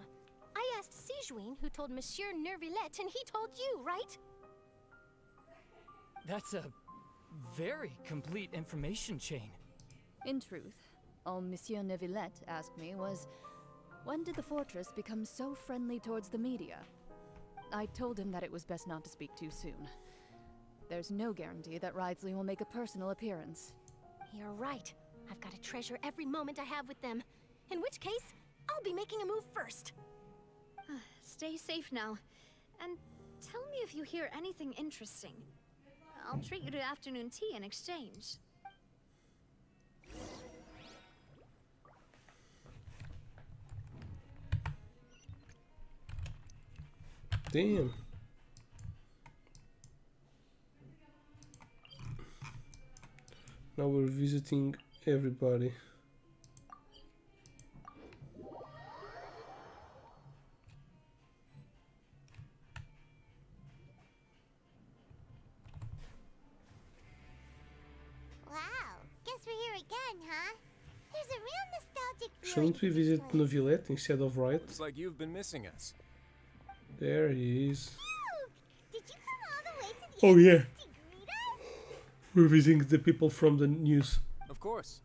I asked Sijuin, who told Monsieur Nervillette, and he told you, right? That's a very complete information chain. In truth, all Monsieur Neuvillette asked me was, when did the fortress become so friendly towards the media? I told him that it was best not to speak too soon. There's no guarantee that Ridesley will make a personal appearance. You're right. I've got to treasure every moment I have with them. In which case, I'll be making a move first. Stay safe now. And tell me if you hear anything interesting. I'll treat you to afternoon tea in exchange. Damn. Now we're visiting everybody. Wow, guess we're here again, huh? There's a real nostalgic feeling. Shouldn't we visit Neuvillette instead of Wright? Looks like you've been missing us. There he is. Did you come all the way to the Oh yeah. to greet us? We're visiting the people from the news. Of course.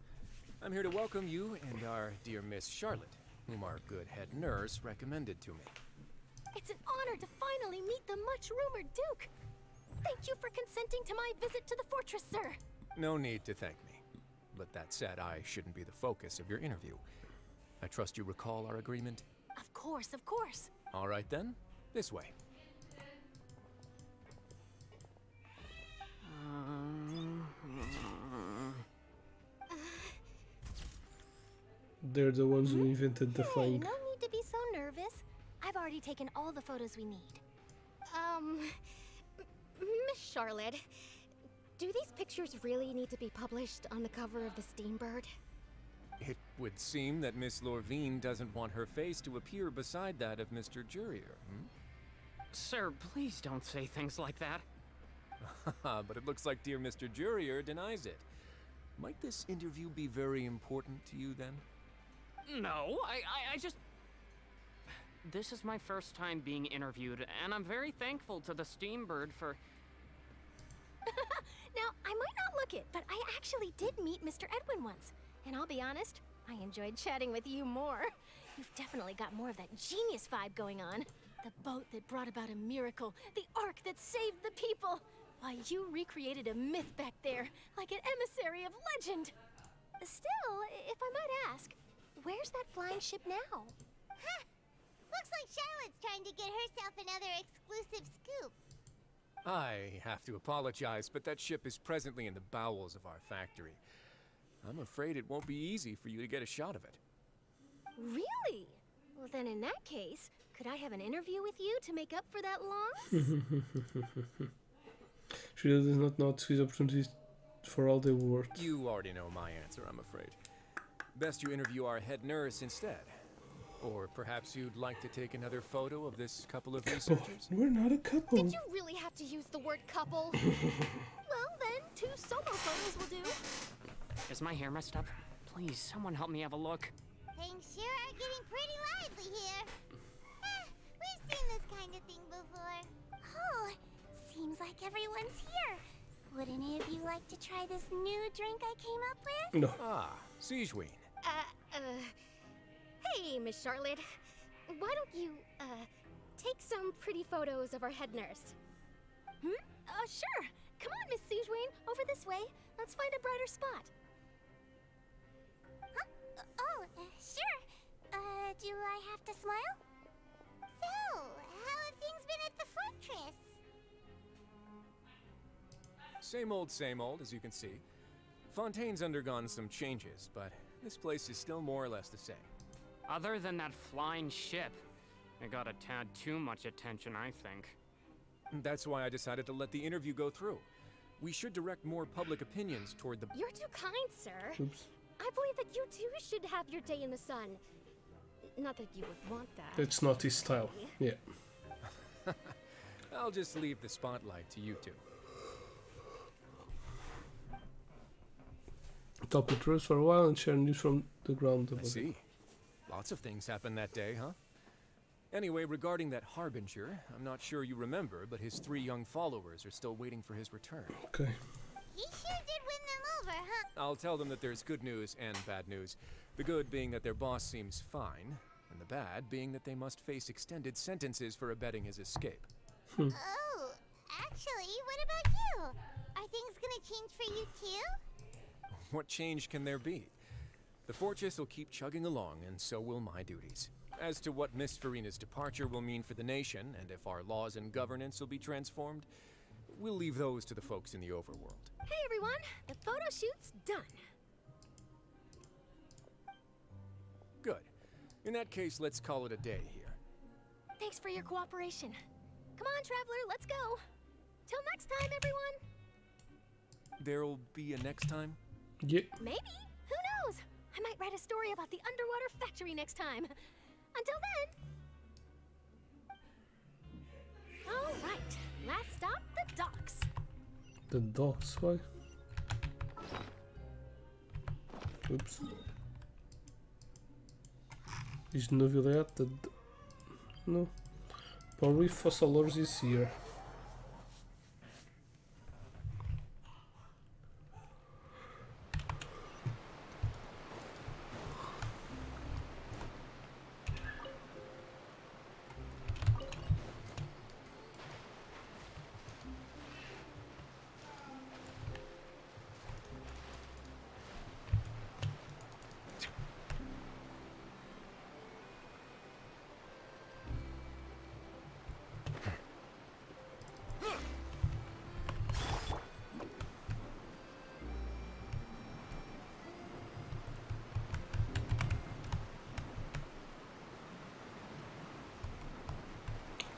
I'm here to welcome you and our dear Miss Charlotte, whom our good head nurse recommended to me. It's an honor to finally meet the much-rumored Duke. Thank you for consenting to my visit to the fortress, sir. No need to thank me. But that said, I shouldn't be the focus of your interview. I trust you recall our agreement? Of course, of course. All right then, this way. They're the ones who invented the Hey, flying. no need to be so nervous. I've already taken all the photos we need. Miss Charlotte, do these pictures really need to be published on the cover of the Steambird? It would seem that Miss Lorvine doesn't want her face to appear beside that of Mr. Jurier, Sir, please don't say things like that. But it looks like dear Mr. Jurier denies it. Might this interview be very important to you then? No, I just... This is my first time being interviewed, and I'm very thankful to the Steambird for... Now, I might not look it, but I actually did meet Mr. Edwin once. And I'll be honest, I enjoyed chatting with you more. You've definitely got more of that genius vibe going on. The boat that brought about a miracle, the ark that saved the people. Why, you recreated a myth back there, like an emissary of legend. Still, if I might ask, where's that flying ship now? Huh. Looks like Charlotte's trying to get herself another exclusive scoop. I have to apologize, but that ship is presently in the bowels of our factory. I'm afraid it won't be easy for you to get a shot of it. Really? Well, then in that case, could I have an interview with you to make up for that loss? She does not know squeeze opportunities for all they're worth. You already know my answer, I'm afraid. Best you interview our head nurse instead. Or perhaps you'd like to take another photo of this couple of researchers? We're not a couple. Did you really have to use the word couple? Well, then, 2 solo photos will do. Is my hair messed up? Please, someone help me have a look. Things sure are getting pretty lively here. We've seen this kind of thing before. Oh, seems like everyone's here. Would any of you like to try this new drink I came up with? No. Ah, Siegeween. Hey, Miss Charlotte. Why don't you, take some pretty photos of our head nurse? Sure. Come on, Miss Siegeween. Over this way. Let's find a brighter spot. Huh? Sure. Do I have to smile? So, how have things been at the fortress? Same old, as you can see. Fontaine's undergone some changes, but this place is still more or less the same. Other than that flying ship, it got a tad too much attention, I think. That's why I decided to let the interview go through. We should direct more public opinions toward the... You're too kind, sir. Oops. I believe that you too should have your day in the sun. Not that you would want that. That's not his style. Yeah. I'll just leave the spotlight to you two. Talk with Rose for a while and share news from the ground above. I see. Lots of things happened that day, huh? Anyway, regarding that Harbinger, I'm not sure you remember, but his 3 young followers are still waiting for his return. Okay. He sure did win them over, huh? I'll tell them that there's good news and bad news. The good being that their boss seems fine, and the bad being that they must face extended sentences for abetting his escape. Oh, actually, what about you? Are things gonna change for you too? What change can there be? The fortress will keep chugging along, and so will my duties. As to what Miss Furina's departure will mean for the nation, and if our laws and governance will be transformed, we'll leave those to the folks in the overworld. Hey everyone, the photo shoot's done. Good. In that case, let's call it a day here. Thanks for your cooperation. Come on, Traveler, let's go. Till next time, everyone. There'll be a next time? Yeah. Maybe. Who knows? I might write a story about the underwater factory next time. Until then. All right. Last stop, the docks. The docks, why? Oops. Is novidade? No. Probably Fossilors is here.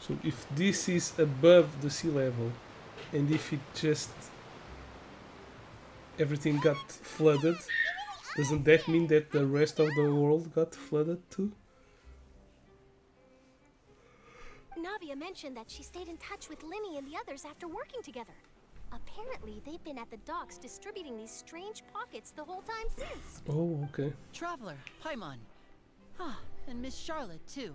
So if this is above the sea level, and if it just everything got flooded, doesn't that mean that the rest of the world got flooded too? Navia mentioned that she stayed in touch with Linny and the others after working together. Apparently, they've been at the docks distributing these strange pockets the whole time since. Oh, okay. Traveler, Paimon. Ah, and Miss Charlotte, too.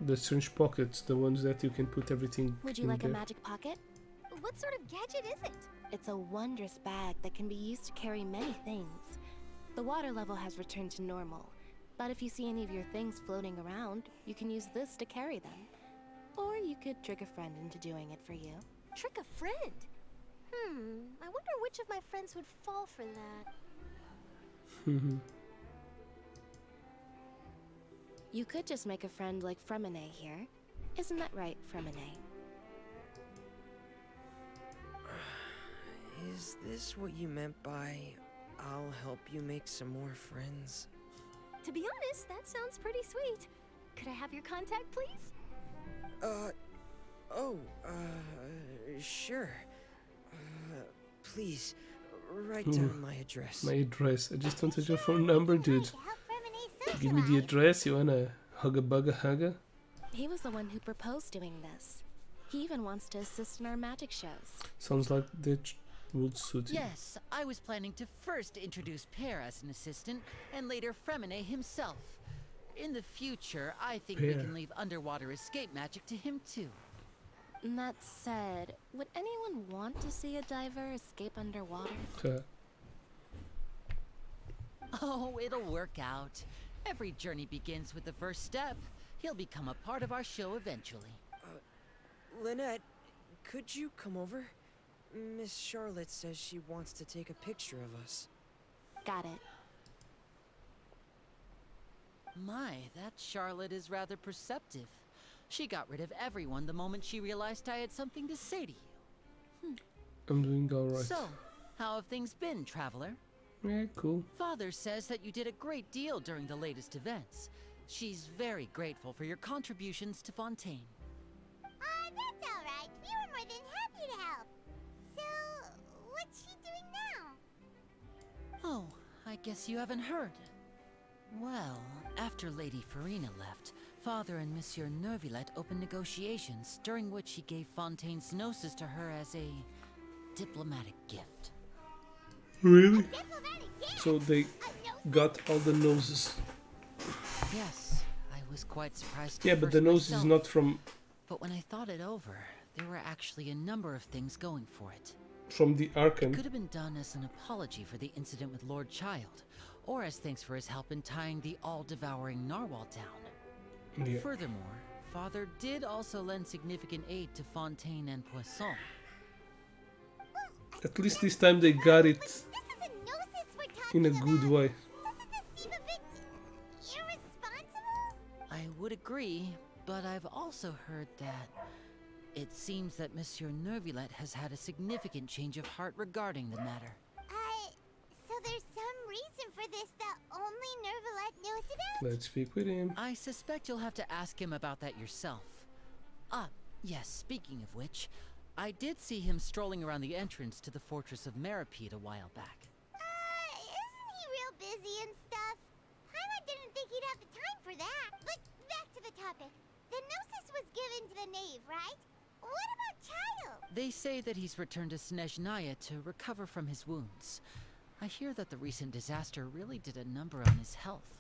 The strange pockets, the ones that you can put everything Would you in like there. a magic pocket? What sort of gadget is it? It's a wondrous bag that can be used to carry many things. The water level has returned to normal, but if you see any of your things floating around, you can use this to carry them. Or you could trick a friend into doing it for you. Trick a friend? I wonder which of my friends would fall for that. You could just make a friend like Fremine here. Isn't that right, Fremine? Is this what you meant by, I'll help you make some more friends? To be honest, that sounds pretty sweet. Could I have your contact, please? Sure. Please, write down my address. My address. I just wanted your phone number, dude. Give me the address. You wanna hugga bugga hugga? He was the one who proposed doing this. He even wants to assist in our magic shows. Sounds like that would suit you. Yes, I was planning to first introduce Pear as an assistant, and later Fremine himself. In the future, I think we can leave underwater escape magic to him too. That said, would anyone want to see a diver escape underwater? Oh, it'll work out. Every journey begins with the first step. He'll become a part of our show eventually. Lynette, could you come over? Miss Charlotte says she wants to take a picture of us. Got it. My, that Charlotte is rather perceptive. She got rid of everyone the moment she realized I had something to say to you. I'm doing alright. So, how have things been, Traveler? Yeah, cool. Father says that you did a great deal during the latest events. She's very grateful for your contributions to Fontaine. That's alright. We were more than happy to help. So, what's she doing now? Oh, I guess you haven't heard. Well, after Lady Furina left, Father and Monsieur Neuvillette opened negotiations, during which he gave Fontaine's gnosis to her as a diplomatic gift. Really? So they got all the noses. Yes, I was quite surprised. Yeah, but the nose is not from... But when I thought it over, there were actually a number of things going for it. From the Archon. It could have been done as an apology for the incident with Lord Child, or as thanks for his help in tying the all-devouring narwhal down. Yeah. Furthermore, Father did also lend significant aid to Fontaine and Poisson. At least this time they got it in a good way. I would agree, but I've also heard that it seems that Monsieur Neuvillette has had a significant change of heart regarding the matter. So there's some reason for this that only Neuvillette knows about? Let's speak with him. I suspect you'll have to ask him about that yourself. Yes, speaking of which, I did see him strolling around the entrance to the Fortress of Meripede a while back. Isn't he real busy and stuff? Paimon didn't think he'd have the time for that. But back to the topic. The gnosis was given to the knave, right? What about Child? They say that he's returned to Snezhnaya to recover from his wounds. I hear that the recent disaster really did a number on his health.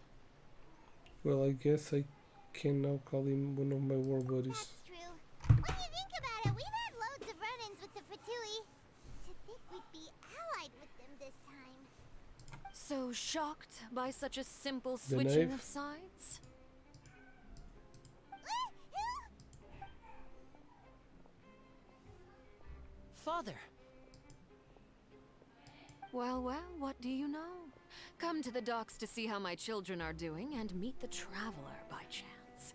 Well, I guess I can now call him one of my war buddies. That's true. When you think about it, we've had loads of run-ins with the Fatui. To think we'd be allied with them this time. So shocked by such a simple The switching knave? of sides? Father! Well, what do you know? Come to the docks to see how my children are doing and meet the Traveler by chance.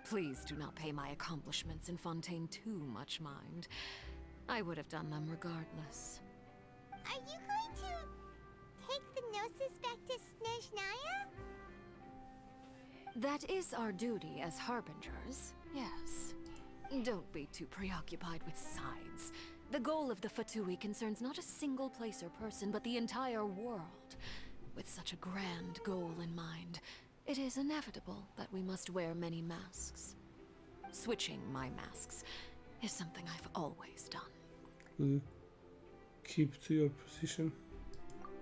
Please do not pay my accomplishments in Fontaine too much mind. I would have done them regardless. Are you going to take the gnosis back to Snezhnaya? That is our duty as harbingers, yes. Don't be too preoccupied with sides. The goal of the Fatui concerns not a single place or person, but the entire world. With such a grand goal in mind, it is inevitable that we must wear many masks. Switching my masks is something I've always done. Will you keep to your position?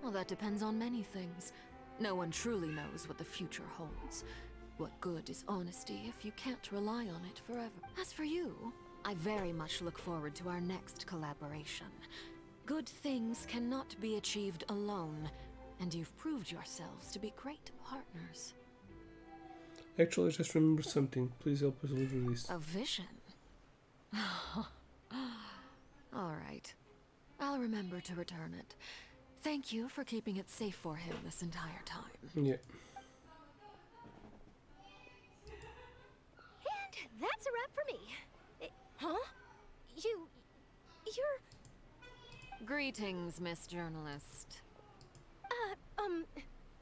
Well, that depends on many things. No one truly knows what the future holds. What good is honesty if you can't rely on it forever? As for you, I very much look forward to our next collaboration. Good things cannot be achieved alone, and you've proved yourselves to be great partners. Actually, I just remembered something. Please help us deliver this. A vision? Alright. I'll remember to return it. Thank you for keeping it safe for him this entire time. Yeah. And that's a wrap for me. Huh? You're... Greetings, Miss Journalist.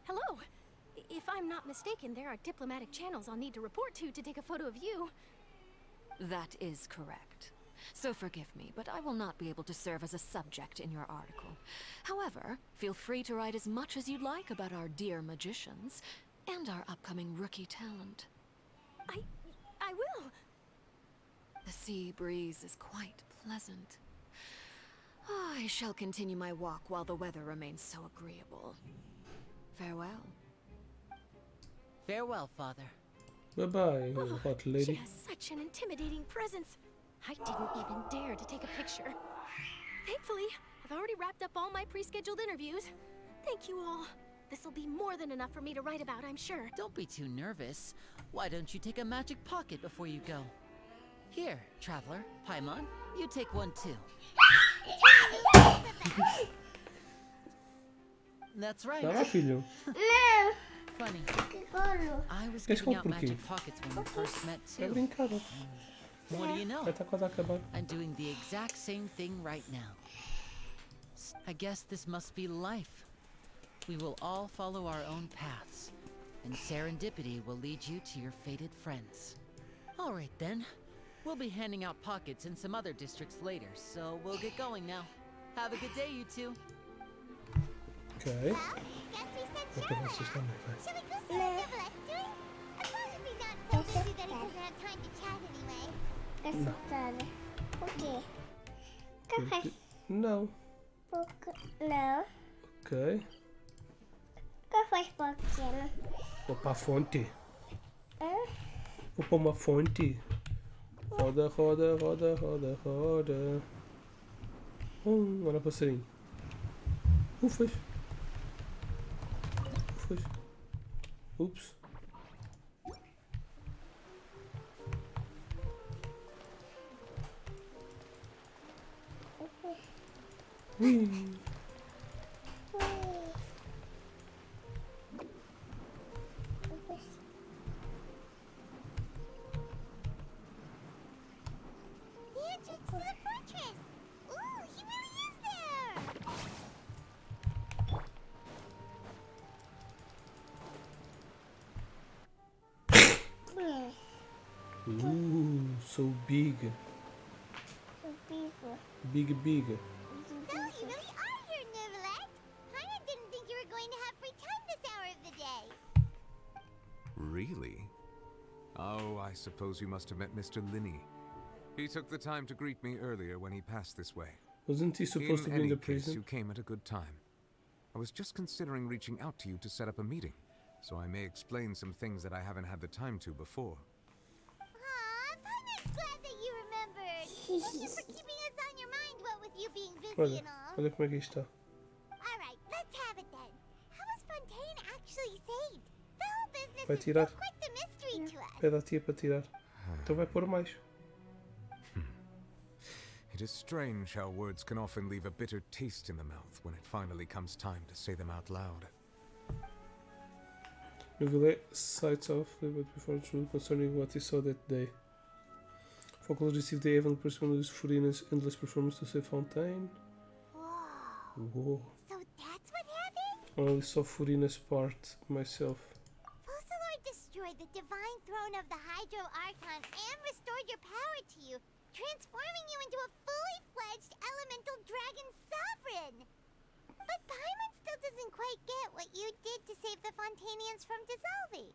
Hello. If I'm not mistaken, there are diplomatic channels I'll need to report to take a photo of you. That is correct. So forgive me, but I will not be able to serve as a subject in your article. However, feel free to write as much as you'd like about our dear magicians and our upcoming rookie talent. I will. The sea breeze is quite pleasant. I shall continue my walk while the weather remains so agreeable. Farewell. Farewell, Father. Bye-bye, hot lady. She has such an intimidating presence. I didn't even dare to take a picture. Thankfully, I've already wrapped up all my pre-scheduled interviews. Thank you all. This'll be more than enough for me to write about, I'm sure. Don't be too nervous. Why don't you take a magic pocket before you go? Here, Traveler, Paimon, you take one too. That's right. Vai lá, filho. Funny. I was giving out magic pockets when we first met too. É brincadeira. What do you know? Já tá quase a acabar. I'm doing the exact same thing right now. I guess this must be life. We will all follow our own paths, and serendipity will lead you to your fated friends. All right then. We'll be handing out pockets in some other districts later, so we'll get going now. Have a good day, you two. Ok. Guess we said Ok, vocês também, vai. Shall we go see what Nicolette's doing? As long as he's not so busy that he doesn't have time to chat anyway. Assustada. Por quê? Café. Não. Não. Ok. Café pequeno. Vou pra fonte. Hã? Vou pra uma fonte. Roda, roda, roda, roda, roda. Olha o passarinho. Ufas. Ufas. Ups. Ui. The entrance to the fortress! Ooh, he really is there! So big. Big, big. So, you really are here, Nicolette! Paimon didn't think you were going to have free time this hour of the day. Really? Oh, I suppose you must have met Mr. Linney. He took the time to greet me earlier when he passed this way. Wasn't he supposed to be in the case, prison? you came at a good time. I was just considering reaching out to you to set up a meeting, so I may explain some things that I haven't had the time to before. Aw, Paimon's glad that you remembered. Thank you for keeping us on your mind, what with you being busy Olha, and all. olha como é que isto está. Alright, let's have it then. How was Fontaine actually saved? The whole business Vai is tirar. still quite the mystery to us. Pede a tia para tirar. Então vai pôr mais. It is strange how words can often leave a bitter taste in the mouth when it finally comes time to say them out loud. Neuville cites off but before true concerning what he saw that day. Folklore received the event pursuant to Furina's endless performance to save Fontaine. Whoa. So that's what happened? I only saw Furina's part myself. Fossilor destroyed the divine throne of the Hydro Archon and restored your power to you, transforming you into a fully fledged elemental dragon sovereign. But Paimon still doesn't quite get what you did to save the Fontainians from dissolving.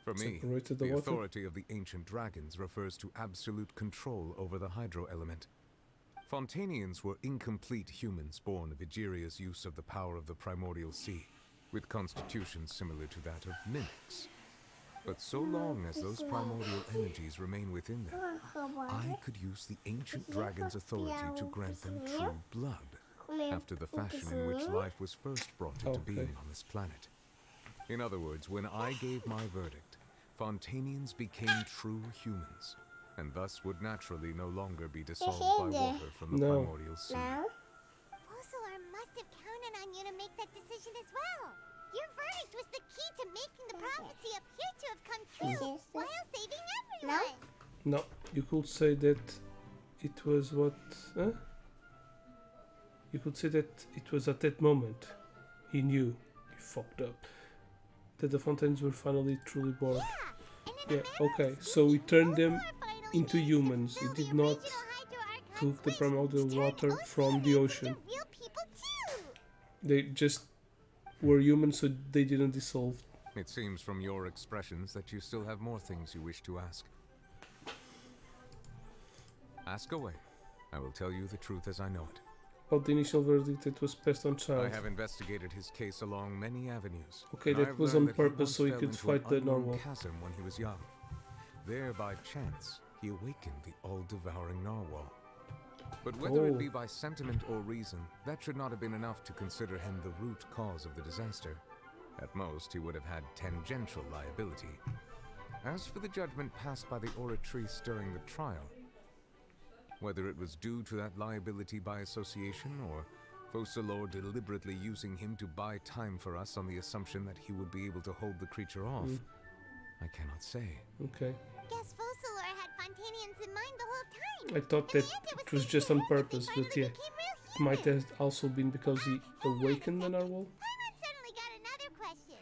For me, Separated the the water. authority of the ancient dragons refers to absolute control over the hydro element. Fontainians were incomplete humans born of Egeria's use of the power of the primordial sea, with constitutions similar to that of mimics. But so long as those primordial energies remain within them, I could use the ancient dragon's authority to grant them true blood, after the fashion in which life was first brought into being on this planet. In other words, when I gave my verdict, Fontanians became true humans, and thus would naturally no longer be dissolved by water from the primordial sea. Fossilor must have counted on you to make that decision as well. Your verdict was the key to making the prophecy appear to have come true while saving everyone. No, you could say that it was what... Huh? You could say that it was at that moment he knew, he fucked up, that the Fontaines were finally truly born. Yeah, okay, so we turned them into humans. It did not took the primordial water from the ocean. They just were human, so they didn't dissolve. It seems from your expressions that you still have more things you wish to ask. Ask away. I will tell you the truth as I know it. About the initial verdict that was passed on child. I have investigated his case along many avenues. Okay, that was on purpose so he could fight the narwhal. Chasm when he was young. There, by chance, he awakened the all-devouring narwhal. But whether it be by sentiment or reason, that should not have been enough to consider him the root cause of the disaster. At most, he would have had tangential liability. As for the judgment passed by the oratrice during the trial, whether it was due to that liability by association, or Fossilor deliberately using him to buy time for us on the assumption that he would be able to hold the creature off, I cannot say. Okay. Guess Fossilor had Fontanians in mind the whole time. I thought that it was just on purpose, but yeah, it might have also been because he awakened the narwhal. Paimon suddenly got another question.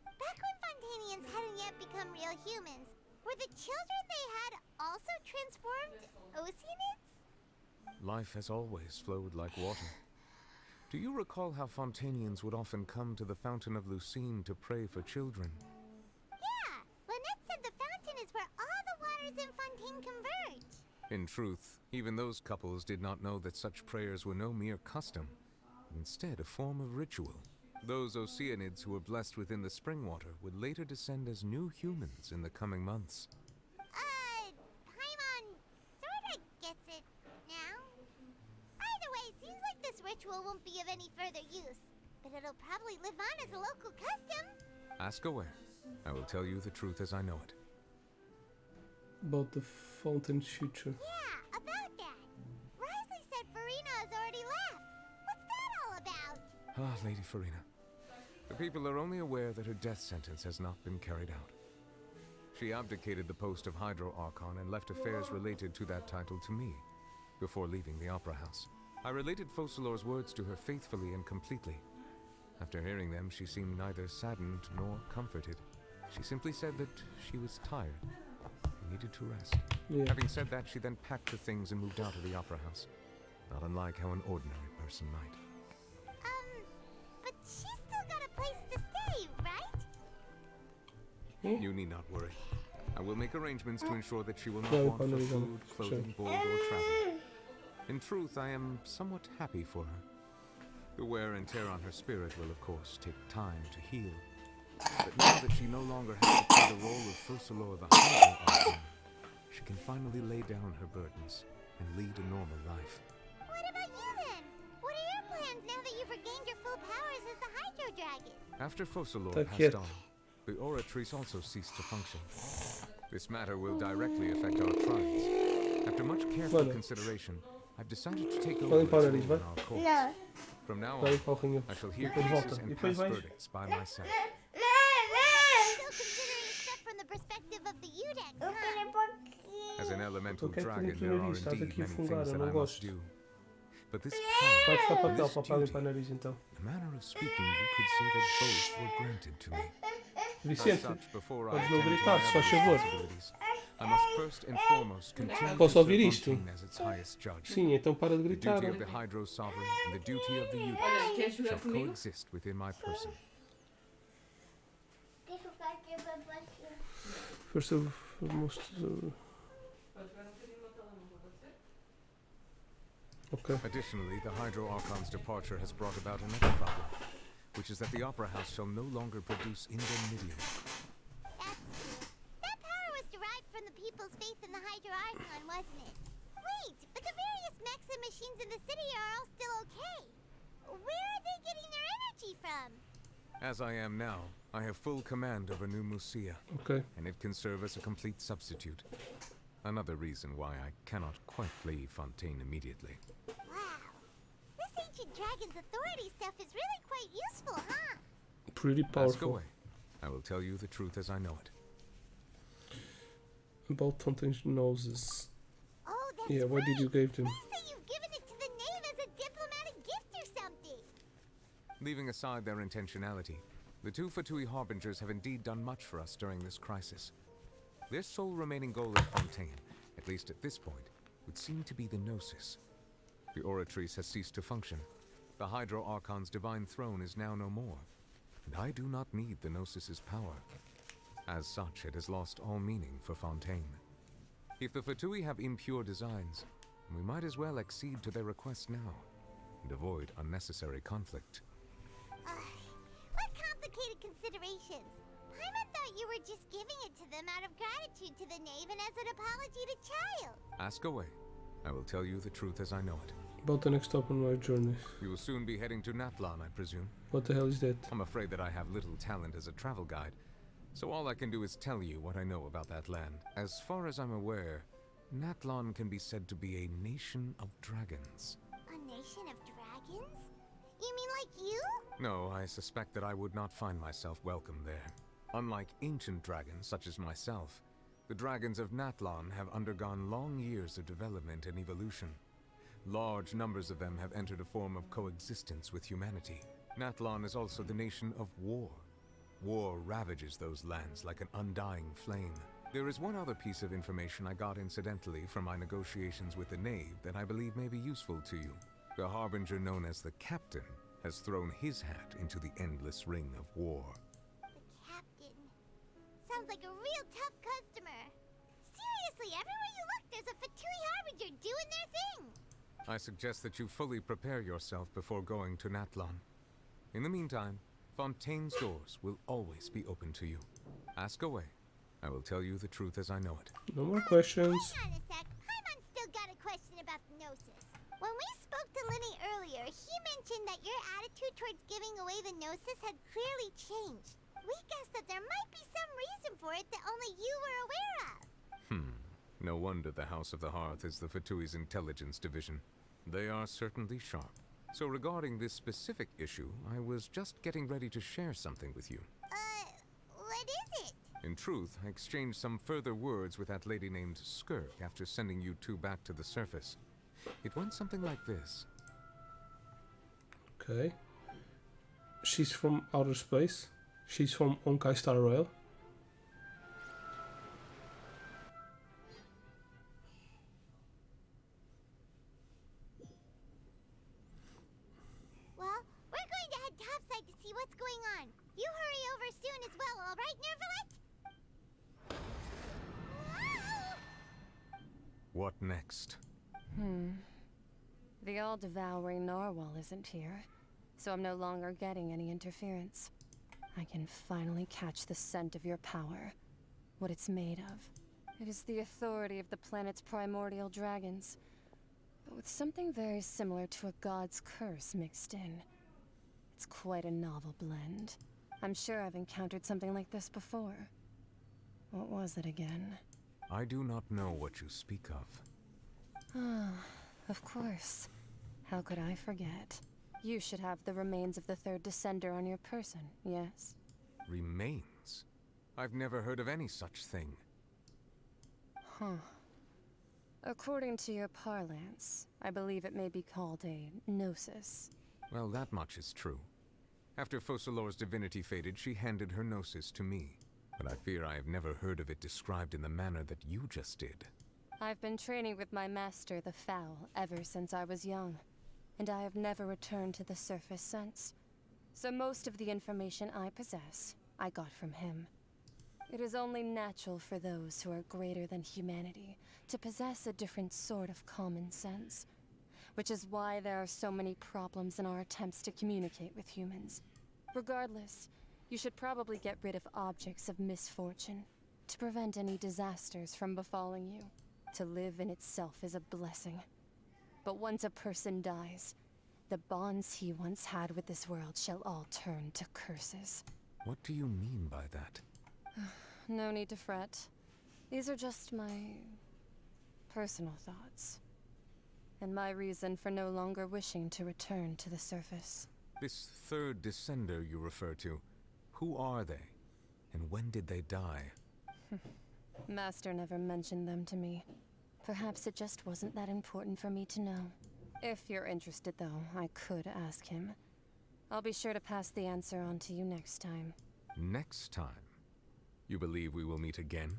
Back when Fontanians hadn't yet become real humans, were the children they had also transformed Oceanids? Life has always flowed like water. Do you recall how Fontanians would often come to the Fountain of Lucine to pray for children? Yeah, Lynette said the fountain is where all the waters in Fontaine converge. In truth, even those couples did not know that such prayers were no mere custom, but instead a form of ritual. Those Oceanids who were blessed within the spring water would later descend as new humans in the coming months. Paimon sorta gets it now. Either way, seems like this ritual won't be of any further use, but it'll probably live on as a local custom. Ask away. I will tell you the truth as I know it. About the fountain's future. Yeah, about that. Risley said Furina has already left. What's that all about? Ah, Lady Furina. The people are only aware that her death sentence has not been carried out. She abdicated the post of Hydro Archon and left affairs related to that title to me, before leaving the Opera House. I related Fossilor's words to her faithfully and completely. After hearing them, she seemed neither saddened nor comforted. She simply said that she was tired and needed to rest. Yeah. Having said that, she then packed the things and moved out of the Opera House, not unlike how an ordinary person might. But she's still got a place to stay, right? You need not worry. I will make arrangements to ensure that she will not Yeah, want for finally done. food, clothing, board, or travel. In truth, I am somewhat happy for her. The wear and tear on her spirit will, of course, take time to heal. But now that she no longer has to play the role of Fossilor the Hydro Archon, she can finally lay down her burdens and lead a normal life. What about you then? What are your plans now that you've regained your full powers as the Hydro Dragon? After Fossilor Так, passed on, the Oratrice also ceased to function. This matter will directly affect our crimes. After much careful consideration, I've decided to take over its role in our courts. From now on, I shall hear cases and pass verdicts by myself. Still considering stuff from the perspective of the Udex, huh? As an elemental Ok, dragon, tenho there are estás indeed aqui a many fungar, things eu that I não must gosto. do. But this Vai power, ficar and papel this para duty, limpar o nariz então. in a manner of speaking, you could say that both were granted to me. Vicente, As such, before I podes não attend to gritar, my se faz other favor. responsibilities, I must first and foremost continue Posso to ouvir serve isto? Fontaine as its highest judge. Sim, então para de The gritar. duty of the Hydro Sovereign and the duty of the Olha, Udex queres jogar shall comigo? coexist within my person. First and foremost. Okay. Additionally, the Hydro Archon's departure has brought about another problem, which is that the Opera House shall no longer produce Indomitium. That's major Archon, wasn't it? Wait, but the various mechs and machines in the city are all still okay. Where are they getting their energy from? As I am now, I have full command over New Musia. Okay. And it can serve as a complete substitute. Another reason why I cannot quite leave Fontaine immediately. Wow. This ancient dragon's authority stuff is really quite useful, huh? Pretty Ask powerful. away. I will tell you the truth as I know it. About Fontaine's noses. Oh, that's Yeah, what did you give them? Say you've given it to the knave as a diplomatic gift or something. Leaving aside their intentionality, the two Fatui Harbingers have indeed done much for us during this crisis. Their sole remaining goal at Fontaine, at least at this point, would seem to be the Gnosis. The Oratrice has ceased to function. The Hydro Archon's divine throne is now no more, and I do not need the Gnosis's power. As such, it has lost all meaning for Fontaine. If the Fatui have impure designs, we might as well accede to their request now, and avoid unnecessary conflict. What complicated considerations. Paimon thought you were just giving it to them out of gratitude to the knave and as an apology to Child. Ask away. I will tell you the truth as I know it. About the next stop on my journey. You will soon be heading to Natlan, I presume. What the hell is that? I'm afraid that I have little talent as a travel guide, so all I can do is tell you what I know about that land. As far as I'm aware, Natlan can be said to be a nation of dragons. A nation of dragons? You mean like you? No, I suspect that I would not find myself welcome there. Unlike ancient dragons such as myself, the dragons of Natlan have undergone long years of development and evolution. Large numbers of them have entered a form of coexistence with humanity. Natlan is also the nation of war. War ravages those lands like an undying flame. There is one other piece of information I got incidentally from my negotiations with the knave that I believe may be useful to you. The harbinger known as the Captain has thrown his hat into the endless ring of war. The Captain. Sounds like a real tough customer. Seriously, everywhere you look, there's a Fatui Harbinger doing their thing. I suggest that you fully prepare yourself before going to Natlan. In the meantime, Fontaine's doors will always be open to you. Ask away. I will tell you the truth as I know it. No more questions. Hang on a sec. Paimon's still got a question about the Gnosis. When we spoke to Linny earlier, he mentioned that your attitude towards giving away the Gnosis had clearly changed. We guessed that there might be some reason for it that only you were aware of. No wonder the House of the Hearth is the Fatui's intelligence division. They are certainly sharp. So regarding this specific issue, I was just getting ready to share something with you. What is it? In truth, I exchanged some further words with that lady named Skirk after sending you two back to the surface. It went something like this. Okay. She's from outer space. She's from Onkai Star Rail. Well, we're going to head topside to see what's going on. You hurry over soon as well, all right, Nervalet? What next? The all-devouring narwhal isn't here, so I'm no longer getting any interference. I can finally catch the scent of your power, what it's made of. It is the authority of the planet's primordial dragons, but with something very similar to a god's curse mixed in. It's quite a novel blend. I'm sure I've encountered something like this before. What was it again? I do not know what you speak of. Ah, of course. How could I forget? You should have the remains of the third descender on your person, yes? Remains? I've never heard of any such thing. Huh. According to your parlance, I believe it may be called a gnosis. Well, that much is true. After Focalor's divinity faded, she handed her gnosis to me. But I fear I have never heard of it described in the manner that you just did. I've been training with my master, the Foul, ever since I was young, and I have never returned to the surface since. So most of the information I possess, I got from him. It is only natural for those who are greater than humanity to possess a different sort of common sense, which is why there are so many problems in our attempts to communicate with humans. Regardless, you should probably get rid of objects of misfortune to prevent any disasters from befalling you. To live in itself is a blessing. But once a person dies, the bonds he once had with this world shall all turn to curses. What do you mean by that? No need to fret. These are just my personal thoughts. And my reason for no longer wishing to return to the surface. This third descender you refer to, who are they? And when did they die? Master never mentioned them to me. Perhaps it just wasn't that important for me to know. If you're interested, though, I could ask him. I'll be sure to pass the answer on to you next time. Next time? You believe we will meet again?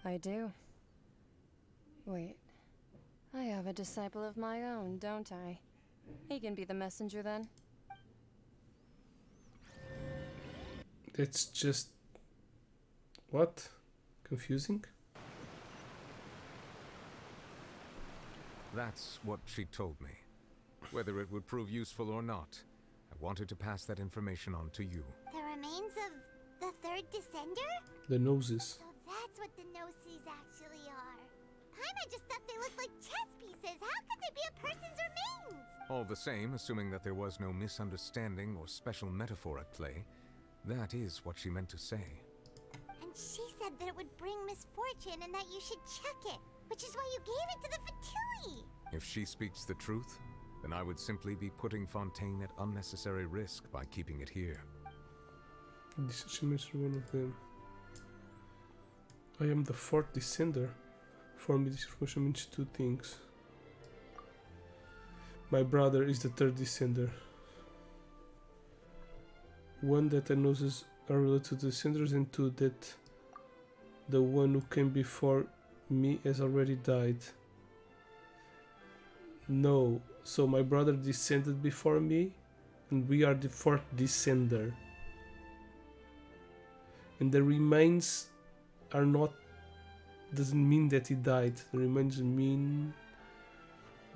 I do. Wait. I have a disciple of my own, don't I? He can be the messenger then. That's just... what? Confusing? That's what she told me. Whether it would prove useful or not, I wanted to pass that information on to you. The remains of the third descender? The noses. So that's what the noses actually are. Paimon just thought they looked like chess pieces. How could they be a person's remains? All the same, assuming that there was no misunderstanding or special metaphor at play, that is what she meant to say. And she said that it would bring misfortune and that you should check it, which is why you gave it to the Fatui. If she speaks the truth, then I would simply be putting Fontaine at unnecessary risk by keeping it here. She mentioned one of them. I am the fourth descender. For me, this information means two things. My brother is the third descender. One, that the noses are related to the descenders, and two, that the one who came before me has already died. No, so my brother descended before me, and we are the fourth descender. And the remains are not, doesn't mean that he died. The remains mean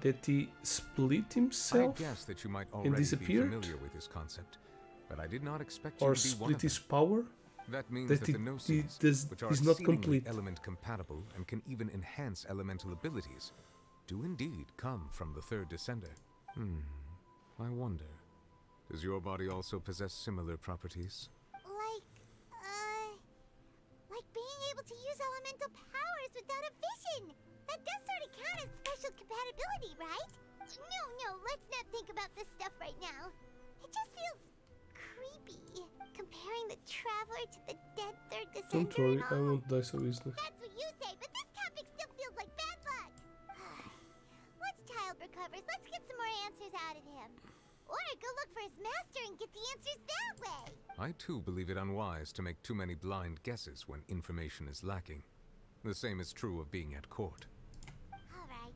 that he split himself I guess that you might and already be disappeared, familiar with this concept, but I did not expect you or to be one split of his them. power. That means that that he, the gnosis, which are is not exceedingly complete. element compatible and can even enhance elemental abilities, do indeed come from the third descender. I wonder, does your body also possess similar properties? Like being able to use elemental powers without a vision. That does sort of count as special compatibility, right? No, let's not think about this stuff right now. It just feels creepy, comparing the Traveler to the dead third descender. Don't worry, and I all. won't die so easily. That's what you say, but this topic still feels like bad luck. Once Child recovers, let's get some more answers out of him. Or go look for his master and get the answers that way. I too believe it unwise to make too many blind guesses when information is lacking. The same is true of being at court. Alright.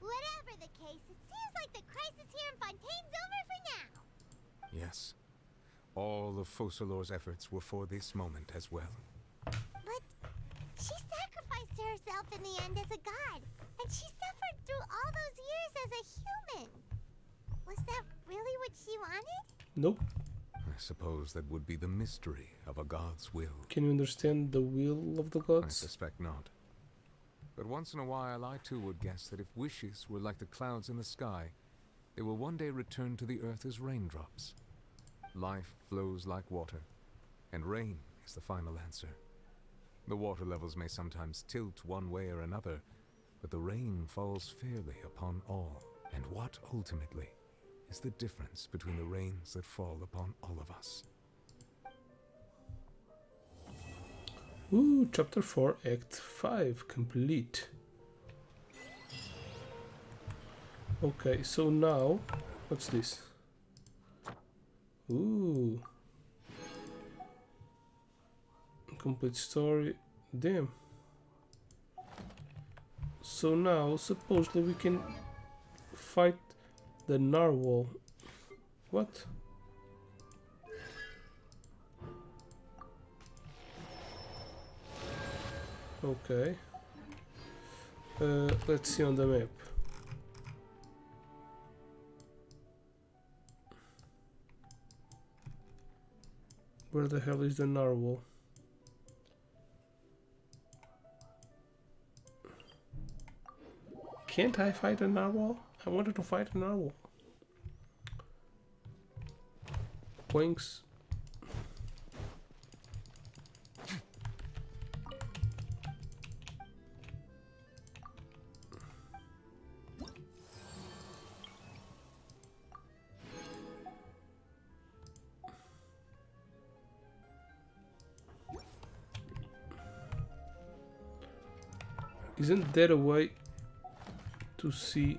Whatever the case, it seems like the crisis here in Fontaine's over for now. Yes. All of Focalor's efforts were for this moment as well. But she sacrificed herself in the end as a god, and she suffered through all those years as a human. Was that really what she wanted? Nope. I suppose that would be the mystery of a god's will. Can you understand the will of the I gods? suspect not. But once in a while I too would guess that if wishes were like the clouds in the sky, they will one day return to the earth as raindrops. Life flows like water, and rain is the final answer. The water levels may sometimes tilt one way or another, but the rain falls fairly upon all. And what ultimately is the difference between the rains that fall upon all of us? Ooh, chapter 4, act 5, complete. Okay, so now, what's this? Ooh. Complete story. Damn. So now, supposedly we can fight the narwhal. What? Okay. Let's see on the map. Where the hell is the narwhal? Can't I fight a narwhal? I wanted to fight a narwhal. Wings. Isn't there a way to see?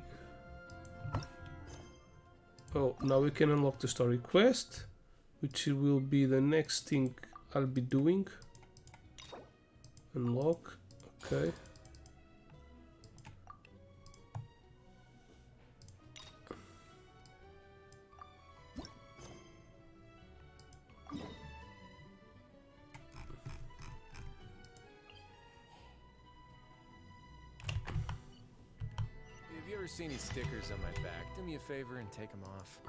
Oh, now we can unlock the story quest, which will be the next thing I'll be doing. Unlock, okay. If you ever see any stickers on my back, do me a favor and take them off.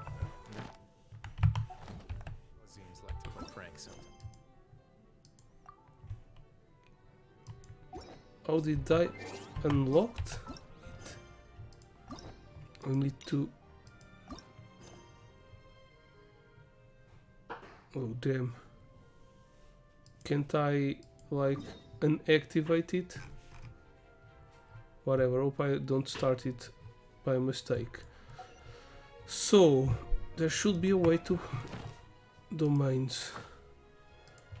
Seems like to play pranks something. How did I unlock it? I need to... Oh damn. Can't I like unactivate it? Whatever, hope I don't start it by mistake. So, there should be a way to... Domains.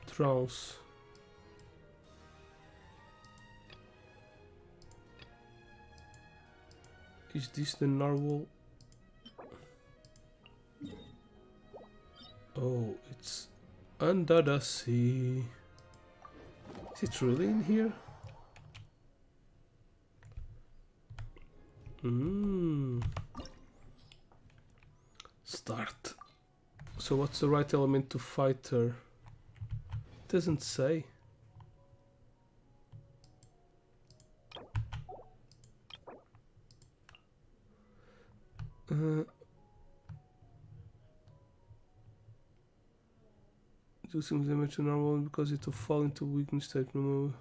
Trance. Is this the narwhal? Oh, it's under the sea. Is it really in here? Start. So what's the right element to fight her? Doesn't say. Do some damage to normal because it will fall into weakness type. No.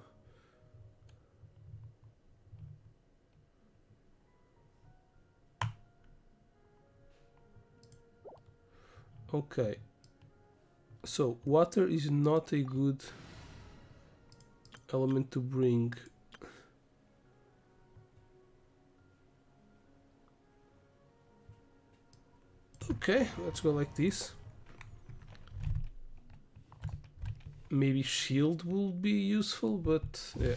Okay. So water is not a good element to bring. Okay, let's go like this. Maybe shield will be useful, but yeah.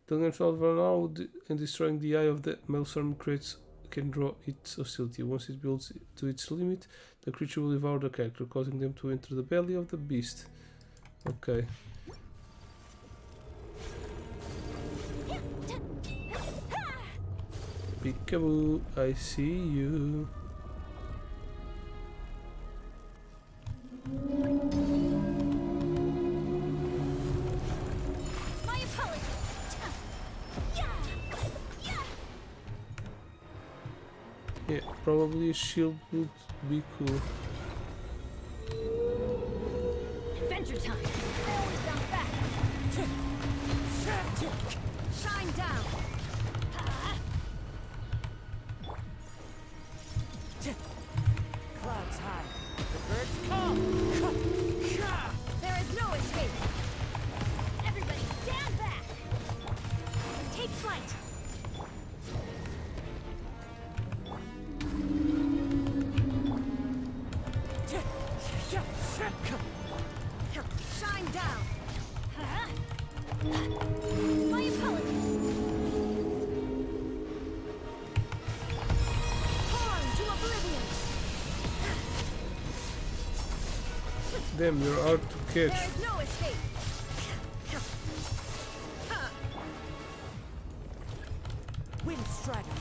Don't control for now and destroying the eye of the maelstrom creates can draw its hostility. Once it builds to its limit, the creature will devour the character, causing them to enter the belly of the beast. Okay. Peekaboo, I see you. Yeah, probably a shield would be cool. Adventure time. Always bounce back. Shine down. Clouds high. The birds come. There is no escape. Everybody stand back. Take flight. Shine down. My apologies. Harm to oblivion. Damn, you're hard to catch. There is no escape. Wind strider.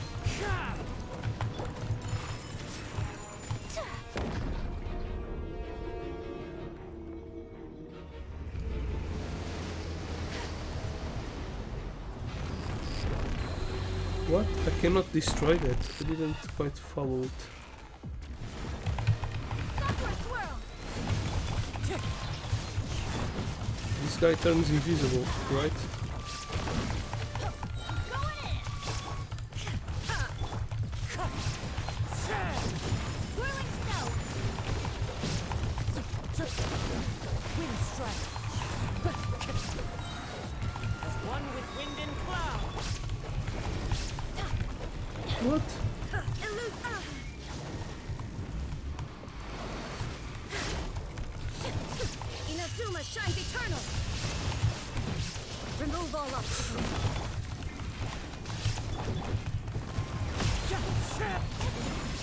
What? I cannot destroy that. I didn't quite follow it. This guy turns invisible, right? What? Inazuma shines eternal. Remove all obstacles.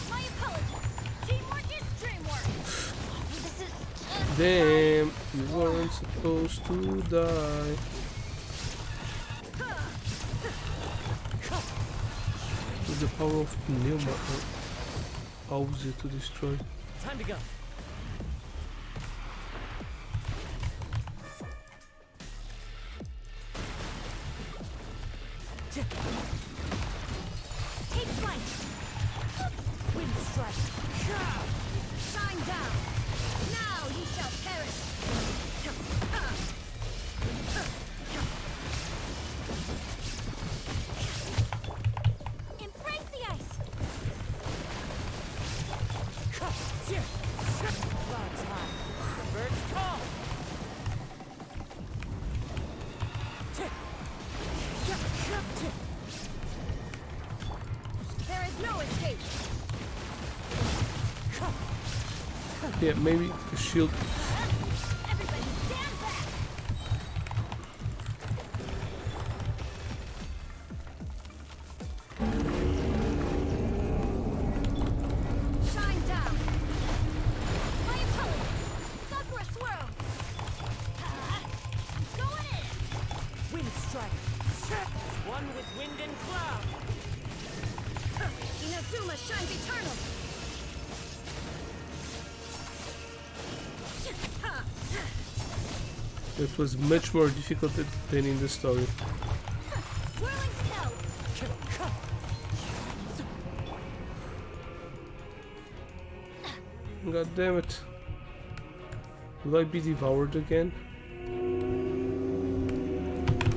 My apologies. Teamwork is dreamwork. This is Damn, you weren't supposed to die. With the power of Pneuma allows you to destroy. Time to go. take flight. Wind strike. Shine down. Now you shall perish. Embrace the ice. Cloud's high. Birds call. There is no escape. Yeah, maybe a shield. Everybody stand back. Shine down. My apologies. Sakura swirl. Going in. Wind strike. One with wind and cloud. Inazuma shines eternal. It was much more difficult than in the story. Whirling snow. God damn it. Will I be devoured again?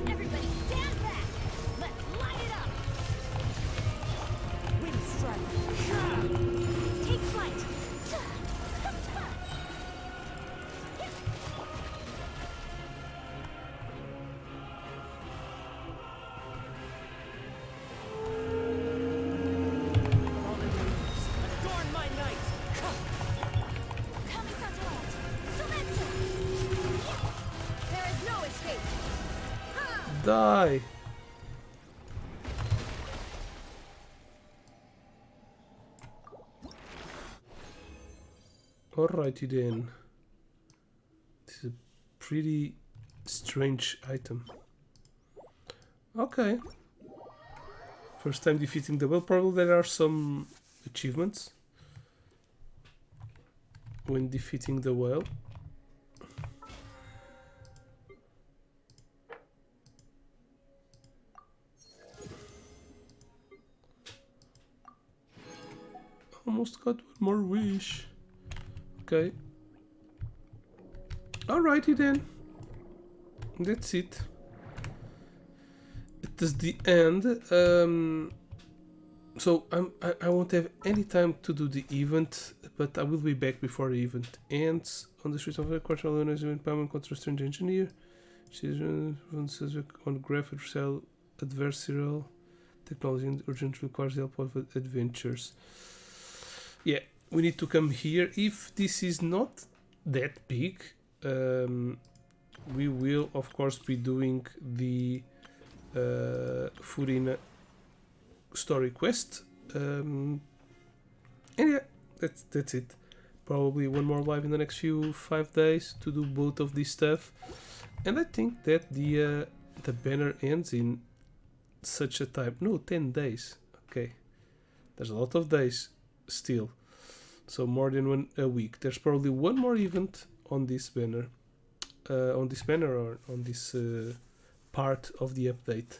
Everybody stand back. Let's light it up. Wind strike. Take flight. Adorn my night. There is no escape. Die! Alrighty then. This is a pretty strange item. Okay. First time defeating the whale. Probably there are some achievements when defeating the whale. Almost got one more wish. Okay. Alrighty then. That's it. It is the end. So I won't have any time to do the event, but I will be back before the event ends. On the streets of the Quartal Lunas, you encounter a strange engineer. She's on graph cell adversarial technology and urgently requires the help of adventures. Yeah, we need to come here. If this is not that big, we will of course be doing the Furina story quest. And yeah, that's it. Probably one more live in the next 5 days to do both of this stuff. And I think that the banner ends in such a time. No, 10 days. Okay, there's a lot of days still, so more than a week. There's probably one more event on this banner, or on this part of the update.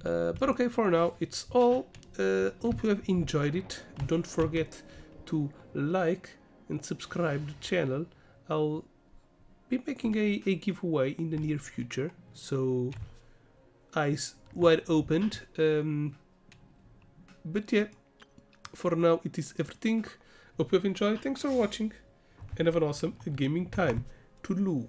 But okay, for now it's all. Hope you have enjoyed it. Don't forget to like and subscribe to the channel. I'll be making a giveaway in the near future, so eyes wide opened. But yeah, for now it is everything. Hope you have enjoyed. Thanks for watching and have an awesome gaming time. Toodaloo.